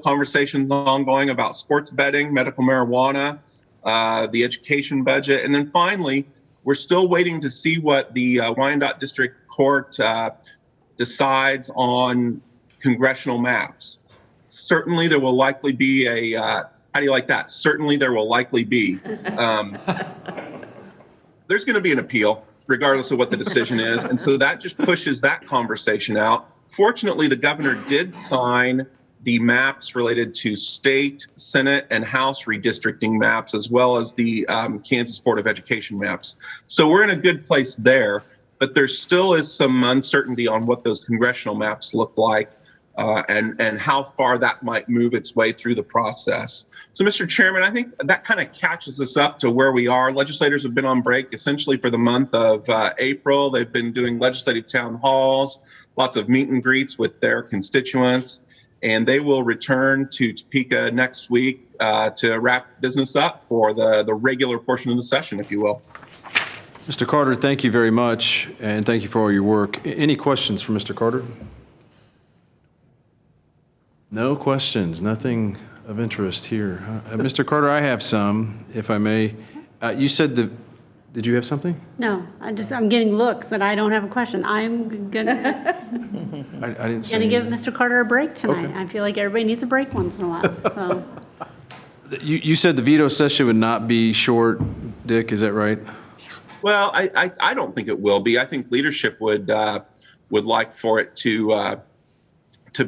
Speaker 10: conversations ongoing about sports betting, medical marijuana, the education budget, and then finally, we're still waiting to see what the Wyandotte District Court decides on congressional maps. Certainly, there will likely be a, how do you like that? Certainly, there will likely be. There's going to be an appeal, regardless of what the decision is. And so that just pushes that conversation out. Fortunately, the governor did sign the maps related to state, Senate, and House redistricting maps, as well as the Kansas Board of Education maps. So we're in a good place there, but there still is some uncertainty on what those congressional maps look like. And how far that might move its way through the process. So, Mr. Chairman, I think that kind of catches us up to where we are. Legislators have been on break essentially for the month of April. They've been doing legislative town halls, lots of meet and greets with their constituents, and they will return to Topeka next week to wrap business up for the regular portion of the session, if you will.
Speaker 1: Mr. Carter, thank you very much, and thank you for all your work. Any questions for Mr. Carter? No questions, nothing of interest here. Mr. Carter, I have some, if I may. You said did you have something?
Speaker 9: No, I'm getting looks that I don't have a question. I'm gonna
Speaker 1: I didn't say.
Speaker 9: give Mr. Carter a break tonight.
Speaker 1: Okay.
Speaker 9: I feel like everybody needs a break once in a while, so.
Speaker 1: You said the veto session would not be short, Dick, is that right?
Speaker 10: Well, I don't think it will be. I think leadership would like for it to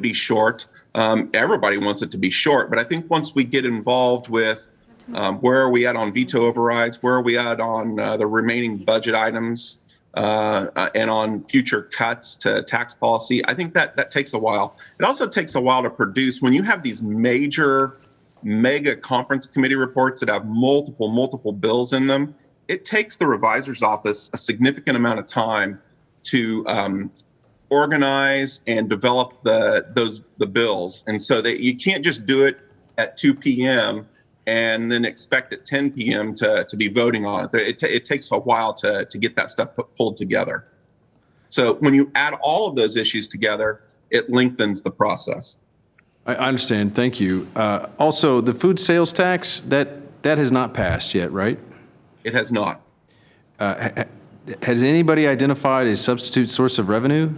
Speaker 10: be short. Everybody wants it to be short, but I think once we get involved with where are we at on veto overrides, where are we at on the remaining budget items, and on future cuts to tax policy, I think that takes a while. It also takes a while to produce. When you have these mega conference committee reports that have multiple bills in them, it takes the revisor's office a significant amount of time to organize and develop the bills. And so that you can't just do it at 2 p.m. and then expect at 10 p.m. to be voting on it. It takes a while to get that stuff pulled together. So when you add all of those issues together, it lengthens the process.
Speaker 1: I understand, thank you. Also, the food sales tax, that has not passed yet, right?
Speaker 10: It has not.
Speaker 1: Has anybody identified a substitute source of revenue?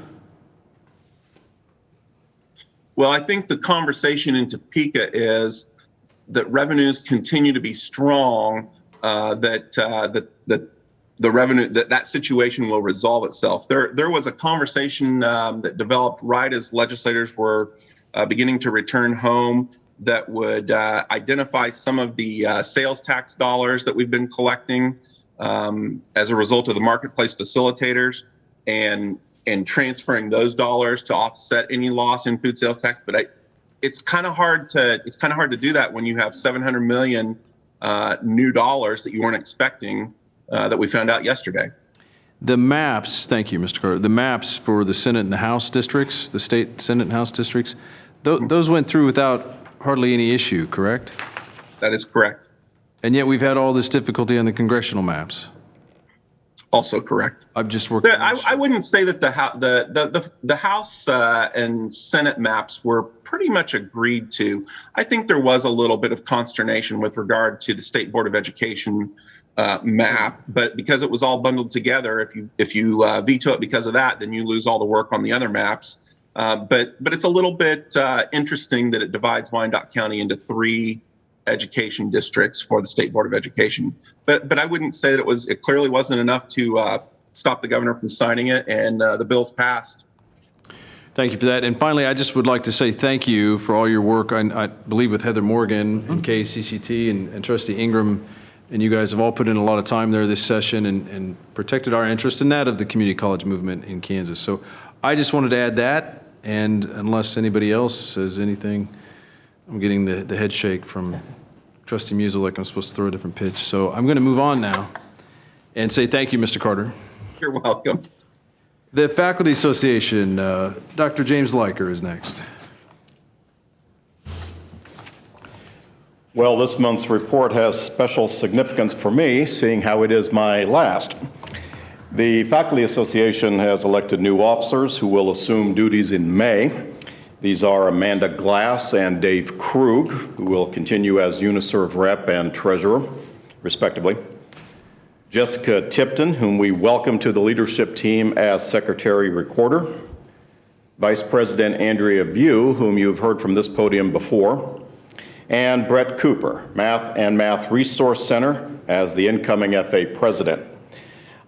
Speaker 10: Well, I think the conversation in Topeka is that revenues continue to be strong, that the revenue, that situation will resolve itself. There was a conversation that developed right as legislators were beginning to return home that would identify some of the sales tax dollars that we've been collecting as a result of the marketplace facilitators and transferring those dollars to offset any loss in food sales tax. But it's kind of hard to do that when you have $700 million new dollars that you weren't expecting that we found out yesterday.
Speaker 1: The maps, thank you, Mr. Carter, the maps for the Senate and the House districts, the state Senate and House districts, those went through without hardly any issue, correct?
Speaker 10: That is correct.
Speaker 1: And yet we've had all this difficulty on the congressional maps.
Speaker 10: Also correct.
Speaker 1: I'm just working.
Speaker 10: I wouldn't say that the House and Senate maps were pretty much agreed to. I think there was a little bit of consternation with regard to the State Board of Education map, but because it was all bundled together, if you veto it because of that, then you lose all the work on the other maps. But it's a little bit interesting that it divides Wyandotte County into 3 education districts for the State Board of Education. But I wouldn't say that it clearly wasn't enough to stop the governor from signing it, and the bill's passed.
Speaker 1: Thank you for that. And finally, I just would like to say thank you for all your work, I believe with Heather Morgan and KCCT and Trustee Ingram, and you guys have all put in a lot of time there this session and protected our interest and that of the community college movement in Kansas. So I just wanted to add that, and unless anybody else says anything, I'm getting the head shake from Trustee Musil like I'm supposed to throw a different pitch. So I'm going to move on now and say thank you, Mr. Carter.
Speaker 10: You're welcome.
Speaker 1: The Faculty Association, Dr. James Leiker is next.
Speaker 7: Well, this month's report has special significance for me, seeing how it is my last. The Faculty Association has elected new officers who will assume duties in May. These are Amanda Glass and Dave Krug, who will continue as Uniserv rep and treasurer, respectively. Jessica Tipton, whom we welcome to the leadership team as secretary recorder. Vice President Andrea View, whom you've heard from this podium before. And Brett Cooper, Math and Math Resource Center, as the incoming FA president.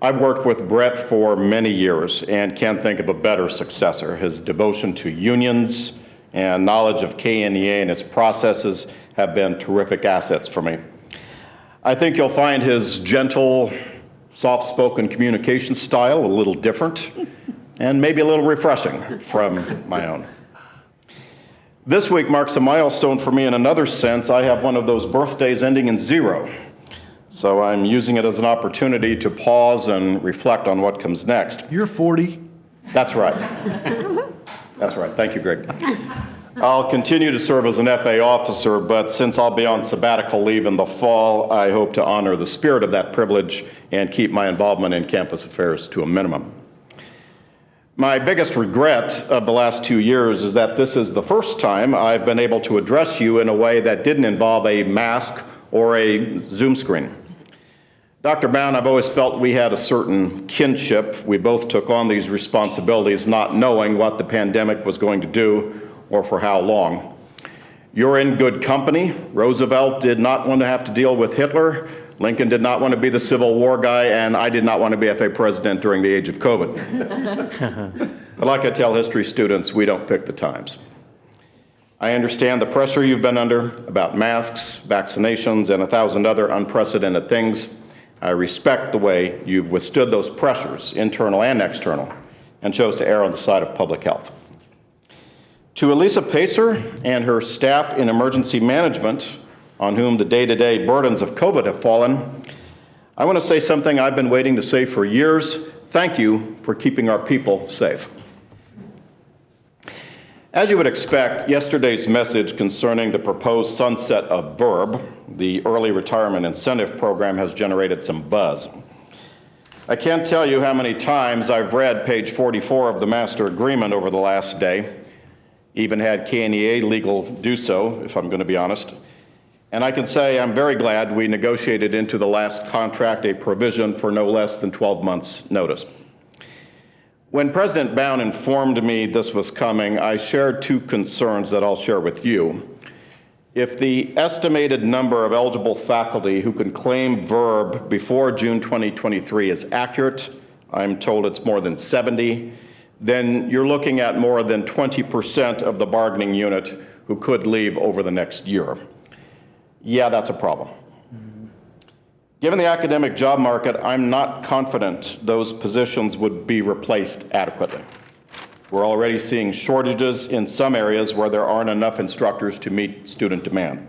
Speaker 7: I've worked with Brett for many years and can't think of a better successor. His devotion to unions and knowledge of KNEA and its processes have been terrific assets for me. I think you'll find his gentle, soft-spoken communication style a little different and maybe a little refreshing from my own. This week marks a milestone for me in another sense. I have one of those birthdays ending in 0. So I'm using it as an opportunity to pause and reflect on what comes next.
Speaker 15: You're 40.
Speaker 7: That's right. That's right. Thank you, Greg. I'll continue to serve as an FA officer, but since I'll be on sabbatical leave in the fall, I hope to honor the spirit of that privilege and keep my involvement in campus affairs to a minimum. My biggest regret of the last 2 years is that this is the first time I've been able to address you in a way that didn't involve a mask or a Zoom screen. Dr. Bound, I've always felt we had a certain kinship. We both took on these responsibilities not knowing what the pandemic was going to do or for how long. You're in good company. Roosevelt did not want to have to deal with Hitler. Lincoln did not want to be the Civil War guy, and I did not want to be FA president during the age of COVID. But like I tell history students, we don't pick the times. I understand the pressure you've been under about masks, vaccinations, and 1,000 other unprecedented things. I respect the way you've withstood those pressures, internal and external, and chose to err on the side of public health. To Elisa Pacer and her staff in emergency management, on whom the day-to-day burdens of COVID have fallen, I want to say something I've been waiting to say for years. Thank you for keeping our people safe. As you would expect, yesterday's message concerning the proposed sunset of VERB, the Early Retirement Incentive Program, has generated some buzz. I can't tell you how many times I've read page 44 of the master agreement over the last day, even had KNEA legal do so, if I'm going to be honest. And I can say I'm very glad we negotiated into the last contract a provision for no less than 12 months' notice. When President Bound informed me this was coming, I shared 2 concerns that I'll share with you. If the estimated number of eligible faculty who can claim VERB before June 2023 is accurate, I'm told it's more than 70, then you're looking at more than 20% of the bargaining unit who could leave over the next year. Yeah, that's a problem. Given the academic job market, I'm not confident those positions would be replaced adequately. We're already seeing shortages in some areas where there aren't enough instructors to meet student demand.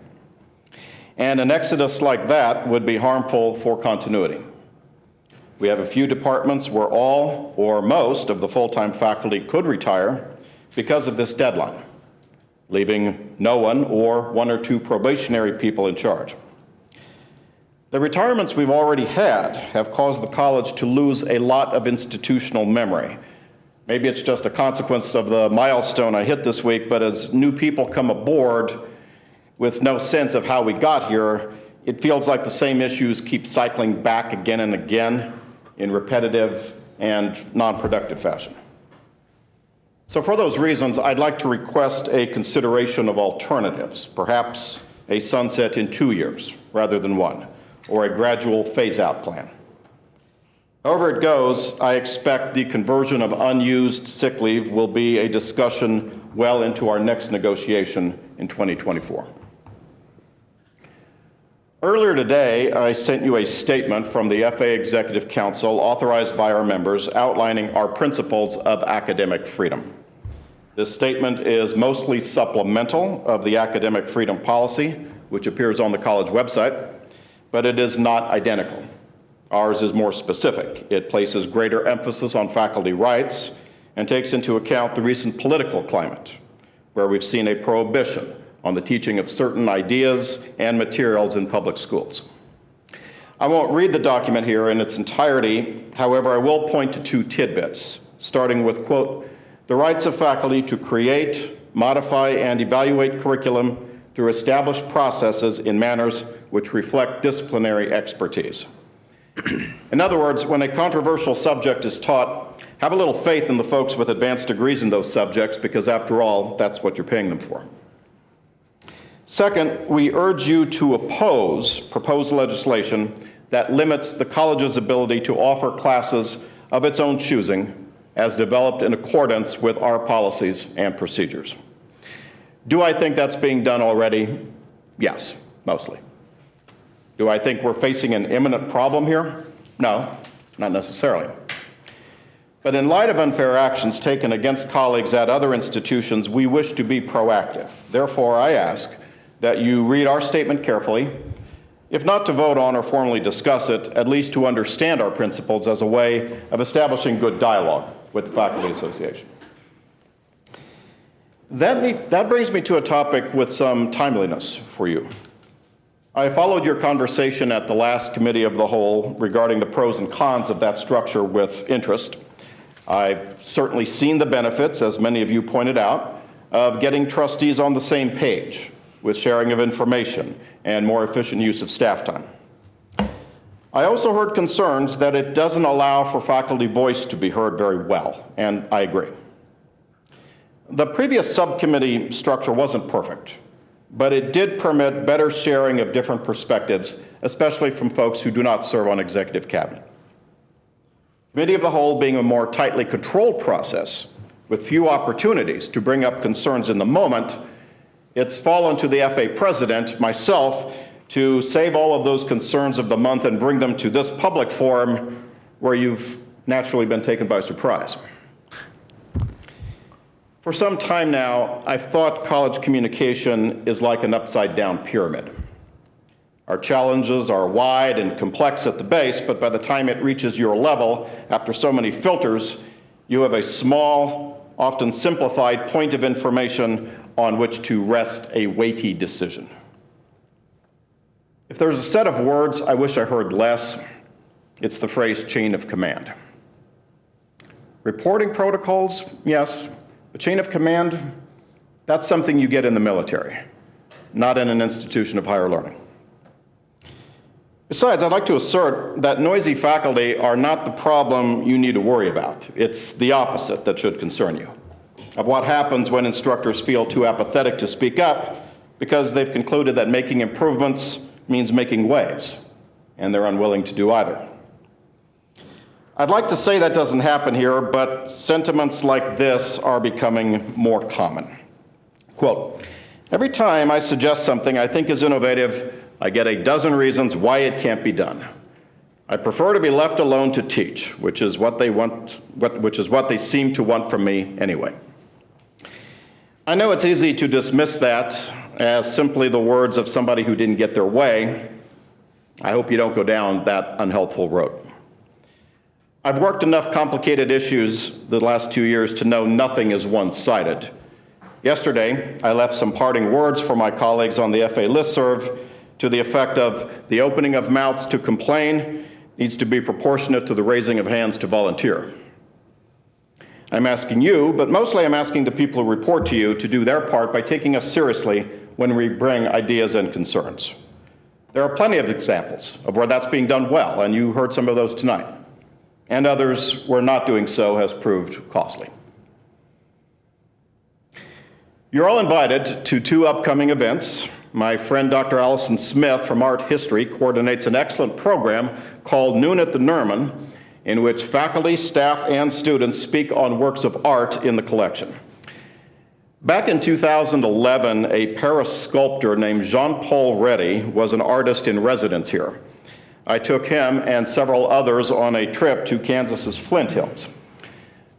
Speaker 7: And an exodus like that would be harmful for continuity. We have a few departments where all or most of the full-time faculty could retire because of this deadline, leaving no one or 1 or 2 probationary people in charge. The retirements we've already had have caused the college to lose a lot of institutional memory. Maybe it's just a consequence of the milestone I hit this week, but as new people come aboard with no sense of how we got here, it feels like the same issues keep cycling back again and again in repetitive and non-productive fashion. So for those reasons, I'd like to request a consideration of alternatives, perhaps a sunset in 2 years rather than 1, or a gradual phase-out plan. However it goes, I expect the conversion of unused sick leave will be a discussion well into our next negotiation in 2024. Earlier today, I sent you a statement from the FA Executive Council authorized by our members outlining our principles of academic freedom. This statement is mostly supplemental of the academic freedom policy, which appears on the college website, but it is not identical. Ours is more specific. It places greater emphasis on faculty rights and takes into account the recent political climate, where we've seen a prohibition on the teaching of certain ideas and materials in public schools. I won't read the document here in its entirety. However, I will point to 2 tidbits, starting with, quote, the rights of faculty to create, modify, and evaluate curriculum through established processes in manners which reflect disciplinary expertise. In other words, when a controversial subject is taught, have a little faith in the folks with advanced degrees in those subjects, because after all, that's what you're paying them for. Second, we urge you to oppose proposed legislation that limits the college's ability to offer classes of its own choosing as developed in accordance with our policies and procedures. Do I think that's being done already? Yes, mostly. Do I think we're facing an imminent problem here? No, not necessarily. But in light of unfair actions taken against colleagues at other institutions, we wish to be proactive. Therefore, I ask that you read our statement carefully, if not to vote on or formally discuss it, at least to understand our principles as a way of establishing good dialogue with the Faculty Association. That brings me to a topic with some timeliness for you. I followed your conversation at the last Committee of the Whole regarding the pros and cons of that structure with interest. I've certainly seen the benefits, as many of you pointed out, of getting trustees on the same page with sharing of information and more efficient use of staff time. I also heard concerns that it doesn't allow for faculty voice to be heard very well, and I agree. The previous subcommittee structure wasn't perfect, but it did permit better sharing of different perspectives, especially from folks who do not serve on executive cabinet. Committee of the Whole being a more tightly controlled process with few opportunities to bring up concerns in the moment, it's fallen to the FA president, myself, to save all of those concerns of the month and bring them to this public forum where you've naturally been taken by surprise. For some time now, I've thought college communication is like an upside-down pyramid. Our challenges are wide and complex at the base, but by the time it reaches your level, after so many filters, you have a small, often simplified point of information on which to rest a weighty decision. If there's a set of words I wish I heard less, it's the phrase chain of command. Reporting protocols, yes, but chain of command, that's something you get in the military, not in an institution of higher learning. Besides, I'd like to assert that noisy faculty are not the problem you need to worry about. It's the opposite that should concern you, of what happens when instructors feel too apathetic to speak up because they've concluded that making improvements means making waves, and they're unwilling to do either. I'd like to say that doesn't happen here, but sentiments like this are becoming more common. Quote, every time I suggest something I think is innovative, I get a dozen reasons why it can't be done. I prefer to be left alone to teach, which is what they seem to want from me anyway. I know it's easy to dismiss that as simply the words of somebody who didn't get their way. I hope you don't go down that unhelpful road. I've worked enough complicated issues the last 2 years to know nothing is one-sided. Yesterday, I left some parting words for my colleagues on the FA listserv to the effect of the opening of mouths to complain needs to be proportionate to the raising of hands to volunteer. I'm asking you, but mostly I'm asking the people who report to you to do their part by taking us seriously when we bring ideas and concerns. There are plenty of examples of where that's being done well, and you heard some of those tonight. And others where not doing so has proved costly. You're all invited to 2 upcoming events. My friend Dr. Allison Smith from Art History coordinates an excellent program called Noon at the Nerman, in which faculty, staff, and students speak on works of art in the collection. Back in 2011, a Paris sculptor named Jean-Paul Reddy was an artist in residence here. I took him and several others on a trip to Kansas's Flint Hills.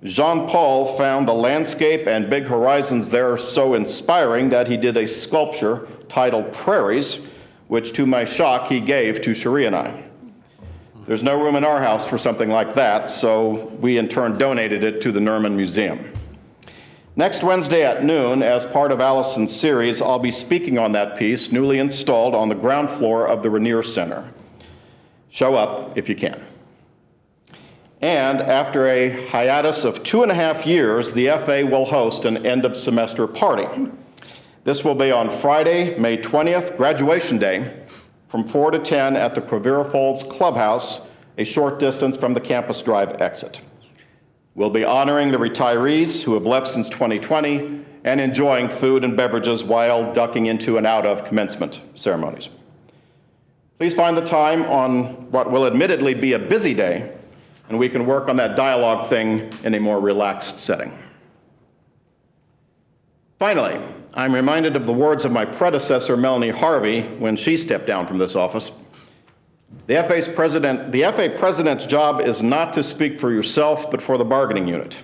Speaker 7: Jean-Paul found the landscape and big horizons there so inspiring that he did a sculpture titled Prairies, which to my shock he gave to Cherie and I. There's no room in our house for something like that, so we in turn donated it to the Nerman Museum. Next Wednesday at noon, as part of Allison's series, I'll be speaking on that piece, newly installed on the ground floor of the Rainier Center. Show up if you can. And after a hiatus of 2.5 years, the FA will host an end-of-semester party. This will be on Friday, May 20th, graduation day, from 4 to 10 at the Quivira Falls Clubhouse, a short distance from the Campus Drive exit. We'll be honoring the retirees who have left since 2020 and enjoying food and beverages while ducking into and out of commencement ceremonies. Please find the time on what will admittedly be a busy day, and we can work on that dialogue thing in a more relaxed setting. Finally, I'm reminded of the words of my predecessor, Melanie Harvey, when she stepped down from this office. The FA president's job is not to speak for yourself, but for the bargaining unit.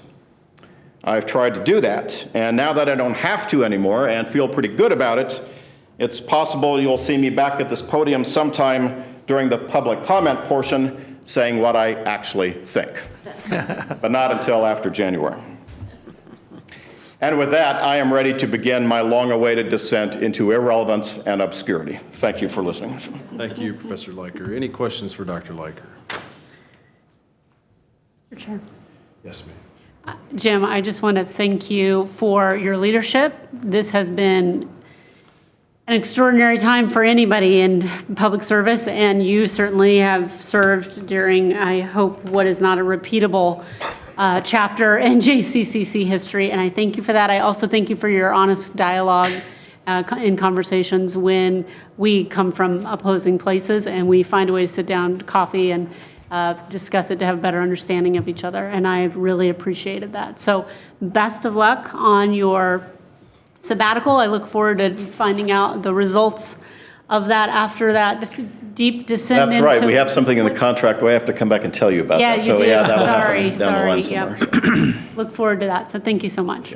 Speaker 7: I've tried to do that, and now that I don't have to anymore and feel pretty good about it, it's possible you'll see me back at this podium sometime during the public comment portion saying what I actually think, but not until after January. And with that, I am ready to begin my long-awaited descent into irrelevance and obscurity. Thank you for listening.
Speaker 1: Thank you, Professor Leiker. Any questions for Dr. Leiker?
Speaker 9: Mr. Chair.
Speaker 1: Yes, ma'am.
Speaker 9: Jim, I just want to thank you for your leadership. This has been an extraordinary time for anybody in public service, and you certainly have served during, I hope, what is not a repeatable chapter in JCCC history, and I thank you for that. I also thank you for your honest dialogue in conversations when we come from opposing places and we find a way to sit down, coffee, and discuss it to have a better understanding of each other, and I've really appreciated that. So best of luck on your sabbatical. I look forward to finding out the results of that after that deep descent.
Speaker 7: That's right. We have something in the contract. We have to come back and tell you about
Speaker 9: Yeah,
Speaker 7: that.
Speaker 9: you do.
Speaker 7: That'll
Speaker 9: Sorry,
Speaker 7: happen down the line
Speaker 9: yep.
Speaker 7: somewhere.
Speaker 9: Look forward to that. So thank you so much.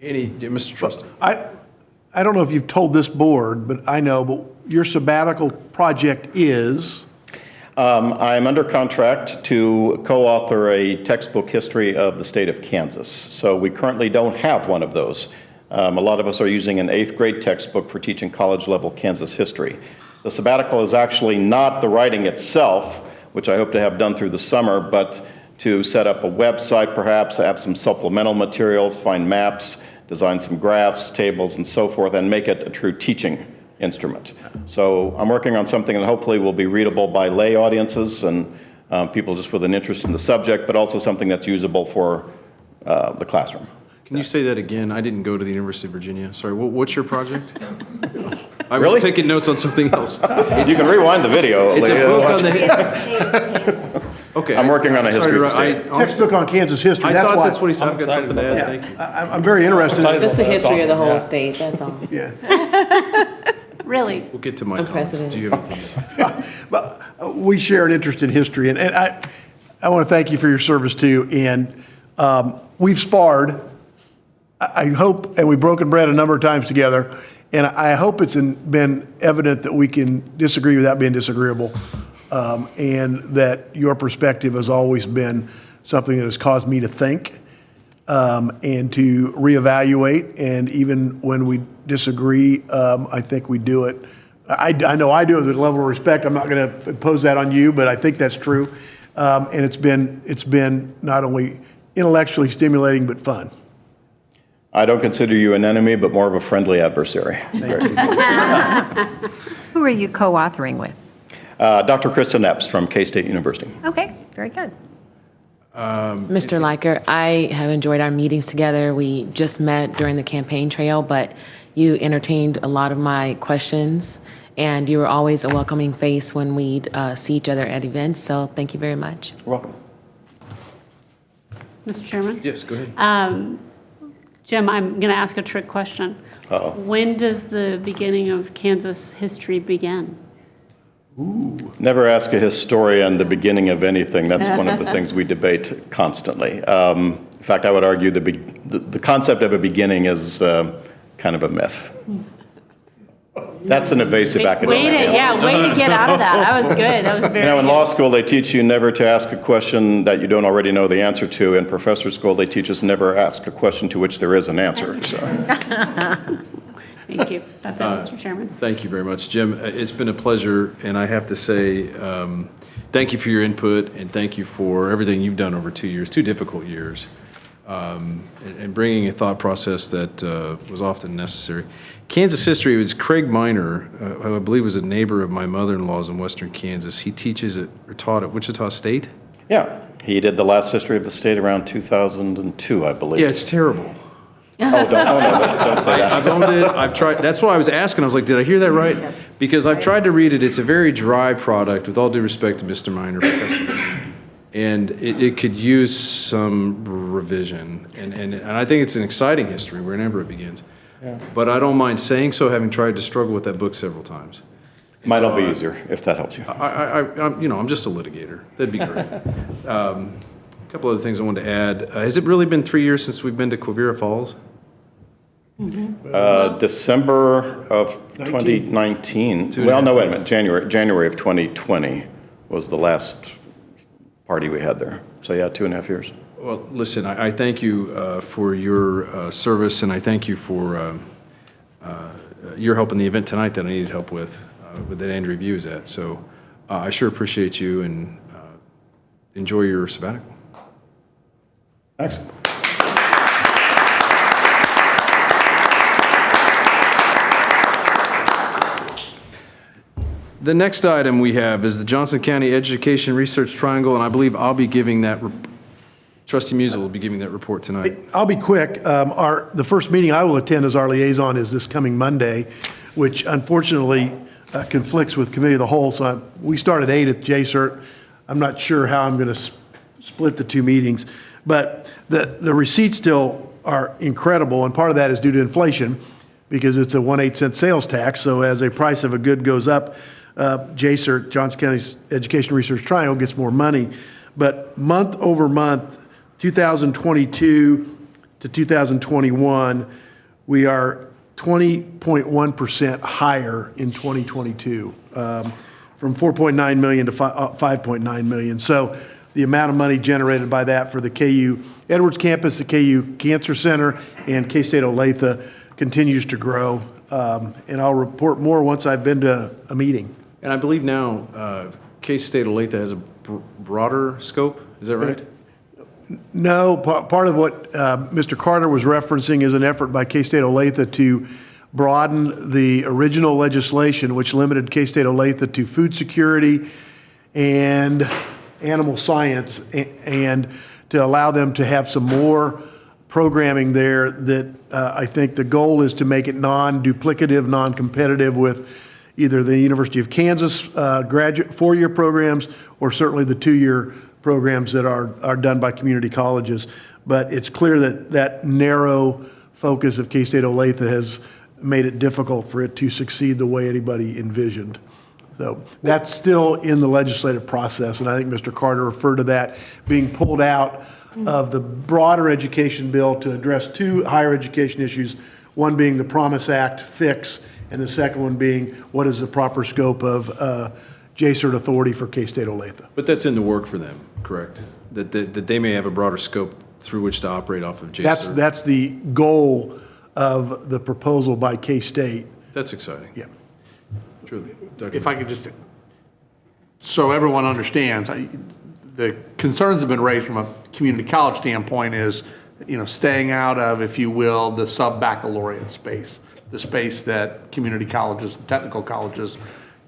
Speaker 1: Mr. Trustee?
Speaker 2: I don't know if you've told this board, but I know, but your sabbatical project is?
Speaker 7: I'm under contract to co-author a textbook history of the state of Kansas. So we currently don't have one of those. A lot of us are using an 8th grade textbook for teaching college-level Kansas history. The sabbatical is actually not the writing itself, which I hope to have done through the summer, but to set up a website perhaps, have some supplemental materials, find maps, design some graphs, tables, and so forth, and make it a true teaching instrument. So I'm working on something that hopefully will be readable by lay audiences and people just with an interest in the subject, but also something that's usable for the classroom.
Speaker 1: Can you say that again? I didn't go to the University of Virginia. Sorry, what's your project? I
Speaker 7: Really?
Speaker 1: was taking notes on something else.
Speaker 7: You can rewind the video.
Speaker 1: It's a book on the... Okay.
Speaker 7: I'm working on a history of the state.
Speaker 2: Textbook on Kansas history,
Speaker 1: I
Speaker 2: that's
Speaker 1: thought
Speaker 2: why.
Speaker 1: that's what he said. I've got something to add.
Speaker 2: Yeah,
Speaker 1: Thank you.
Speaker 2: I'm very interested.
Speaker 8: Just the history of the whole state, that's all.
Speaker 2: Yeah.
Speaker 9: Really?
Speaker 1: We'll get to my comments. Do you have anything?
Speaker 2: But we share an interest in history, and I want to thank you for your service too. And we've sparred, I hope, and we've broken bread a number of times together. And I hope it's been evident that we can disagree without being disagreeable, and that your perspective has always been something that has caused me to think and to reevaluate. And even when we disagree, I think we do it. I know I do it with a level of respect. I'm not going to impose that on you, but I think that's true. And it's been not only intellectually stimulating, but fun.
Speaker 7: I don't consider you an enemy, but more of a friendly adversary.
Speaker 6: Who are you co-authoring with?
Speaker 7: Dr. Krista Nepps from K-State University.
Speaker 6: Okay, very good.
Speaker 8: Mr. Leiker, I have enjoyed our meetings together. We just met during the campaign trail, but you entertained a lot of my questions, and you were always a welcoming face when we'd see each other at events, so thank you very much.
Speaker 7: You're welcome.
Speaker 9: Mr. Chairman?
Speaker 1: Yes, go ahead.
Speaker 9: Jim, I'm going to ask a trick question.
Speaker 7: Uh-oh.
Speaker 9: When does the beginning of Kansas history begin?
Speaker 7: Never ask a historian the beginning of anything. That's one of the things we debate constantly. In fact, I would argue the concept of a beginning is kind of a myth. That's an evasive academic answer.
Speaker 11: Way to get out of that. That was good. That was very
Speaker 7: You know, in
Speaker 11: good.
Speaker 7: law school, they teach you never to ask a question that you don't already know the answer to. In professor school, they teach us never ask a question to which there is an answer. So.
Speaker 9: Thank you. That's it, Mr. Chairman.
Speaker 1: Thank you very much, Jim. It's been a pleasure, and I have to say, thank you for your input, and thank you for everything you've done over 2 years, 2 difficult years, and bringing a thought process that was often necessary. Kansas history, it was Craig Miner, who I believe was a neighbor of my mother-in-law's in western Kansas. He teaches or taught at Wichita State?
Speaker 7: Yeah, he did the last history of the state around 2002, I believe.
Speaker 1: Yeah, it's terrible.
Speaker 7: Don't say that.
Speaker 1: I've owned it. I've tried. That's why I was asking. I was like, did I hear that right? Because I've tried to read it. It's a very dry product, with all due respect to Mr. Miner, Professor. And it could use some revision. And I think it's an exciting history whenever it begins.
Speaker 7: Yeah.
Speaker 1: But I don't mind saying so, having tried to struggle with that book several times.
Speaker 7: Might all be easier, if that helps you.
Speaker 1: I'm just a litigator. That'd be great. A couple other things I wanted to add. Has it really been 3 years since we've been to Quivira Falls?
Speaker 7: December of 2019. Well, no, wait a minute. January of 2020 was the last party we had there. So yeah, 2.5 years.
Speaker 1: Well, listen, I thank you for your service, and I thank you for your help in the event tonight that I needed help with that Andrew View is at. So I sure appreciate you, and enjoy your sabbatical.
Speaker 7: Thanks.
Speaker 1: The next item we have is the Johnson County Education Research Triangle, and I believe I'll be giving that, Trustee Musil will be giving that report tonight.
Speaker 4: I'll be quick. The first meeting I will attend as our liaison is this coming Monday, which unfortunately conflicts with Committee of the Whole. So we start at 8 at JCERT. I'm not sure how I'm going to split the 2 meetings, but the receipts still are incredible, and part of that is due to inflation because it's a 1/8 cent sales tax. So as a price of a good goes up, JCERT, Johnson County's Education Research Triangle, gets more money. But month over month, 2022 to 2021, we are 20.1% higher in 2022, from 4.9 million to 5.9 million. So the amount of money generated by that for the KU Edwards campus, the KU Cancer Center, and K-State Olathe continues to grow. And I'll report more once I've been to a meeting.
Speaker 1: And I believe now K-State Olathe has a broader scope. Is that right?
Speaker 4: No, part of what Mr. Carter was referencing is an effort by K-State Olathe to broaden the original legislation, which limited K-State Olathe to food security and animal science, and to allow them to have some more programming there that I think the goal is to make it non-duplicative, non-competitive with either the University of Kansas graduate 4-year programs or certainly the 2-year programs that are done by community colleges. But it's clear that that narrow focus of K-State Olathe has made it difficult for it to succeed the way anybody envisioned. So that's still in the legislative process, and I think Mr. Carter referred to that being pulled out of the broader education bill to address 2 higher education issues, one being the Promise Act fix, and the second one being what is the proper scope of JCERT authority for K-State Olathe.
Speaker 1: But that's in the work for them, correct? That they may have a broader scope through which to operate off of JCERT.
Speaker 4: That's the goal of the proposal by K-State.
Speaker 1: That's exciting.
Speaker 4: Yeah.
Speaker 1: Truly.
Speaker 3: If I could just, so everyone understands, the concerns have been raised from a community college standpoint is, staying out of, if you will, the sub-baccalaureate space, the space that community colleges, technical colleges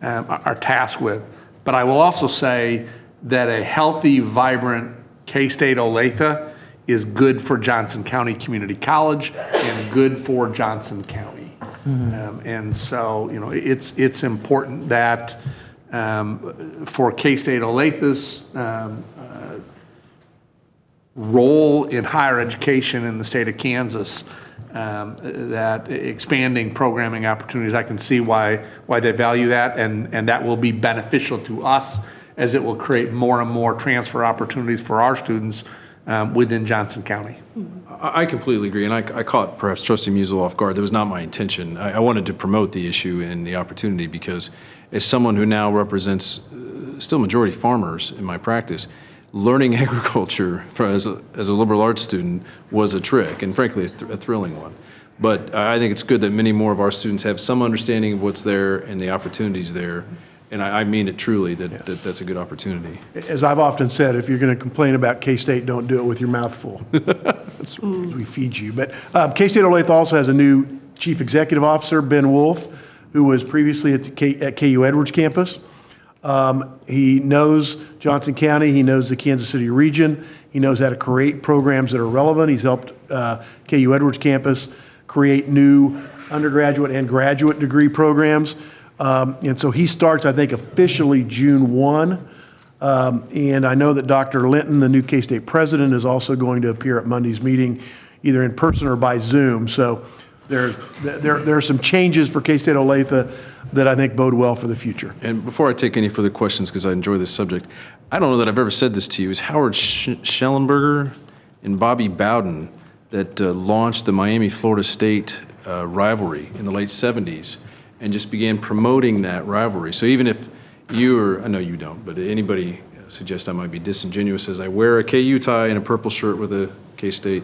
Speaker 3: are tasked with. But I will also say that a healthy, vibrant K-State Olathe is good for Johnson County Community College and good for Johnson County. And so, it's important that for K-State Olathe's role in higher education in the state of Kansas, that expanding programming opportunities, I can see why they value that, and that will be beneficial to us as it will create more and more transfer opportunities for our students within Johnson County.
Speaker 1: I completely agree, and I caught perhaps Trustee Musil off guard. That was not my intention. I wanted to promote the issue and the opportunity because as someone who now represents still majority farmers in my practice, learning agriculture as a liberal arts student was a trick, and frankly, a thrilling one. But I think it's good that many more of our students have some understanding of what's there and the opportunities there. And I mean it truly, that's a good opportunity.
Speaker 4: As I've often said, if you're going to complain about K-State, don't do it with your mouth full. We feed you. But K-State Olathe also has a new Chief Executive Officer, Ben Wolf, who was previously at KU Edwards campus. He knows Johnson County. He knows the Kansas City region. He knows how to create programs that are relevant. He's helped KU Edwards campus create new undergraduate and graduate degree programs. And so he starts, I think, officially June 1. And I know that Dr. Linton, the new K-State president, is also going to appear at Monday's meeting, either in person or by Zoom. So there are some changes for K-State Olathe that I think bode well for the future.
Speaker 1: And before I take any further questions, because I enjoy this subject, I don't know that I've ever said this to you. Is Howard Schellenberger and Bobby Bowden that launched the Miami-Florida State rivalry in the late 70s and just began promoting that rivalry. So even if you, or I know you don't, but anybody suggests I might be disingenuous as I wear a KU tie and a purple shirt with a K-State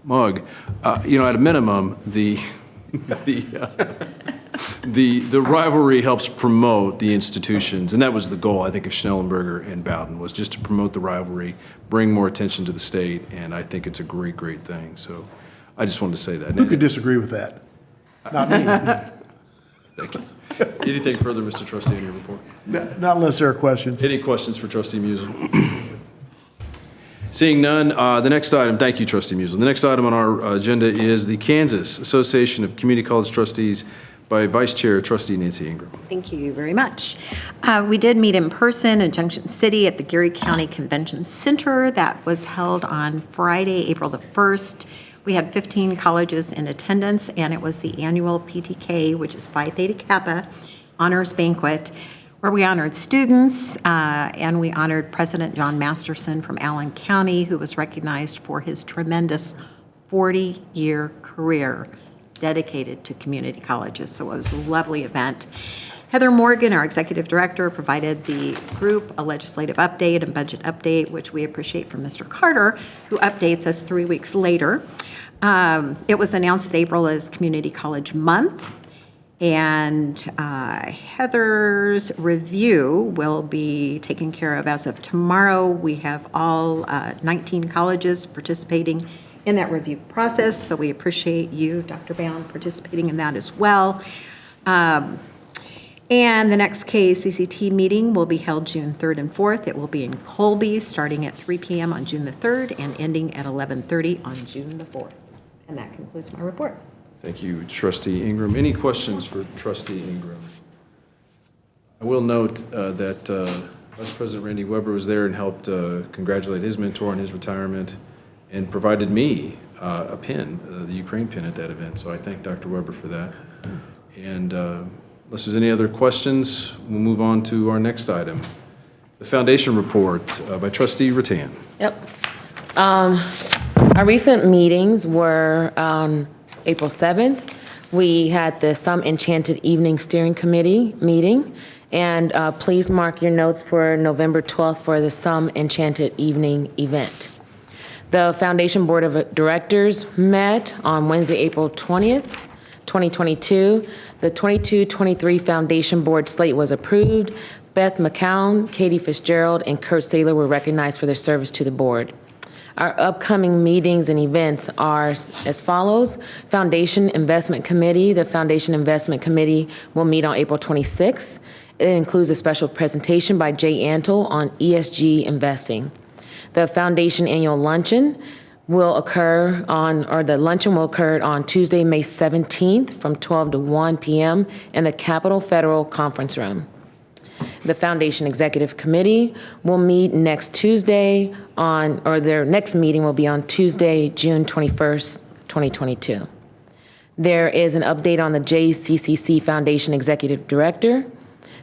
Speaker 1: mug, at a minimum, the rivalry helps promote the institutions, and that was the goal, I think, of Schnellenberger and Bowden, was just to promote the rivalry, bring more attention to the state, and I think it's a great, great thing. So I just wanted to say that.
Speaker 4: Who could disagree with that? Not me.
Speaker 1: Thank you. Anything further, Mr. Trustee, in your report?
Speaker 4: Not unless there are questions.
Speaker 1: Any questions for Trustee Musil? Seeing none, the next item, thank you, Trustee Musil. The next item on our agenda is the Kansas Association of Community College Trustees by Vice Chair Trustee Nancy Ingram.
Speaker 6: Thank you very much. We did meet in person in Junction City at the Geary County Convention Center. That was held on Friday, April the 1st. We had 15 colleges in attendance, and it was the annual PTK, which is Phi Theta Kappa, honors banquet, where we honored students, and we honored President John Masterson from Allen County, who was recognized for his tremendous 40-year career dedicated to community colleges. So it was a lovely event. Heather Morgan, our executive director, provided the group a legislative update and budget update, which we appreciate from Mr. Carter, who updates us 3 weeks later. It was announced that April is Community College Month, and Heather's review will be taken care of as of tomorrow. We have all 19 colleges participating in that review process, so we appreciate you, Dr. Bound, participating in that as well. And the next KACCT meeting will be held June 3rd and 4th. It will be in Colby, starting at 3 p.m. on June the 3rd and ending at 11:30 on June the 4th. And that concludes my report.
Speaker 1: Thank you, Trustee Ingram. Any questions for Trustee Ingram? I will note that Vice President Randy Weber was there and helped congratulate his mentor on his retirement and provided me a pin, the Ukraine pin at that event. So I thank Dr. Weber for that. And unless there's any other questions, we'll move on to our next item. The foundation report by Trustee Rattan.
Speaker 8: Yep. Our recent meetings were on April 7th. We had the Some Enchanted Evening Steering Committee meeting. And please mark your notes for November 12th for the Some Enchanted Evening event. The Foundation Board of Directors met on Wednesday, April 20th, 2022. The 22-23 Foundation Board slate was approved. Beth McCown, Katie Fitzgerald, and Kurt Saylor were recognized for their service to the board. Our upcoming meetings and events are as follows. Foundation Investment Committee. The Foundation Investment Committee will meet on April 26th. It includes a special presentation by Jay Antle on ESG investing. The Foundation Annual Luncheon will occur on Tuesday, May 17th from 12 to 1 p.m. in the Capitol Federal Conference Room. The Foundation Executive Committee will meet next Tuesday their next meeting will be on Tuesday, June 21st, 2022. There is an update on the JCCC Foundation Executive Director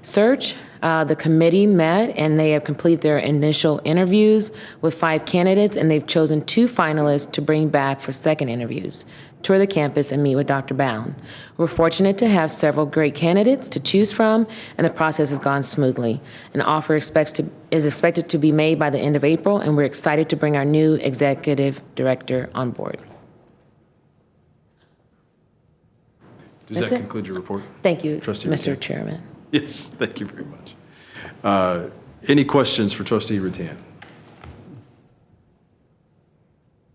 Speaker 8: search. The committee met and they have completed their initial interviews with 5 candidates, and they've chosen 2 finalists to bring back for second interviews, tour the campus, and meet with Dr. Bound. We're fortunate to have several great candidates to choose from, and the process has gone smoothly. An offer is expected to be made by the end of April, and we're excited to bring our new executive director on board.
Speaker 1: Does
Speaker 8: That's
Speaker 1: that
Speaker 8: it.
Speaker 1: conclude your report?
Speaker 8: Thank you,
Speaker 1: Trustee
Speaker 8: Mr.
Speaker 1: Rattan?
Speaker 8: Chairman.
Speaker 1: Yes, thank you very much. Any questions for Trustee Rattan?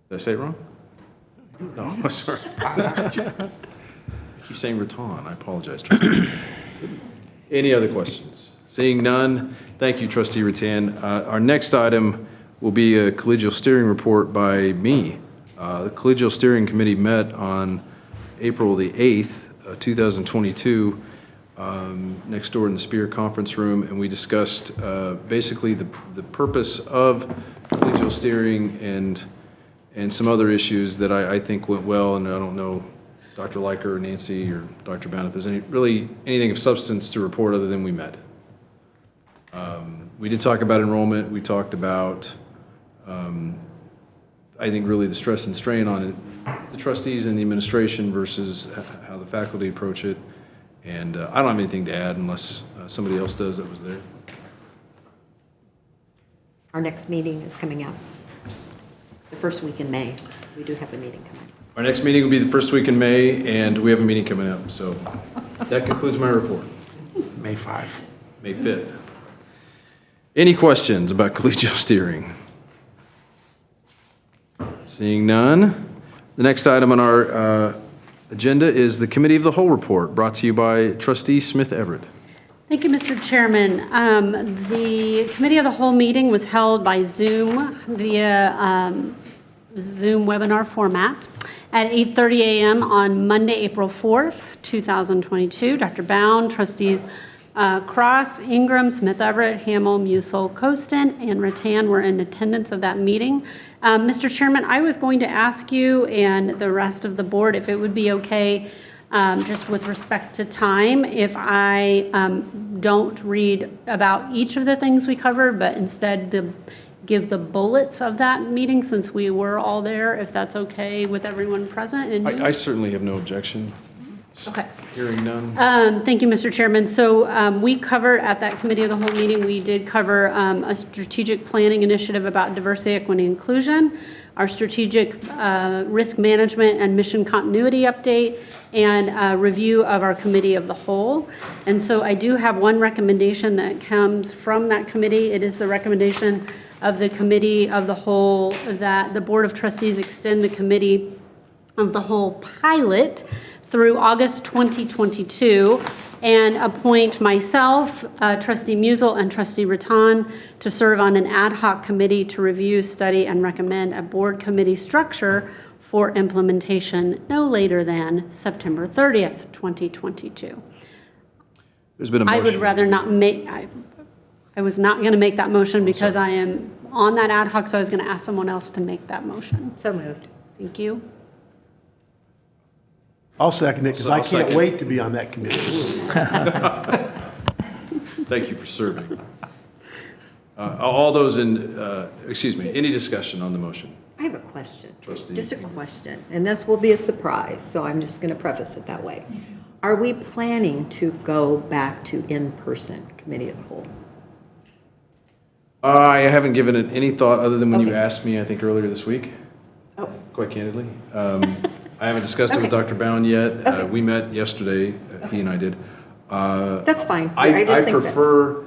Speaker 1: Did I say it wrong? No, sorry. I keep saying Rattan. I apologize, Trustee Rattan. Any other questions? Seeing none, thank you, Trustee Rattan. Our next item will be a collegial steering report by me. The Collegial Steering Committee met on April the 8th, 2022, next door in the Spear Conference Room, and we discussed basically the purpose of collegial steering and some other issues that I think went well, and I don't know, Dr. Leiker or Nancy or Dr. Bound, if there's anything of substance to report other than we met. We did talk about enrollment. We talked about, I think, really the stress and strain on the trustees and the administration versus how the faculty approach it. And I don't have anything to add unless somebody else does that was there.
Speaker 6: Our next meeting is coming up. The first week in May. We do have a meeting coming up.
Speaker 1: Our next meeting will be the first week in May, and we have a meeting coming up. So that concludes my report.
Speaker 3: May 5.
Speaker 1: May 5th. Any questions about collegial steering? Seeing none. The next item on our agenda is the Committee of the Whole report, brought to you by Trustee Smith Everett.
Speaker 9: Thank you, Mr. Chairman. The Committee of the Whole meeting was held by Zoom via Zoom webinar format at 8:30 a.m. on Monday, April 4th, 2022. Dr. Bound, Trustees Cross, Ingram, Smith Everett, Hamel, Musil, Costin, and Rattan were in attendance of that meeting. Mr. Chairman, I was going to ask you and the rest of the board if it would be okay, just with respect to time, if I don't read about each of the things we covered, but instead give the bullets of that meeting since we were all there, if that's okay with everyone present. And
Speaker 1: I certainly have no objection.
Speaker 9: Okay.
Speaker 1: Hearing none.
Speaker 9: Thank you, Mr. Chairman. So we covered at that Committee of the Whole meeting, we did cover a strategic planning initiative about diversity, equity, and inclusion, our strategic risk management and mission continuity update, and a review of our Committee of the Whole. And so I do have one recommendation that comes from that committee. It is the recommendation of the Committee of the Whole that the Board of Trustees extend the Committee of the Whole pilot through August 2022 and appoint myself, Trustee Musil, and Trustee Rattan to serve on an ad hoc committee to review, study, and recommend a board committee structure for implementation no later than September 30th, 2022.
Speaker 1: There's been a motion.
Speaker 9: I would rather not make, I was not going to make that motion because I am on that ad hoc, so I was going to ask someone else to make that motion.
Speaker 6: So moved.
Speaker 9: Thank you.
Speaker 4: I'll second it because
Speaker 1: I'll
Speaker 4: I can't
Speaker 1: second.
Speaker 4: wait to be on that committee.
Speaker 1: Thank you for serving. All those in, excuse me, any discussion on the motion?
Speaker 6: I have a question.
Speaker 1: Trustee.
Speaker 6: Just a question, and this will be a surprise, so I'm just going to preface it that way. Are we planning to go back to in-person Committee of the Whole?
Speaker 1: I haven't given it any thought other than when you asked me, I think, earlier this week.
Speaker 6: Oh.
Speaker 1: Quite candidly. I haven't discussed it with Dr. Bound yet. We met yesterday, he and I did.
Speaker 6: That's fine.
Speaker 1: I
Speaker 6: just think
Speaker 1: prefer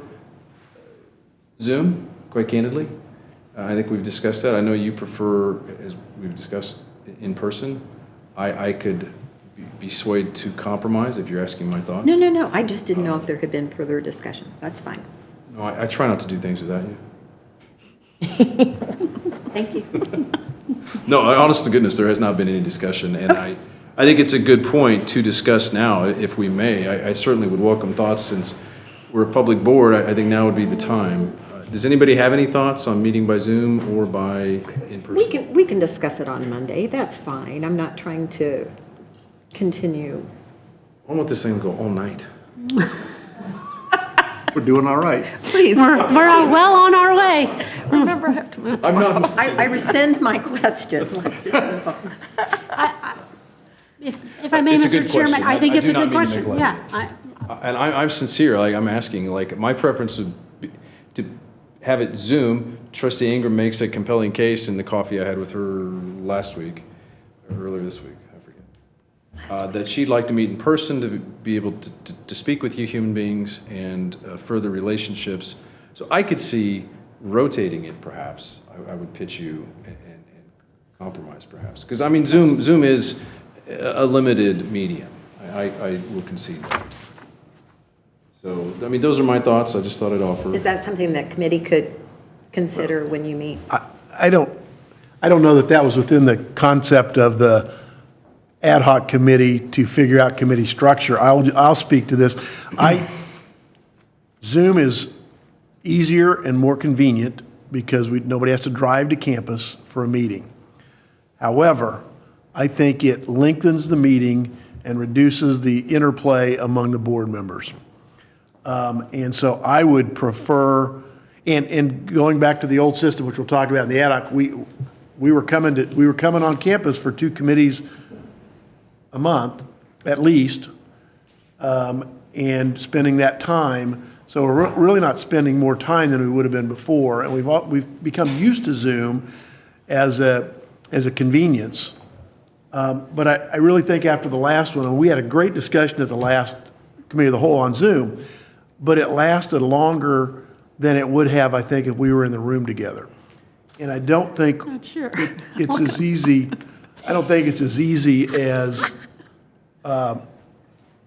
Speaker 1: Zoom, quite candidly. I think we've discussed that. I know you prefer, as we've discussed, in person. I could be swayed to compromise if you're asking my thoughts.
Speaker 6: No. I just didn't know if there had been further discussion. That's fine.
Speaker 1: No, I try not to do things without you.
Speaker 6: Thank you.
Speaker 1: No, honest to goodness, there has not been any discussion, and I think it's a good point to discuss now, if we may. I certainly would welcome thoughts since we're a public board. I think now would be the time. Does anybody have any thoughts on meeting by Zoom or by in person?
Speaker 6: We can discuss it on Monday. That's fine. I'm not trying to continue.
Speaker 1: I want this thing to go all night.
Speaker 18: We're doing all right.
Speaker 6: Please.
Speaker 9: We're well on our way.
Speaker 5: Remember, I have to move.
Speaker 6: I rescind my question. Let's just move on.
Speaker 9: If I may,
Speaker 1: It's a
Speaker 9: Mr.
Speaker 1: good
Speaker 9: Chairman,
Speaker 1: question.
Speaker 9: I think
Speaker 1: I
Speaker 9: it's
Speaker 1: do
Speaker 9: a
Speaker 1: not
Speaker 9: good
Speaker 1: mean to
Speaker 9: question.
Speaker 1: neglect
Speaker 9: Yeah.
Speaker 1: And I'm sincere, like, I'm asking, like, my preference would be to have it Zoom. Trustee Ingram makes a compelling case in the coffee I had with her last week, or earlier this week, I forget. That she'd like to meet in person to be able to speak with you human beings and further relationships. So I could see rotating it perhaps. I would pitch you and compromise perhaps. Because I mean, Zoom is a limited medium. I will concede that. So, I mean, those are my thoughts. I just thought I'd offer.
Speaker 6: Is that something that committee could consider when you meet?
Speaker 4: I don't know that that was within the concept of the ad hoc committee to figure out committee structure. I'll speak to this. Zoom is easier and more convenient because nobody has to drive to campus for a meeting. However, I think it lengthens the meeting and reduces the interplay among the board members. And so I would prefer, and going back to the old system, which we'll talk about in the ad hoc, we were coming on campus for 2 committees a month, at least, and spending that time. So we're really not spending more time than we would have been before, and we've become used to Zoom as a convenience. But I really think after the last one, and we had a great discussion at the last Committee of the Whole on Zoom, but it lasted longer than it would have, I think, if we were in the room together. And I don't think it's as easy. I don't think it's as easy as to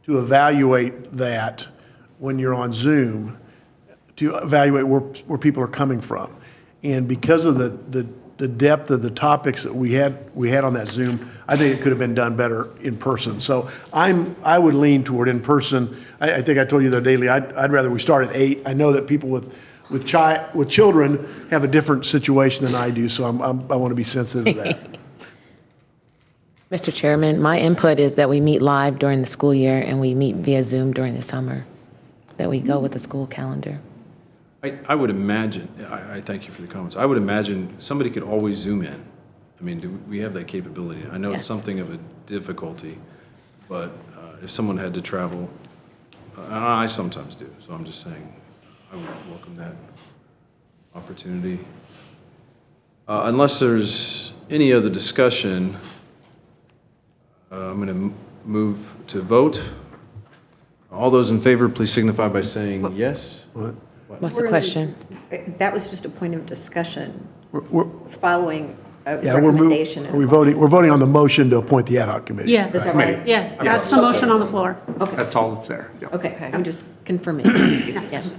Speaker 4: evaluate that when you're on Zoom, to evaluate where people are coming from. And because of the depth of the topics that we had on that Zoom, I think it could have been done better in person. So I would lean toward in person. I think I told you the other day, I'd rather we start at 8. I know that people with children have a different situation than I do, so I want to be sensitive to that.
Speaker 8: Mr. Chairman, my input is that we meet live during the school year and we meet via Zoom during the summer, that we go with the school calendar.
Speaker 1: I would imagine, I thank you for the comments. I would imagine somebody could always Zoom in. I mean, do we have that capability? I know it's
Speaker 8: Yes.
Speaker 1: something of a difficulty, but if someone had to travel, and I sometimes do, so I'm just saying, I would welcome that opportunity. Unless there's any other discussion, I'm going to move to vote. All those in favor, please signify by saying yes.
Speaker 8: What's the question?
Speaker 6: That was just a point of discussion
Speaker 4: We're-
Speaker 6: following a
Speaker 4: Yeah,
Speaker 6: recommendation.
Speaker 4: we're voting on the motion to appoint the ad hoc committee.
Speaker 9: Yeah.
Speaker 6: Is that right?
Speaker 9: Yes, that's the motion on the floor.
Speaker 3: That's all that's there. Yep.
Speaker 6: Okay, I'm just confirming. Yes.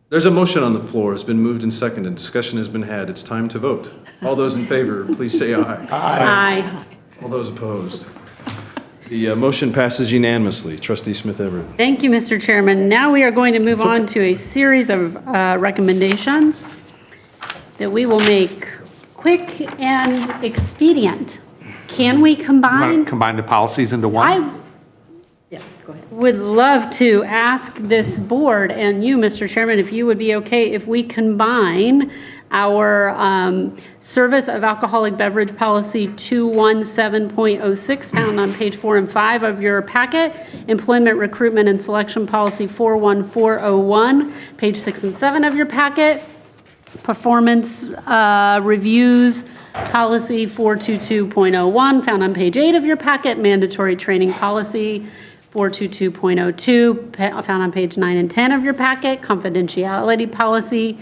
Speaker 1: There's a motion on the floor. It's been moved and seconded. Discussion has been had. It's time to vote. All those in favor, please say aye.
Speaker 9: Aye.
Speaker 1: All those opposed. The motion passes unanimously. Trustee Smith Everett.
Speaker 9: Thank you, Mr. Chairman. Now we are going to move on to a series of recommendations that we will make quick and expedient. Can we
Speaker 3: Want to
Speaker 9: combine?
Speaker 3: combine the policies into one?
Speaker 9: I would love to ask this board and you, Mr. Chairman, if you would be okay if we combine our service of alcoholic beverage policy 217.06 found on page 4 and 5 of your packet, employment recruitment and selection policy 41401, page 6 and 7 of your packet, performance reviews policy 422.01 found on page 8 of your packet, mandatory training policy 422.02 found on page 9 and 10 of your packet, confidentiality policy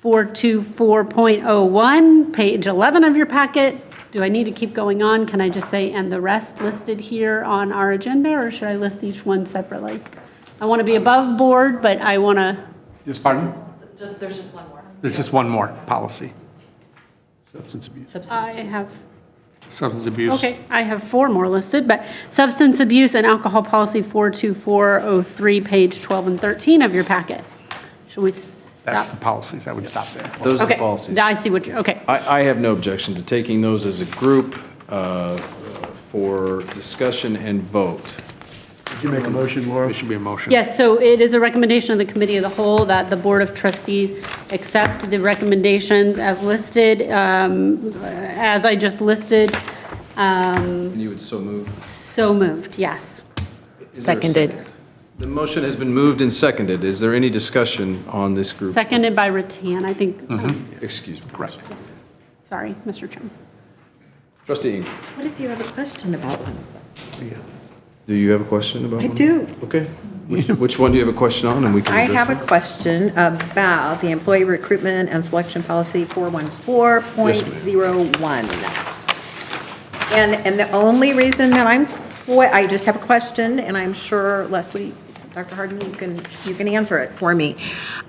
Speaker 9: 424.01, page 11 of your packet. Do I need to keep going on? Can I just say, and the rest listed here on our agenda, or should I list each one separately? I want to be above board, but I want to.
Speaker 3: Pardon?
Speaker 11: There's just one more.
Speaker 3: There's just one more policy.
Speaker 4: Substance abuse.
Speaker 9: I have.
Speaker 3: Substance abuse.
Speaker 9: Okay, I have 4 more listed, but substance abuse and alcohol policy 42403, page 12 and 13 of your packet. Should we
Speaker 3: That's
Speaker 9: stop?
Speaker 3: the policies. I would stop there.
Speaker 1: Those are the
Speaker 9: Okay,
Speaker 1: policies.
Speaker 9: I see what you're, okay.
Speaker 1: I have no objection to taking those as a group for discussion and vote.
Speaker 4: Did you make a motion, Laura?
Speaker 3: It should be a motion.
Speaker 9: Yes, so it is a recommendation of the Committee of the Whole that the Board of Trustees accept the recommendations as listed, as I just listed.
Speaker 1: You would so move?
Speaker 9: So moved, yes.
Speaker 1: Is there a
Speaker 8: Seconded.
Speaker 1: second? The motion has been moved and seconded. Is there any discussion on this group?
Speaker 9: Seconded by Rattan, I think.
Speaker 1: Excuse me. Correct.
Speaker 9: Sorry, Mr. Chairman.
Speaker 1: Trustee Ingram,
Speaker 6: What if you have a question about one?
Speaker 1: do you have a question about
Speaker 6: I
Speaker 1: one?
Speaker 6: do.
Speaker 1: Okay. Which one do you have a question on, and we can
Speaker 6: I
Speaker 1: address
Speaker 6: have a
Speaker 1: that?
Speaker 6: question about the Employee Recruitment and Selection Policy 414.01. And the only reason that I just have a question, and I'm sure Leslie, Dr. Harden, you can answer it for me.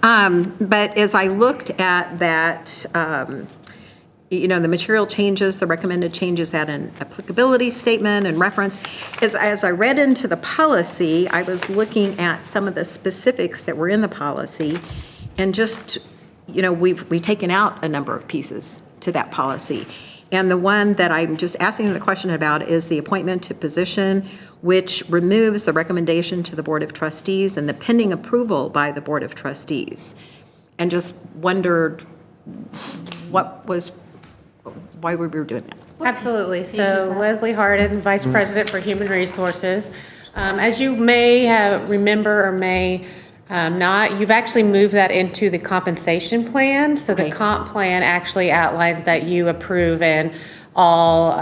Speaker 6: But as I looked at that, the material changes, the recommended changes at an applicability statement and reference, as I read into the policy, I was looking at some of the specifics that were in the policy, and just, we've taken out a number of pieces to that policy. And the one that I'm just asking the question about is the appointment to position, which removes the recommendation to the Board of Trustees and the pending approval by the Board of Trustees. And just wondered why we were doing that.
Speaker 12: Absolutely. So Leslie Harden, Vice President for Human Resources. As you may remember or may not, you've actually moved that into the compensation plan. So the comp plan actually outlines that you approve and all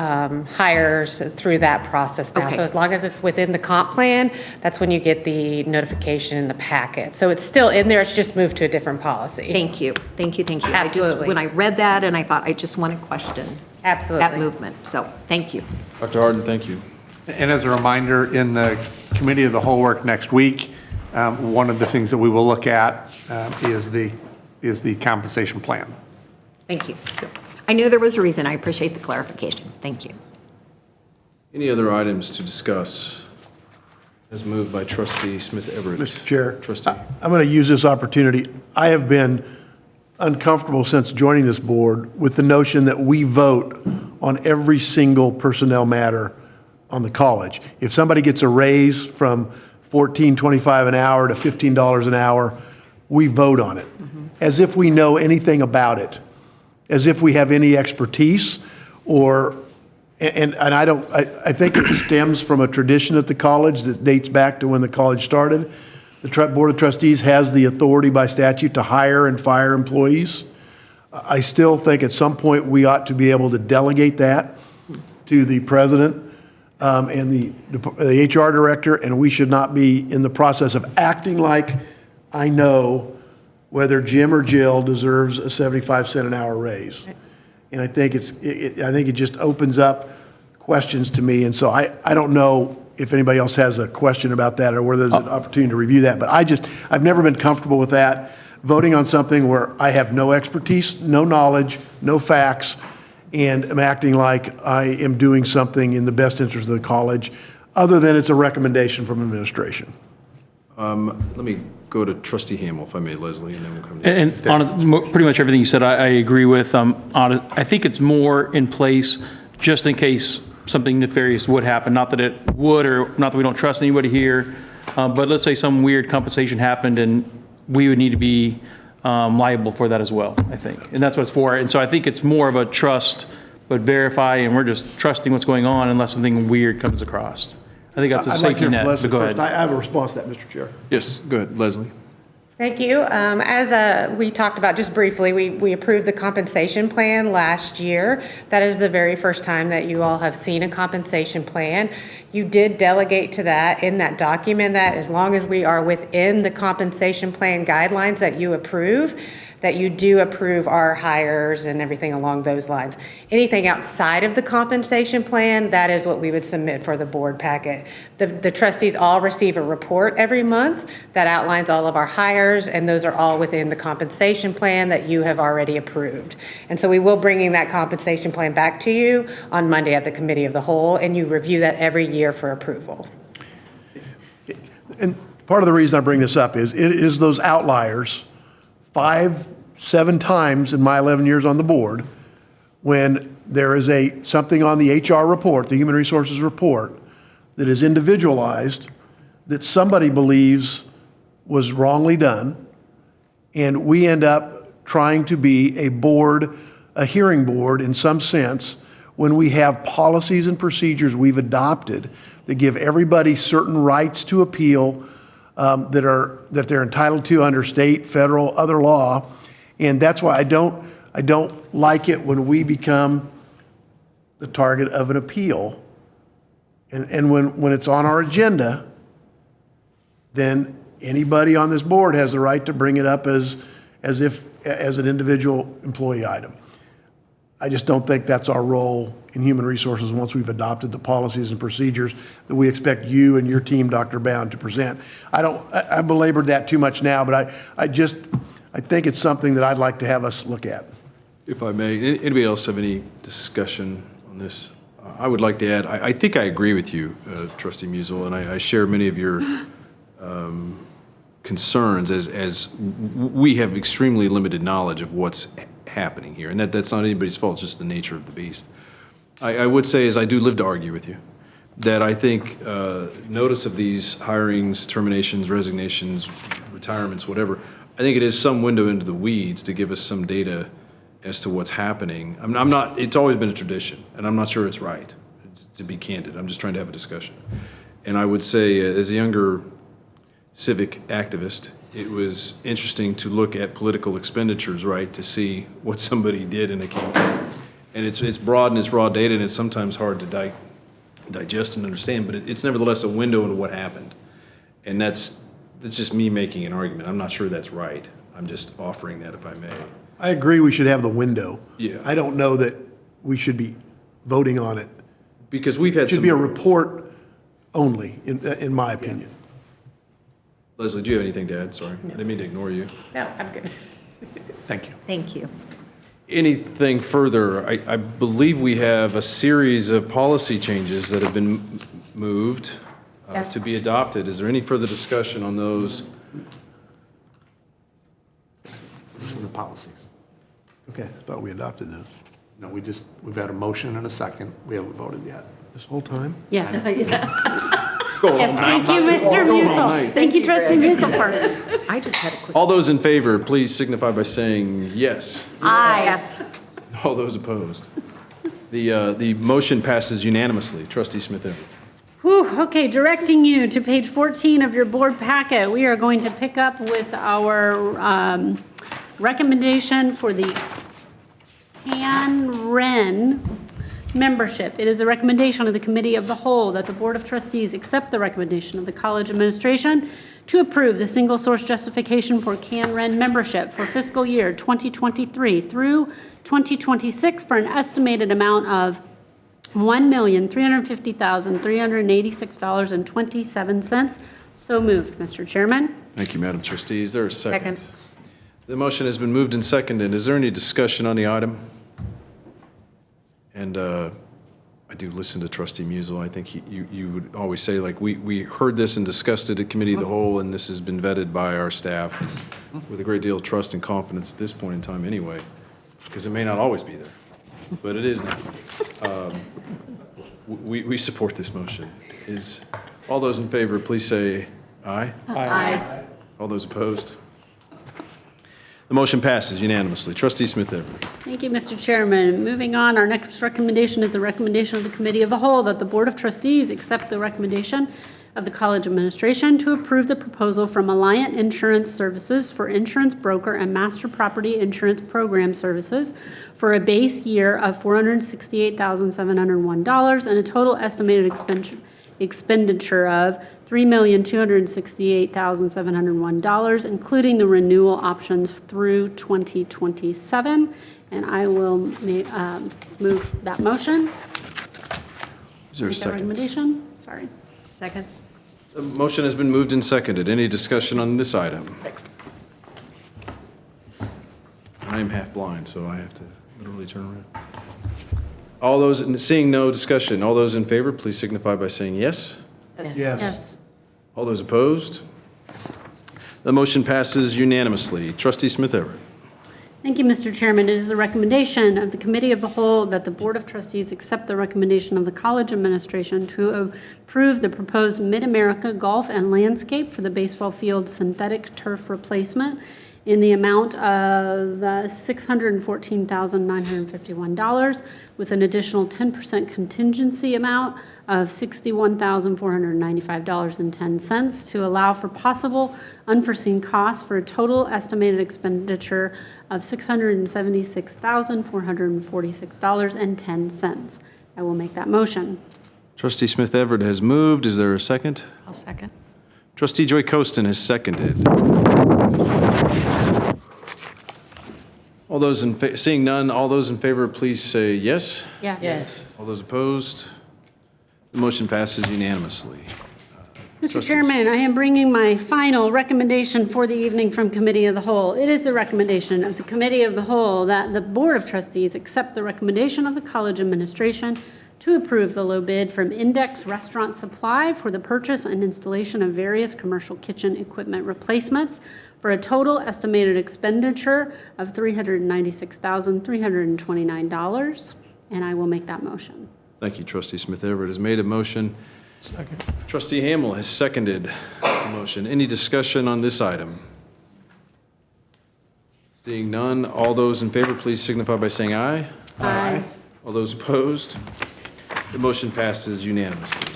Speaker 12: hires through that process now.
Speaker 6: Okay.
Speaker 12: So as long as it's within the comp plan, that's when you get the notification in the packet. So it's still in there, it's just moved to a different policy.
Speaker 6: Thank you.
Speaker 12: Absolutely.
Speaker 6: When I read that, and I thought, I just want to question that movement. So, thank you.
Speaker 1: Dr. Harden, thank you.
Speaker 3: And as a reminder, in the Committee of the Whole work next week, one of the things that we will look at is the compensation plan.
Speaker 6: Thank you. I knew there was a reason. I appreciate the clarification. Thank you.
Speaker 1: Any other items to discuss? As moved by Trustee Smith Everett.
Speaker 4: Mr. Chair,
Speaker 1: Trustee.
Speaker 4: I'm going to use this opportunity. I have been uncomfortable since joining this board with the notion that we vote on every single personnel matter on the college. If somebody gets a raise from $14.25 an hour to $15 an hour, we vote on it, as if we know anything about it, as if we have any expertise, I think it stems from a tradition at the college that dates back to when the college started. The Board of Trustees has the authority by statute to hire and fire employees. I still think at some point we ought to be able to delegate that to the president and the HR director, and we should not be in the process of acting like I know whether Jim or Jill deserves a 75-cent an hour raise. And I think it just opens up questions to me. And so I don't know if anybody else has a question about that or whether there's an opportunity to review that. But I've never been comfortable with that, voting on something where I have no expertise, no knowledge, no facts, and am acting like I am doing something in the best interest of the college, other than it's a recommendation from administration.
Speaker 1: Let me go to Trustee Hamel, if I may, Leslie, and then we'll come to
Speaker 22: And pretty much everything you said, I agree with. I think it's more in place just in case something nefarious would happen. Not that it would, or not that we don't trust anybody here, but let's say some weird compensation happened and we would need to be liable for that as well, I think. And that's what it's for. And so I think it's more of a trust, but verify, and we're just trusting what's going on unless something weird comes across. I think that's a
Speaker 4: I'd like to
Speaker 22: safety
Speaker 4: hear from
Speaker 22: net,
Speaker 4: Leslie
Speaker 22: but go
Speaker 4: first.
Speaker 22: ahead.
Speaker 4: I have a response to that, Mr. Chair.
Speaker 1: Yes, go ahead, Leslie.
Speaker 12: Thank you. As we talked about just briefly, we approved the compensation plan last year. That is the very first time that you all have seen a compensation plan. You did delegate to that in that document that as long as we are within the compensation plan guidelines that you approve, that you do approve our hires and everything along those lines. Anything outside of the compensation plan, that is what we would submit for the board packet. The trustees all receive a report every month that outlines all of our hires, and those are all within the compensation plan that you have already approved. And so we will bring that compensation plan back to you on Monday at the Committee of the Whole, and you review that every year for approval.
Speaker 4: And part of the reason I bring this up is it is those outliers 5-7 times in my 11 years on the board when there is something on the HR report, the Human Resources report, that is individualized that somebody believes was wrongly done, and we end up trying to be a board, a hearing board in some sense, when we have policies and procedures we've adopted that give everybody certain rights to appeal that they're entitled to under state, federal, other law. And that's why I don't like it when we become the target of an appeal. And when it's on our agenda, then anybody on this board has the right to bring it up as an individual employee item. I just don't think that's our role in human resources once we've adopted the policies and procedures that we expect you and your team, Dr. Bound, to present. I belabored that too much now, but I think it's something that I'd like to have us look at.
Speaker 1: If I may, anybody else have any discussion on this? I would like to add, I think I agree with you, Trustee Musil, and I share many of your concerns as we have extremely limited knowledge of what's happening here. And that's not anybody's fault, it's just the nature of the beast. I would say, as I do live to argue with you, that I think notice of these hirings, terminations, resignations, retirements, whatever, I think it is some window into the weeds to give us some data as to what's happening. I'm not, it's always been a tradition, and I'm not sure it's right, to be candid. I'm just trying to have a discussion. And I would say, as a younger civic activist, it was interesting to look at political expenditures, right, to see what somebody did in a campaign. And it's broad and it's raw data, and it's sometimes hard to digest and understand, but it's nevertheless a window into what happened. And that's just me making an argument. I'm not sure that's right. I'm just offering that, if I may.
Speaker 4: I agree we should have the window.
Speaker 1: Yeah.
Speaker 4: I don't know that we should be voting on it.
Speaker 1: Because we've had
Speaker 4: It should be a report only, in my opinion.
Speaker 1: Leslie, do you have anything to add? Sorry, I didn't mean to ignore you.
Speaker 12: No, I'm good.
Speaker 1: Thank you.
Speaker 6: Thank you.
Speaker 1: Anything further? I believe we have a series of policy changes that have been moved
Speaker 12: Yes.
Speaker 1: to be adopted. Is there any further discussion on those?
Speaker 3: The policies.
Speaker 4: Okay, I thought we adopted those.
Speaker 3: No, we've had a motion and a second. We haven't voted yet.
Speaker 4: This whole time?
Speaker 9: Yes.
Speaker 1: Go
Speaker 9: Yes, thank you, Mr. Musil. Thank you, Trustee Musil, for it.
Speaker 6: I just had a quick.
Speaker 1: All those in favor, please signify by saying yes.
Speaker 9: Aye.
Speaker 1: All those opposed? The motion passes unanimously. Trustee Smith-Everett.
Speaker 9: Whew, okay, directing you to page 14 of your board packet, we are going to pick up with our recommendation for the CanRen membership. It is a recommendation of the Committee of the Whole that the Board of Trustees accept the recommendation of the college administration to approve the single source justification for CanRen membership for fiscal year 2023 through 2026 for an estimated amount of $1,350,386.27. So moved, Mr. Chairman.
Speaker 1: Thank you, Madam Trustee. Is there a second? The motion has been moved and seconded. Is there any discussion on the item? And I do listen to Trustee Musil. I think you would always say, like, we heard this and discussed it at Committee of the Whole, and this has been vetted by our staff with a great deal of trust and confidence at this point in time anyway, because it may not always be there, but it is now. We support this motion. Is all those in favor, please say aye.
Speaker 9: Aye.
Speaker 1: All those opposed? The motion passes unanimously. Trustee Smith-Everett.
Speaker 9: Thank you, Mr. Chairman. Moving on, our next recommendation is the recommendation of the Committee of the Whole that the Board of Trustees accept the recommendation of the college administration to approve the proposal from Alliant Insurance Services for insurance broker and master property insurance program services for a base year of $468,701 and a total estimated expenditure of $3,268,701, including the renewal options through 2027. And I will move that motion.
Speaker 1: Is there a
Speaker 9: Make that
Speaker 1: second?
Speaker 9: recommendation. Sorry.
Speaker 6: Second.
Speaker 1: The motion has been moved and seconded. Any discussion on this item? I am half blind, so I have to literally turn around. All those, seeing no discussion, all those in favor, please signify by saying yes.
Speaker 9: Yes.
Speaker 1: All those opposed? The motion passes unanimously. Trustee Smith-Everett.
Speaker 13: Thank you, Mr. Chairman. It is the recommendation of the Committee of the Whole that the Board of Trustees accept the recommendation of the college administration to approve the proposed Mid-America Golf and Landscape for the baseball field synthetic turf replacement in the amount of $614,951 with an additional 10% contingency amount of $61,495.10 to allow for possible unforeseen costs for a total estimated expenditure of $676,446.10. I will make that motion.
Speaker 1: Trustee Smith Everett has moved. Is there a second?
Speaker 5: I'll second.
Speaker 1: Trustee Joy Costin has seconded. All those seeing none, all those in favor, please say yes.
Speaker 13: Yes.
Speaker 5: Yes.
Speaker 1: All those opposed? The motion passes unanimously.
Speaker 13: Mr. Chairman, I am bringing my final recommendation for the evening from Committee of the Whole. It is the recommendation of the Committee of the Whole that the Board of Trustees accept the recommendation of the college administration to approve the low bid from Index Restaurant Supply for the purchase and installation of various commercial kitchen equipment replacements for a total estimated expenditure of $396,329. And I will make that motion.
Speaker 1: Thank you, Trustee Smith Everett has made a motion. Second. Trustee Hamel has seconded the motion. Any discussion on this item? Seeing none, all those in favor, please signify by saying aye.
Speaker 13: Aye.
Speaker 1: All those opposed? The motion passes unanimously.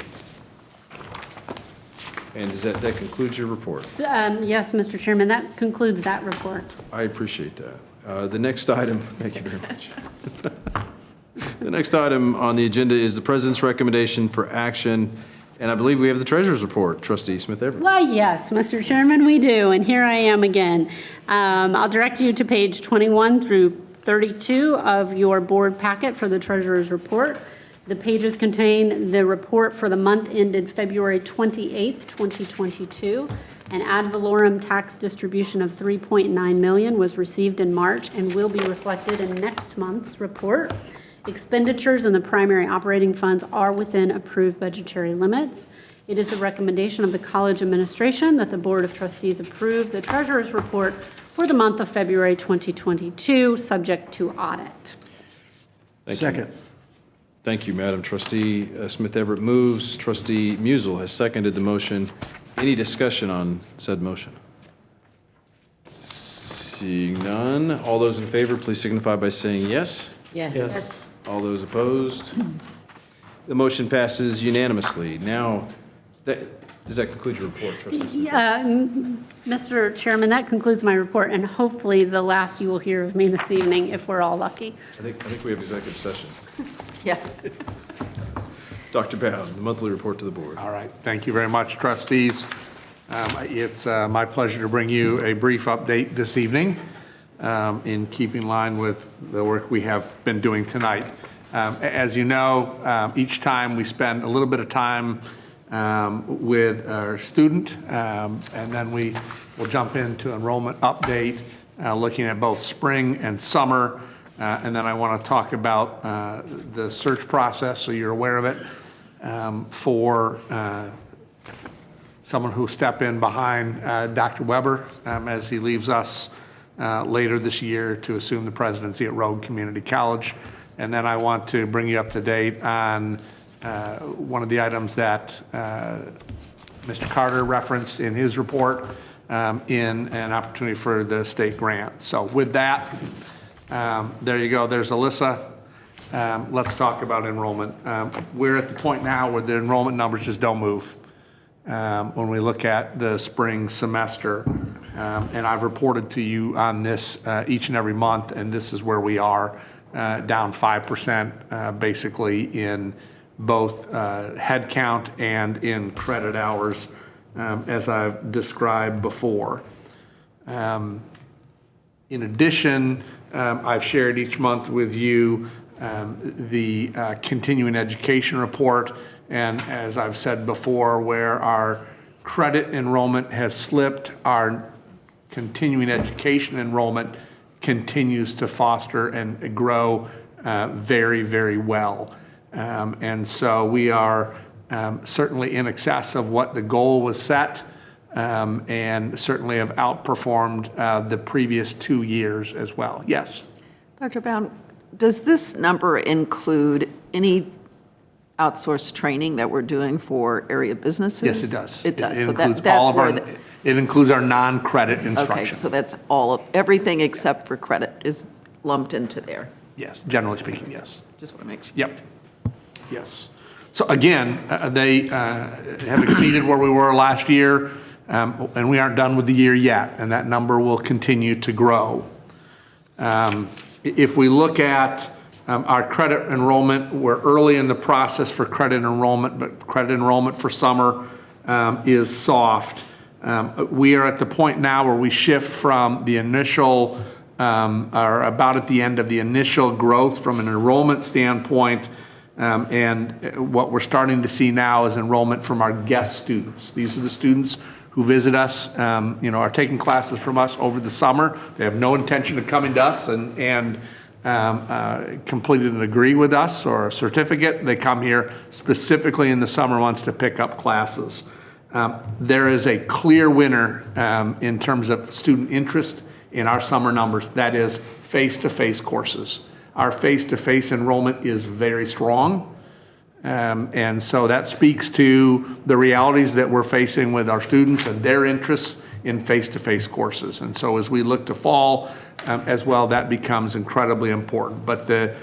Speaker 1: And does that concludes your report?
Speaker 13: Yes, Mr. Chairman, that concludes that report.
Speaker 1: I appreciate that. The next item, thank you very much. The next item on the agenda is the President's recommendation for action, and I believe we have the Treasurer's report. Trustee Smith Everett.
Speaker 13: Why, yes, Mr. Chairman, we do, and here I am again. I'll direct you to page 21 through 32 of your board packet for the Treasurer's report. The pages contain the report for the month ended February 28th, 2022. An ad valorem tax distribution of $3.9 million was received in March and will be reflected in next month's report. Expenditures in the primary operating funds are within approved budgetary limits. It is the recommendation of the college administration that the Board of Trustees approve the Treasurer's report for the month of February 2022, subject to audit.
Speaker 1: Second. Thank you, Madam Trustee. Smith Everett moves. Trustee Musel has seconded the motion. Any discussion on said motion? Seeing none, all those in favor, please signify by saying yes.
Speaker 8: Yes.
Speaker 1: All those opposed? The motion passes unanimously. Now, does that conclude your report, Trustee Smith?
Speaker 13: Mr. Chairman, that concludes my report, and hopefully the last you will hear of me this evening, if we're all lucky.
Speaker 1: I think we have executive session.
Speaker 5: Yeah.
Speaker 1: Dr. Bound, the monthly report to the board.
Speaker 3: All right. Thank you very much, trustees. It's my pleasure to bring you a brief update this evening in keeping in line with the work we have been doing tonight. As you know, each time we spend a little bit of time with our student, and then we will jump into enrollment update, looking at both spring and summer. And then I want to talk about the search process, so you're aware of it, for someone who will step in behind Dr. Weber as he leaves us later this year to assume the presidency at Rogue Community College. And then I want to bring you up to date on one of the items that Mr. Carter referenced in his report in an opportunity for the state grant. So with that, there you go. There's Alyssa. Let's talk about enrollment. We're at the point now where the enrollment numbers just don't move when we look at the spring semester. And I've reported to you on this each and every month, and this is where we are, down 5% basically in both head count and in credit hours, as I've described before. In addition, I've shared each month with you the continuing education report, and as I've said before, where our credit enrollment has slipped, our continuing education enrollment continues to foster and grow very, very well. And so we are certainly in excess of what the goal was set and certainly have outperformed the previous 2 years as well. Yes?
Speaker 5: Dr. Bound, does this number include any outsourced training that we're doing for area businesses?
Speaker 3: Yes, it does.
Speaker 5: It does.
Speaker 3: It
Speaker 5: So
Speaker 3: includes
Speaker 5: that's
Speaker 3: all of
Speaker 5: where
Speaker 3: our, it includes our non-credit
Speaker 5: Okay,
Speaker 3: instruction.
Speaker 5: so that's everything except for credit is lumped into there.
Speaker 3: Yes, generally speaking, yes.
Speaker 5: Just want to make sure.
Speaker 3: Yep. Yes. So again, they have exceeded where we were last year, and we aren't done with the year yet, and that number will continue to grow. If we look at our credit enrollment, we're early in the process for credit enrollment, but credit enrollment for summer is soft. We are at the point now where we shift from the initial, or about at the end of the initial growth from an enrollment standpoint, and what we're starting to see now is enrollment from our guest students. These are the students who visit us, are taking classes from us over the summer. They have no intention of coming to us and completed a degree with us or a certificate. They come here specifically in the summer months to pick up classes. There is a clear winner in terms of student interest in our summer numbers. That is face-to-face courses. Our face-to-face enrollment is very strong. And so that speaks to the realities that we're facing with our students and their interests in face-to-face courses. And so as we look to fall as well, that becomes incredibly important. But the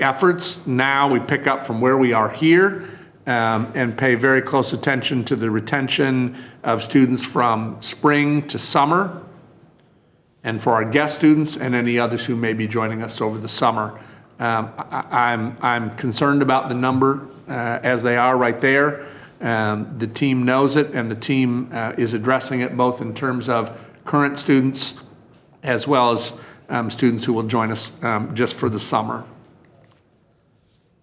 Speaker 3: efforts now, we pick up from where we are here and pay very close attention to the retention of students from spring to summer, and for our guest students and any others who may be joining us over the summer. I'm concerned about the number as they are right there. The team knows it, and the team is addressing it both in terms of current students as well as students who will join us just for the summer.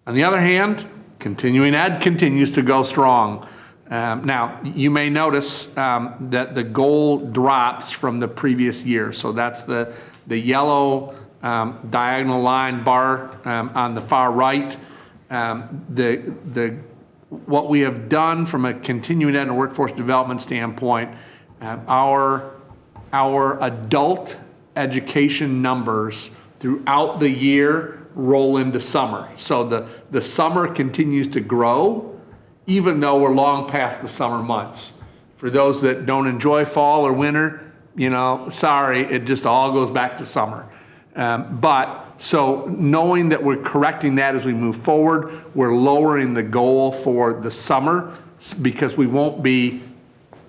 Speaker 3: On the other hand, continuing ed continues to go strong. Now, you may notice that the goal drops from the previous year. So that's the yellow diagonal line bar on the far right. What we have done from a continuing ed and workforce development standpoint, our adult education numbers throughout the year roll into summer. So the summer continues to grow, even though we're long past the summer months. For those that don't enjoy fall or winter, sorry, it just all goes back to summer. So knowing that we're correcting that as we move forward, we're lowering the goal for the summer because we won't be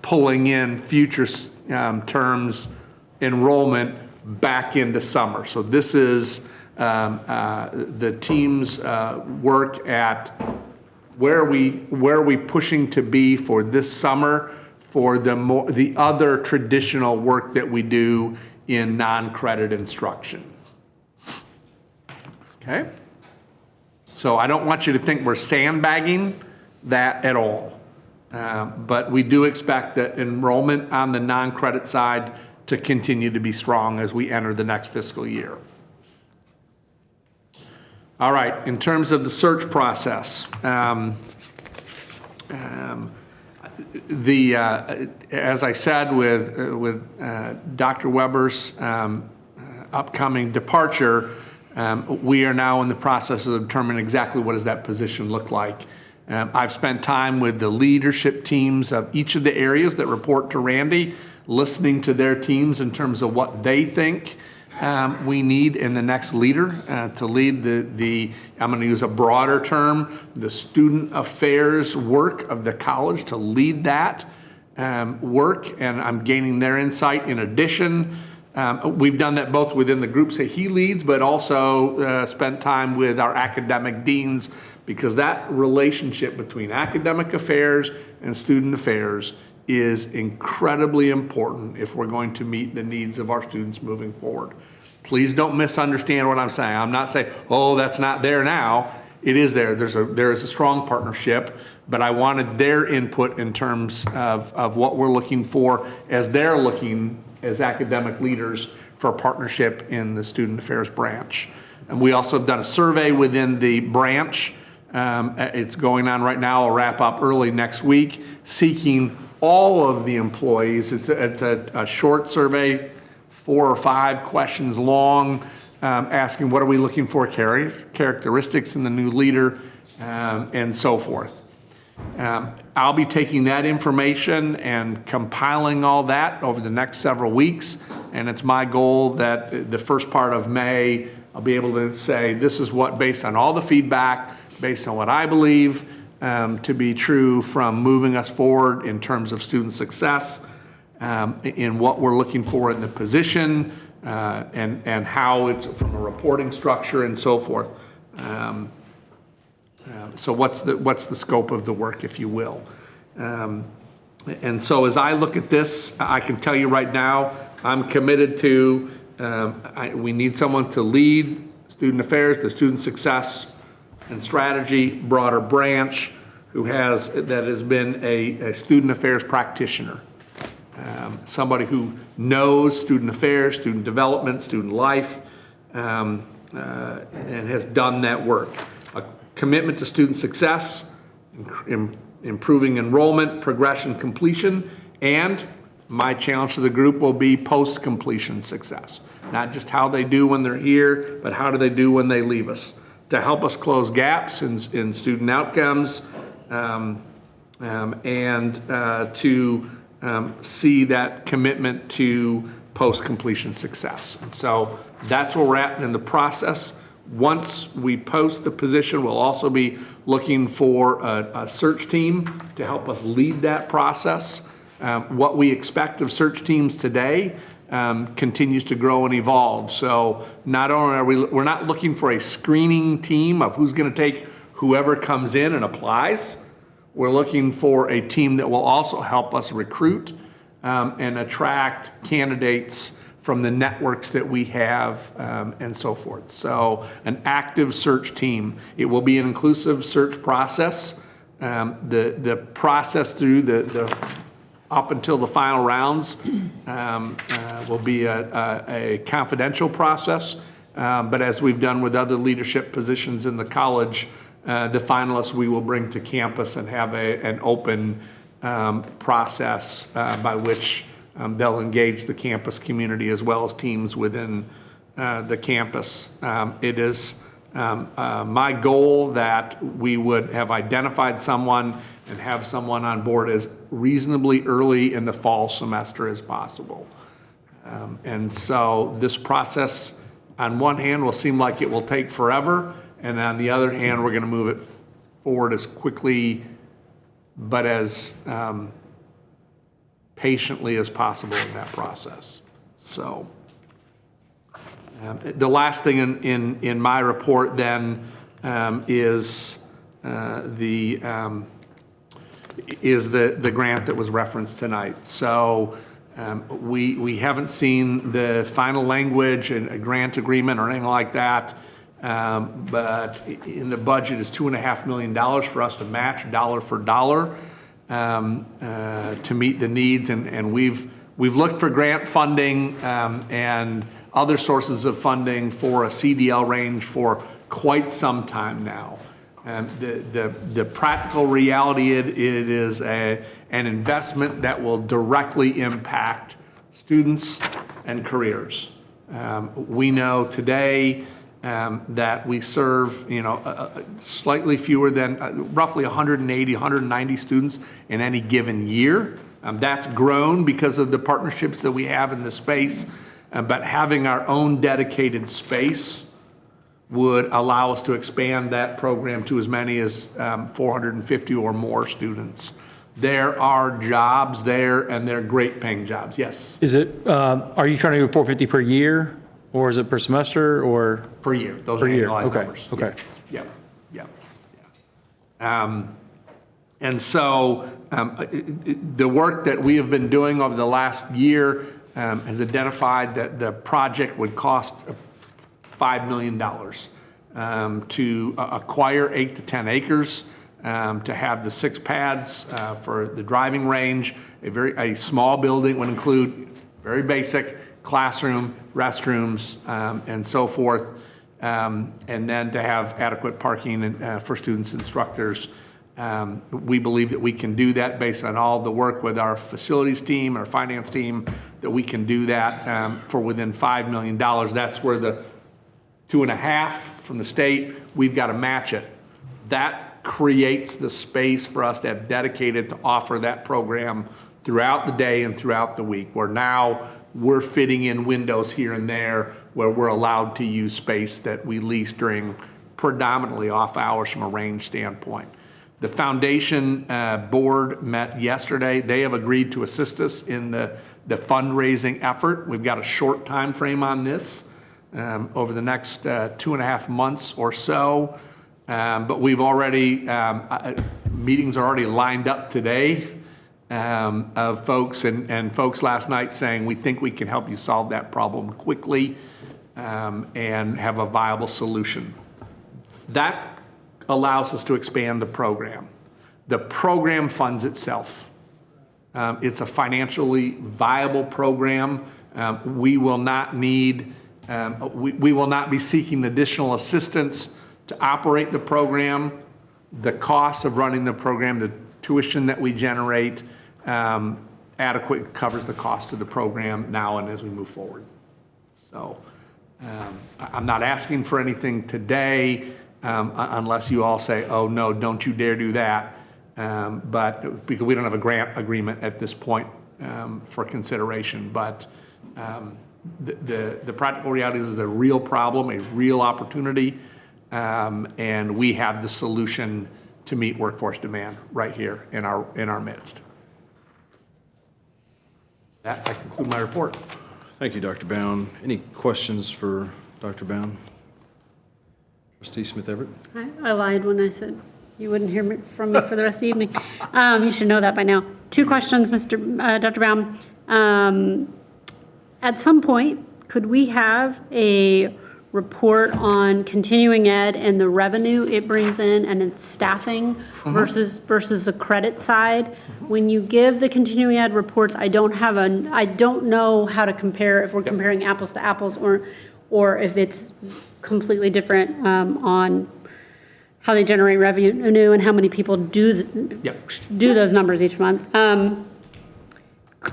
Speaker 3: pulling in future terms enrollment back into summer. So this is the team's work at where are we pushing to be for this summer for the other traditional work that we do in non-credit instruction. Okay? So I don't want you to think we're sandbagging that at all. But we do expect that enrollment on the non-credit side to continue to be strong as we enter the next fiscal year. All right, in terms of the search process, as I said, with Dr. Weber's upcoming departure, we are now in the process of determining exactly what does that position look like. I've spent time with the leadership teams of each of the areas that report to Randy, listening to their teams in terms of what they think we need in the next leader to lead I'm going to use a broader term, the student affairs work of the college, to lead that work, and I'm gaining their insight. In addition, we've done that both within the groups that he leads, but also spent time with our academic deans, because that relationship between academic affairs and student affairs is incredibly important if we're going to meet the needs of our students moving forward. Please don't misunderstand what I'm saying. I'm not saying, oh, that's not there now. It is there. There is a strong partnership, but I wanted their input in terms of what we're looking for as they're looking as academic leaders for a partnership in the student affairs branch. And we also have done a survey within the branch. It's going on right now. I'll wrap up early next week, seeking all of the employees. It's a short survey, 4 or 5 questions long, asking what are we looking for, characteristics in the new leader, and so forth. I'll be taking that information and compiling all that over the next several weeks, and it's my goal that the first part of May, I'll be able to say this is what, based on all the feedback, based on what I believe to be true from moving us forward in terms of student success, in what we're looking for in the position, and how it's from a reporting structure and so forth. So what's the scope of the work, if you will? And so as I look at this, I can tell you right now, I'm committed to, we need someone to lead student affairs, the student success and strategy, broader branch, that has been a student affairs practitioner. Somebody who knows student affairs, student development, student life, and has done that work. A commitment to student success, improving enrollment, progression, completion, and my challenge to the group will be post-completion success. Not just how they do when they're here, but how do they do when they leave us, to help us close gaps in student outcomes, and to see that commitment to post-completion success. And so that's where we're at in the process. Once we post the position, we'll also be looking for a search team to help us lead that process. What we expect of search teams today continues to grow and evolve. So not only are we're not looking for a screening team of who's going to take whoever comes in and applies. We're looking for a team that will also help us recruit and attract candidates from the networks that we have, and so forth. So an active search team. It will be an inclusive search process. The process through the up until the final rounds will be a confidential process. But as we've done with other leadership positions in the college, the finalists we will bring to campus and have an open process by which they'll engage the campus community as well as teams within the campus. It is my goal that we would have identified someone and have someone on board as reasonably early in the fall semester as possible. And so this process, on one hand, will seem like it will take forever, and on the other hand, we're going to move it forward as quickly but as patiently as possible in that process. So the last thing in my report then is the grant that was referenced tonight. So we haven't seen the final language and a grant agreement or anything like that, but in the budget is $2.5 million for us to match dollar for dollar to meet the needs, and we've looked for grant funding and other sources of funding for a CDL range for quite some time now. The practical reality, it is an investment that will directly impact students and careers. We know today that we serve, slightly fewer than roughly 180, 190 students in any given year. That's grown because of the partnerships that we have in the space, but having our own dedicated space would allow us to expand that program to as many as 450 or more students. There are jobs there, and they're great paying jobs. Yes?
Speaker 22: Is it, are you trying to do 450 per year, or is it per semester, or?
Speaker 3: Per year. Those
Speaker 22: per
Speaker 3: are
Speaker 22: year.
Speaker 3: annualized
Speaker 22: Okay.
Speaker 3: numbers.
Speaker 22: Okay.
Speaker 3: Yeah. And so the work that we have been doing over the last year has identified that the project would cost $5 million to acquire 8 to 10 acres, to have the 6 pads for the driving range. A small building would include very basic classroom, restrooms, and so forth, and then to have adequate parking for students, instructors, We believe that we can do that based on all the work with our facilities team, our finance team, that we can do that for within $5 million. That's where the 2.5 from the state, we've got to match it. That creates the space for us to have dedicated to offer that program throughout the day and throughout the week, where now we're fitting in windows here and there where we're allowed to use space that we lease during predominantly off hours from a range standpoint. The foundation board met yesterday. They have agreed to assist us in the fundraising effort. We've got a short time frame on this over the next 2.5 months or so. But we've already, meetings are already lined up today of folks and folks last night saying, we think we can help you solve that problem quickly and have a viable solution. That allows us to expand the program. The program funds itself. It's a financially viable program. We will not need, we will not be seeking additional assistance to operate the program. The cost of running the program, the tuition that we generate, adequately covers the cost of the program now and as we move forward. So I'm not asking for anything today unless you all say, oh no, don't you dare do that. But because we don't have a grant agreement at this point for consideration. But the practical reality is a real problem, a real opportunity, and we have the solution to meet workforce demand right here in our midst. That I conclude my report.
Speaker 1: Thank you, Dr. Bound. Any questions for Dr. Bound? Trustee Smith Everett?
Speaker 13: I lied when I said you wouldn't hear from me for the rest of the evening. You should know that by now. 2 questions, Dr. Baum. At some point, could we have a report on continuing ed and the revenue it brings in and its staffing versus the credit side? When you give the continuing ed reports, I don't know how to compare if we're comparing apples to apples or if it's completely different on how they generate revenue and how many people do those numbers each month.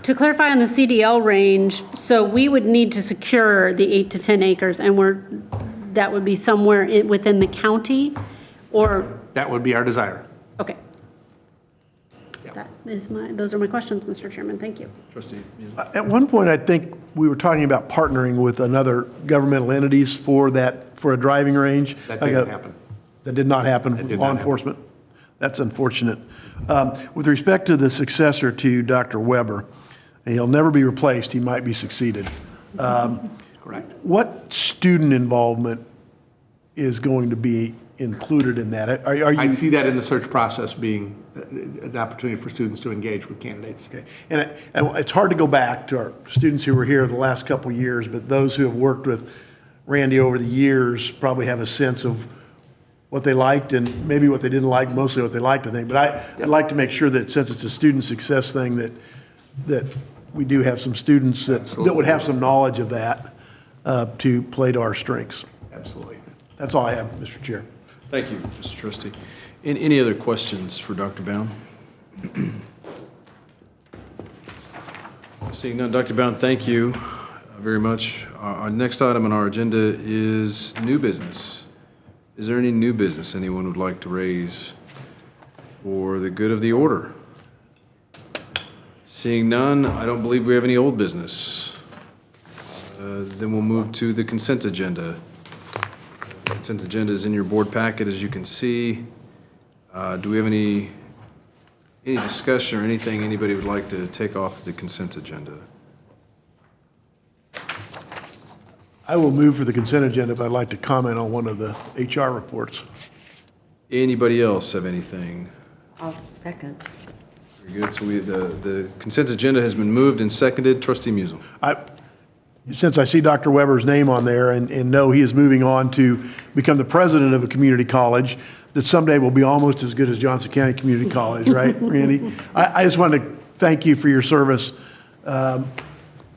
Speaker 13: To clarify on the CDL range, so we would need to secure the 8 to 10 acres, and that would be somewhere within the county, or?
Speaker 3: That would be our desire.
Speaker 13: Okay. Those are my questions, Mr. Chairman. Thank you.
Speaker 1: Trustee.
Speaker 4: At one point, I think we were talking about partnering with another governmental entities for a driving range.
Speaker 3: That didn't happen.
Speaker 4: That did not happen with law enforcement. That's unfortunate. With respect to the successor to Dr. Weber, he'll never be replaced. He might be succeeded.
Speaker 3: Correct.
Speaker 4: What student involvement is going to be included in that?
Speaker 3: I see that in the search process being an opportunity for students to engage with candidates.
Speaker 4: Okay. And it's hard to go back to our students who were here the last couple of years, but those who have worked with Randy over the years probably have a sense of what they liked and maybe what they didn't like, mostly what they liked, I think. But I'd like to make sure that since it's a student success thing, that we do have some students that would have some knowledge of that to play to our strengths.
Speaker 3: Absolutely.
Speaker 4: That's all I have, Mr. Chair.
Speaker 1: Thank you, Mr. Trustee. Any other questions for Dr. Bound? Seeing none, Dr. Bound, thank you very much. Our next item on our agenda is new business. Is there any new business anyone would like to raise for the good of the order? Seeing none, I don't believe we have any old business. Then we'll move to the consent agenda. The consent agenda is in your board packet, as you can see. Do we have any discussion or anything anybody would like to take off the consent agenda?
Speaker 4: I will move for the consent agenda, but I'd like to comment on one of the HR reports.
Speaker 1: Anybody else have anything?
Speaker 6: I'll second.
Speaker 1: Very good. So the consent agenda has been moved and seconded. Trustee Musil.
Speaker 4: Since I see Dr. Weber's name on there and know he is moving on to become the president of a community college that someday will be almost as good as Johnson County Community College, right, Randy? I just want to thank you for your service.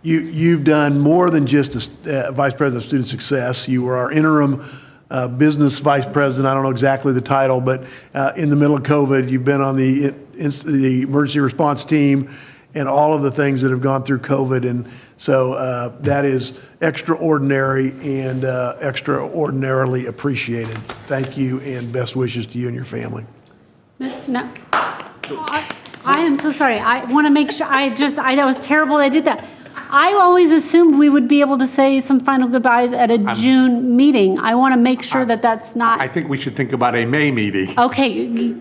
Speaker 4: You've done more than just a Vice President of Student Success. You were our interim business vice president, I don't know exactly the title, but in the middle of COVID, you've been on the emergency response team and all of the things that have gone through COVID. And so that is extraordinary and extraordinarily appreciated. Thank you, and best wishes to you and your family.
Speaker 13: No, I am so sorry. I want to make sure, I know it's terrible I did that. I always assumed we would be able to say some final goodbyes at a June meeting. I want to make sure that that's not.
Speaker 3: I think we should think about a May meeting.
Speaker 13: Okay.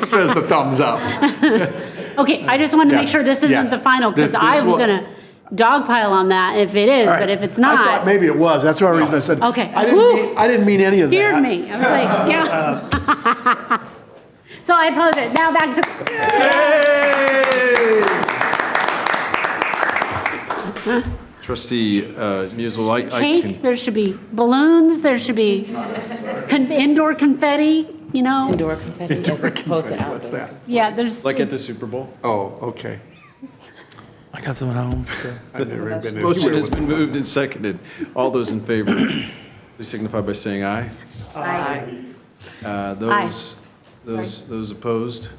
Speaker 3: Says the thumbs up.
Speaker 13: Okay, I just wanted to make sure this isn't the final, because I'm going to dogpile on that if it is, but if it's not.
Speaker 4: I thought maybe it was. That's the reason I said.
Speaker 13: Okay.
Speaker 4: I didn't mean any of that.
Speaker 13: Hear me. I was like, yeah. So I apologize. Now back to.
Speaker 1: Trustee Musil, I
Speaker 13: Cake,
Speaker 1: can,
Speaker 13: there should be balloons, there should be indoor confetti, you know?
Speaker 8: Indoor confetti as opposed to outdoor.
Speaker 3: What's that?
Speaker 13: Yeah, there's.
Speaker 1: like at the Super Bowl.
Speaker 3: Oh, okay.
Speaker 22: I got some at home.
Speaker 3: I've never been in.
Speaker 1: Motion has been moved and seconded. All those in favor, please signify by saying aye.
Speaker 13: Aye.
Speaker 1: Those opposed?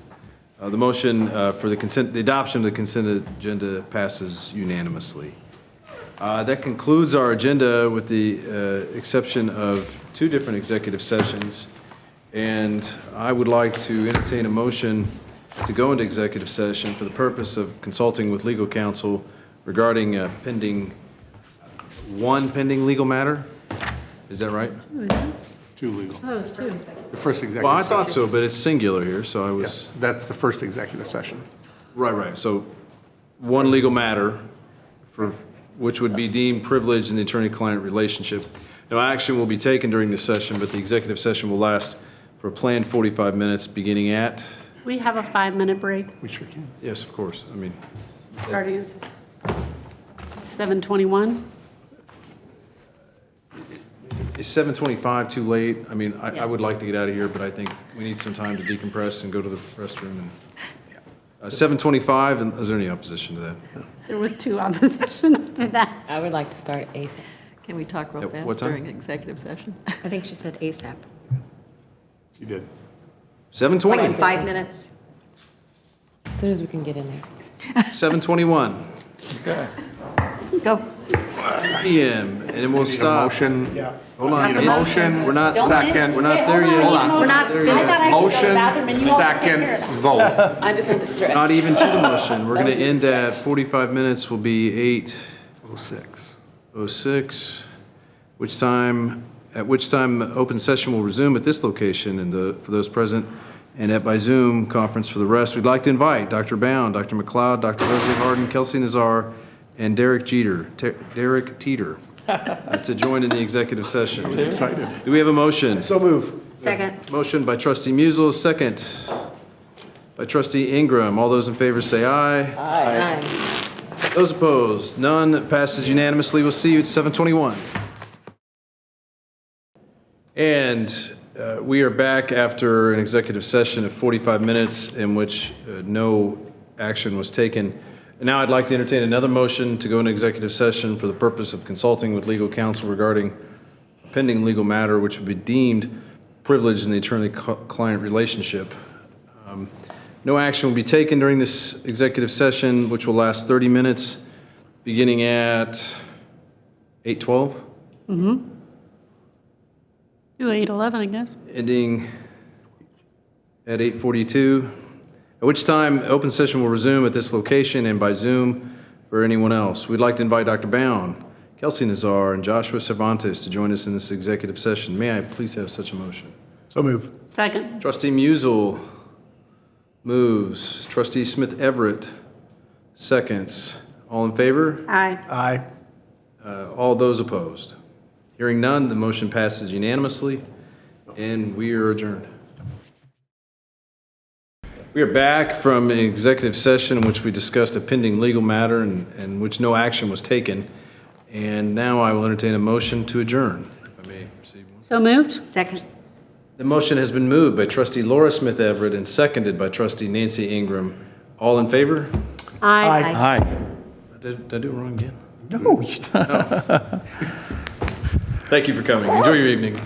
Speaker 1: The motion for the adoption of the consent agenda passes unanimously. That concludes our agenda with the exception of 2 different executive sessions. And I would like to entertain a motion to go into executive session for the purpose of consulting with legal counsel regarding one pending legal matter. Is that right?
Speaker 3: 2 legal.
Speaker 13: Oh, it's 2.
Speaker 3: The first executive.
Speaker 1: Well, I thought
Speaker 3: session.
Speaker 1: so, but it's singular here, so I was.
Speaker 3: That's the first executive session.
Speaker 1: Right. So one legal matter for which would be deemed privileged in the attorney-client relationship. No action will be taken during this session, but the executive session will last for a planned 45 minutes beginning at.
Speaker 13: We have a 5-minute break,
Speaker 3: We sure can.
Speaker 1: Yes, of course. I mean,
Speaker 13: starting at 7:21.
Speaker 1: is 7:25 too late? I mean, I would like to get out of here, but I think we need some time to decompress and go to the restroom. And 7:25, and is there any opposition to that?
Speaker 13: There was 2 oppositions to that.
Speaker 8: I would like to start ASAP.
Speaker 5: Can we talk real
Speaker 1: At
Speaker 5: fast
Speaker 1: what time?
Speaker 5: during executive session?
Speaker 6: I think she said ASAP.
Speaker 3: You did.
Speaker 1: 7:20.
Speaker 6: Like in 5 minutes.
Speaker 8: As soon as we can get in there.
Speaker 1: 7:21
Speaker 5: Go.
Speaker 1: PM, and then we'll
Speaker 3: Need a
Speaker 1: stop.
Speaker 3: motion.
Speaker 4: Yeah.
Speaker 1: Hold on.
Speaker 3: Need a motion.
Speaker 1: We're not
Speaker 3: Second.
Speaker 1: We're not there yet.
Speaker 3: Hold on.
Speaker 6: We're not
Speaker 1: There
Speaker 6: finished.
Speaker 1: yet.
Speaker 13: I had to go to the bathroom and
Speaker 3: Motion,
Speaker 13: you all had to take
Speaker 3: second,
Speaker 13: care of it.
Speaker 3: vote.
Speaker 8: I just had to stretch.
Speaker 1: Not even to the motion. We're
Speaker 8: That
Speaker 1: going to
Speaker 8: was just
Speaker 1: end
Speaker 8: a
Speaker 1: at
Speaker 8: stretch.
Speaker 1: 45 minutes will be
Speaker 3: 06.
Speaker 1: 8:06, at which time the open session will resume at this location and for those present, and at by Zoom conference for the rest. We'd like to invite Dr. Bound, Dr. McLeod, Dr. Leslie Harden, Kelsey Nazar, and Derek Teeter to join in the executive session.
Speaker 3: I was excited.
Speaker 1: Do we have a motion?
Speaker 4: So move.
Speaker 6: Second.
Speaker 1: Motion by trustee Musil, second by trustee Ingram. All those in favor say aye.
Speaker 8: Aye.
Speaker 1: Those opposed, none. Passes unanimously. We'll see you at 7:21. And we are back after an executive session of 45 minutes in which no action was taken. And now I'd like to entertain another motion to go into executive session for the purpose of consulting with legal counsel regarding a pending legal matter which would be deemed privileged in the attorney-client relationship. No action will be taken during this executive session, which will last 30 minutes, beginning at 8:12,
Speaker 13: Do 8:11, I guess.
Speaker 1: ending at 8:42, at which time open session will resume at this location and by Zoom for anyone else. We'd like to invite Dr. Bound, Kelsey Nazar, and Joshua Cervantes to join us in this executive session. May I please have such a motion?
Speaker 4: So move.
Speaker 13: Second.
Speaker 1: Trustee Musil moves. Trustee Smith Everett seconds. All in favor?
Speaker 13: Aye.
Speaker 4: Aye.
Speaker 1: All those opposed? Hearing none, the motion passes unanimously, and we are adjourned. We are back from an executive session in which we discussed a pending legal matter and which no action was taken. And now I will entertain a motion to adjourn, if I may receive one.
Speaker 13: So moved?
Speaker 6: Second.
Speaker 1: The motion has been moved by trustee Laura Smith Everett and seconded by trustee Nancy Ingram. All in favor?
Speaker 13: Aye.
Speaker 22: Hi.
Speaker 1: Did I do it wrong again?
Speaker 4: No.
Speaker 1: Thank you for coming. Enjoy your evening.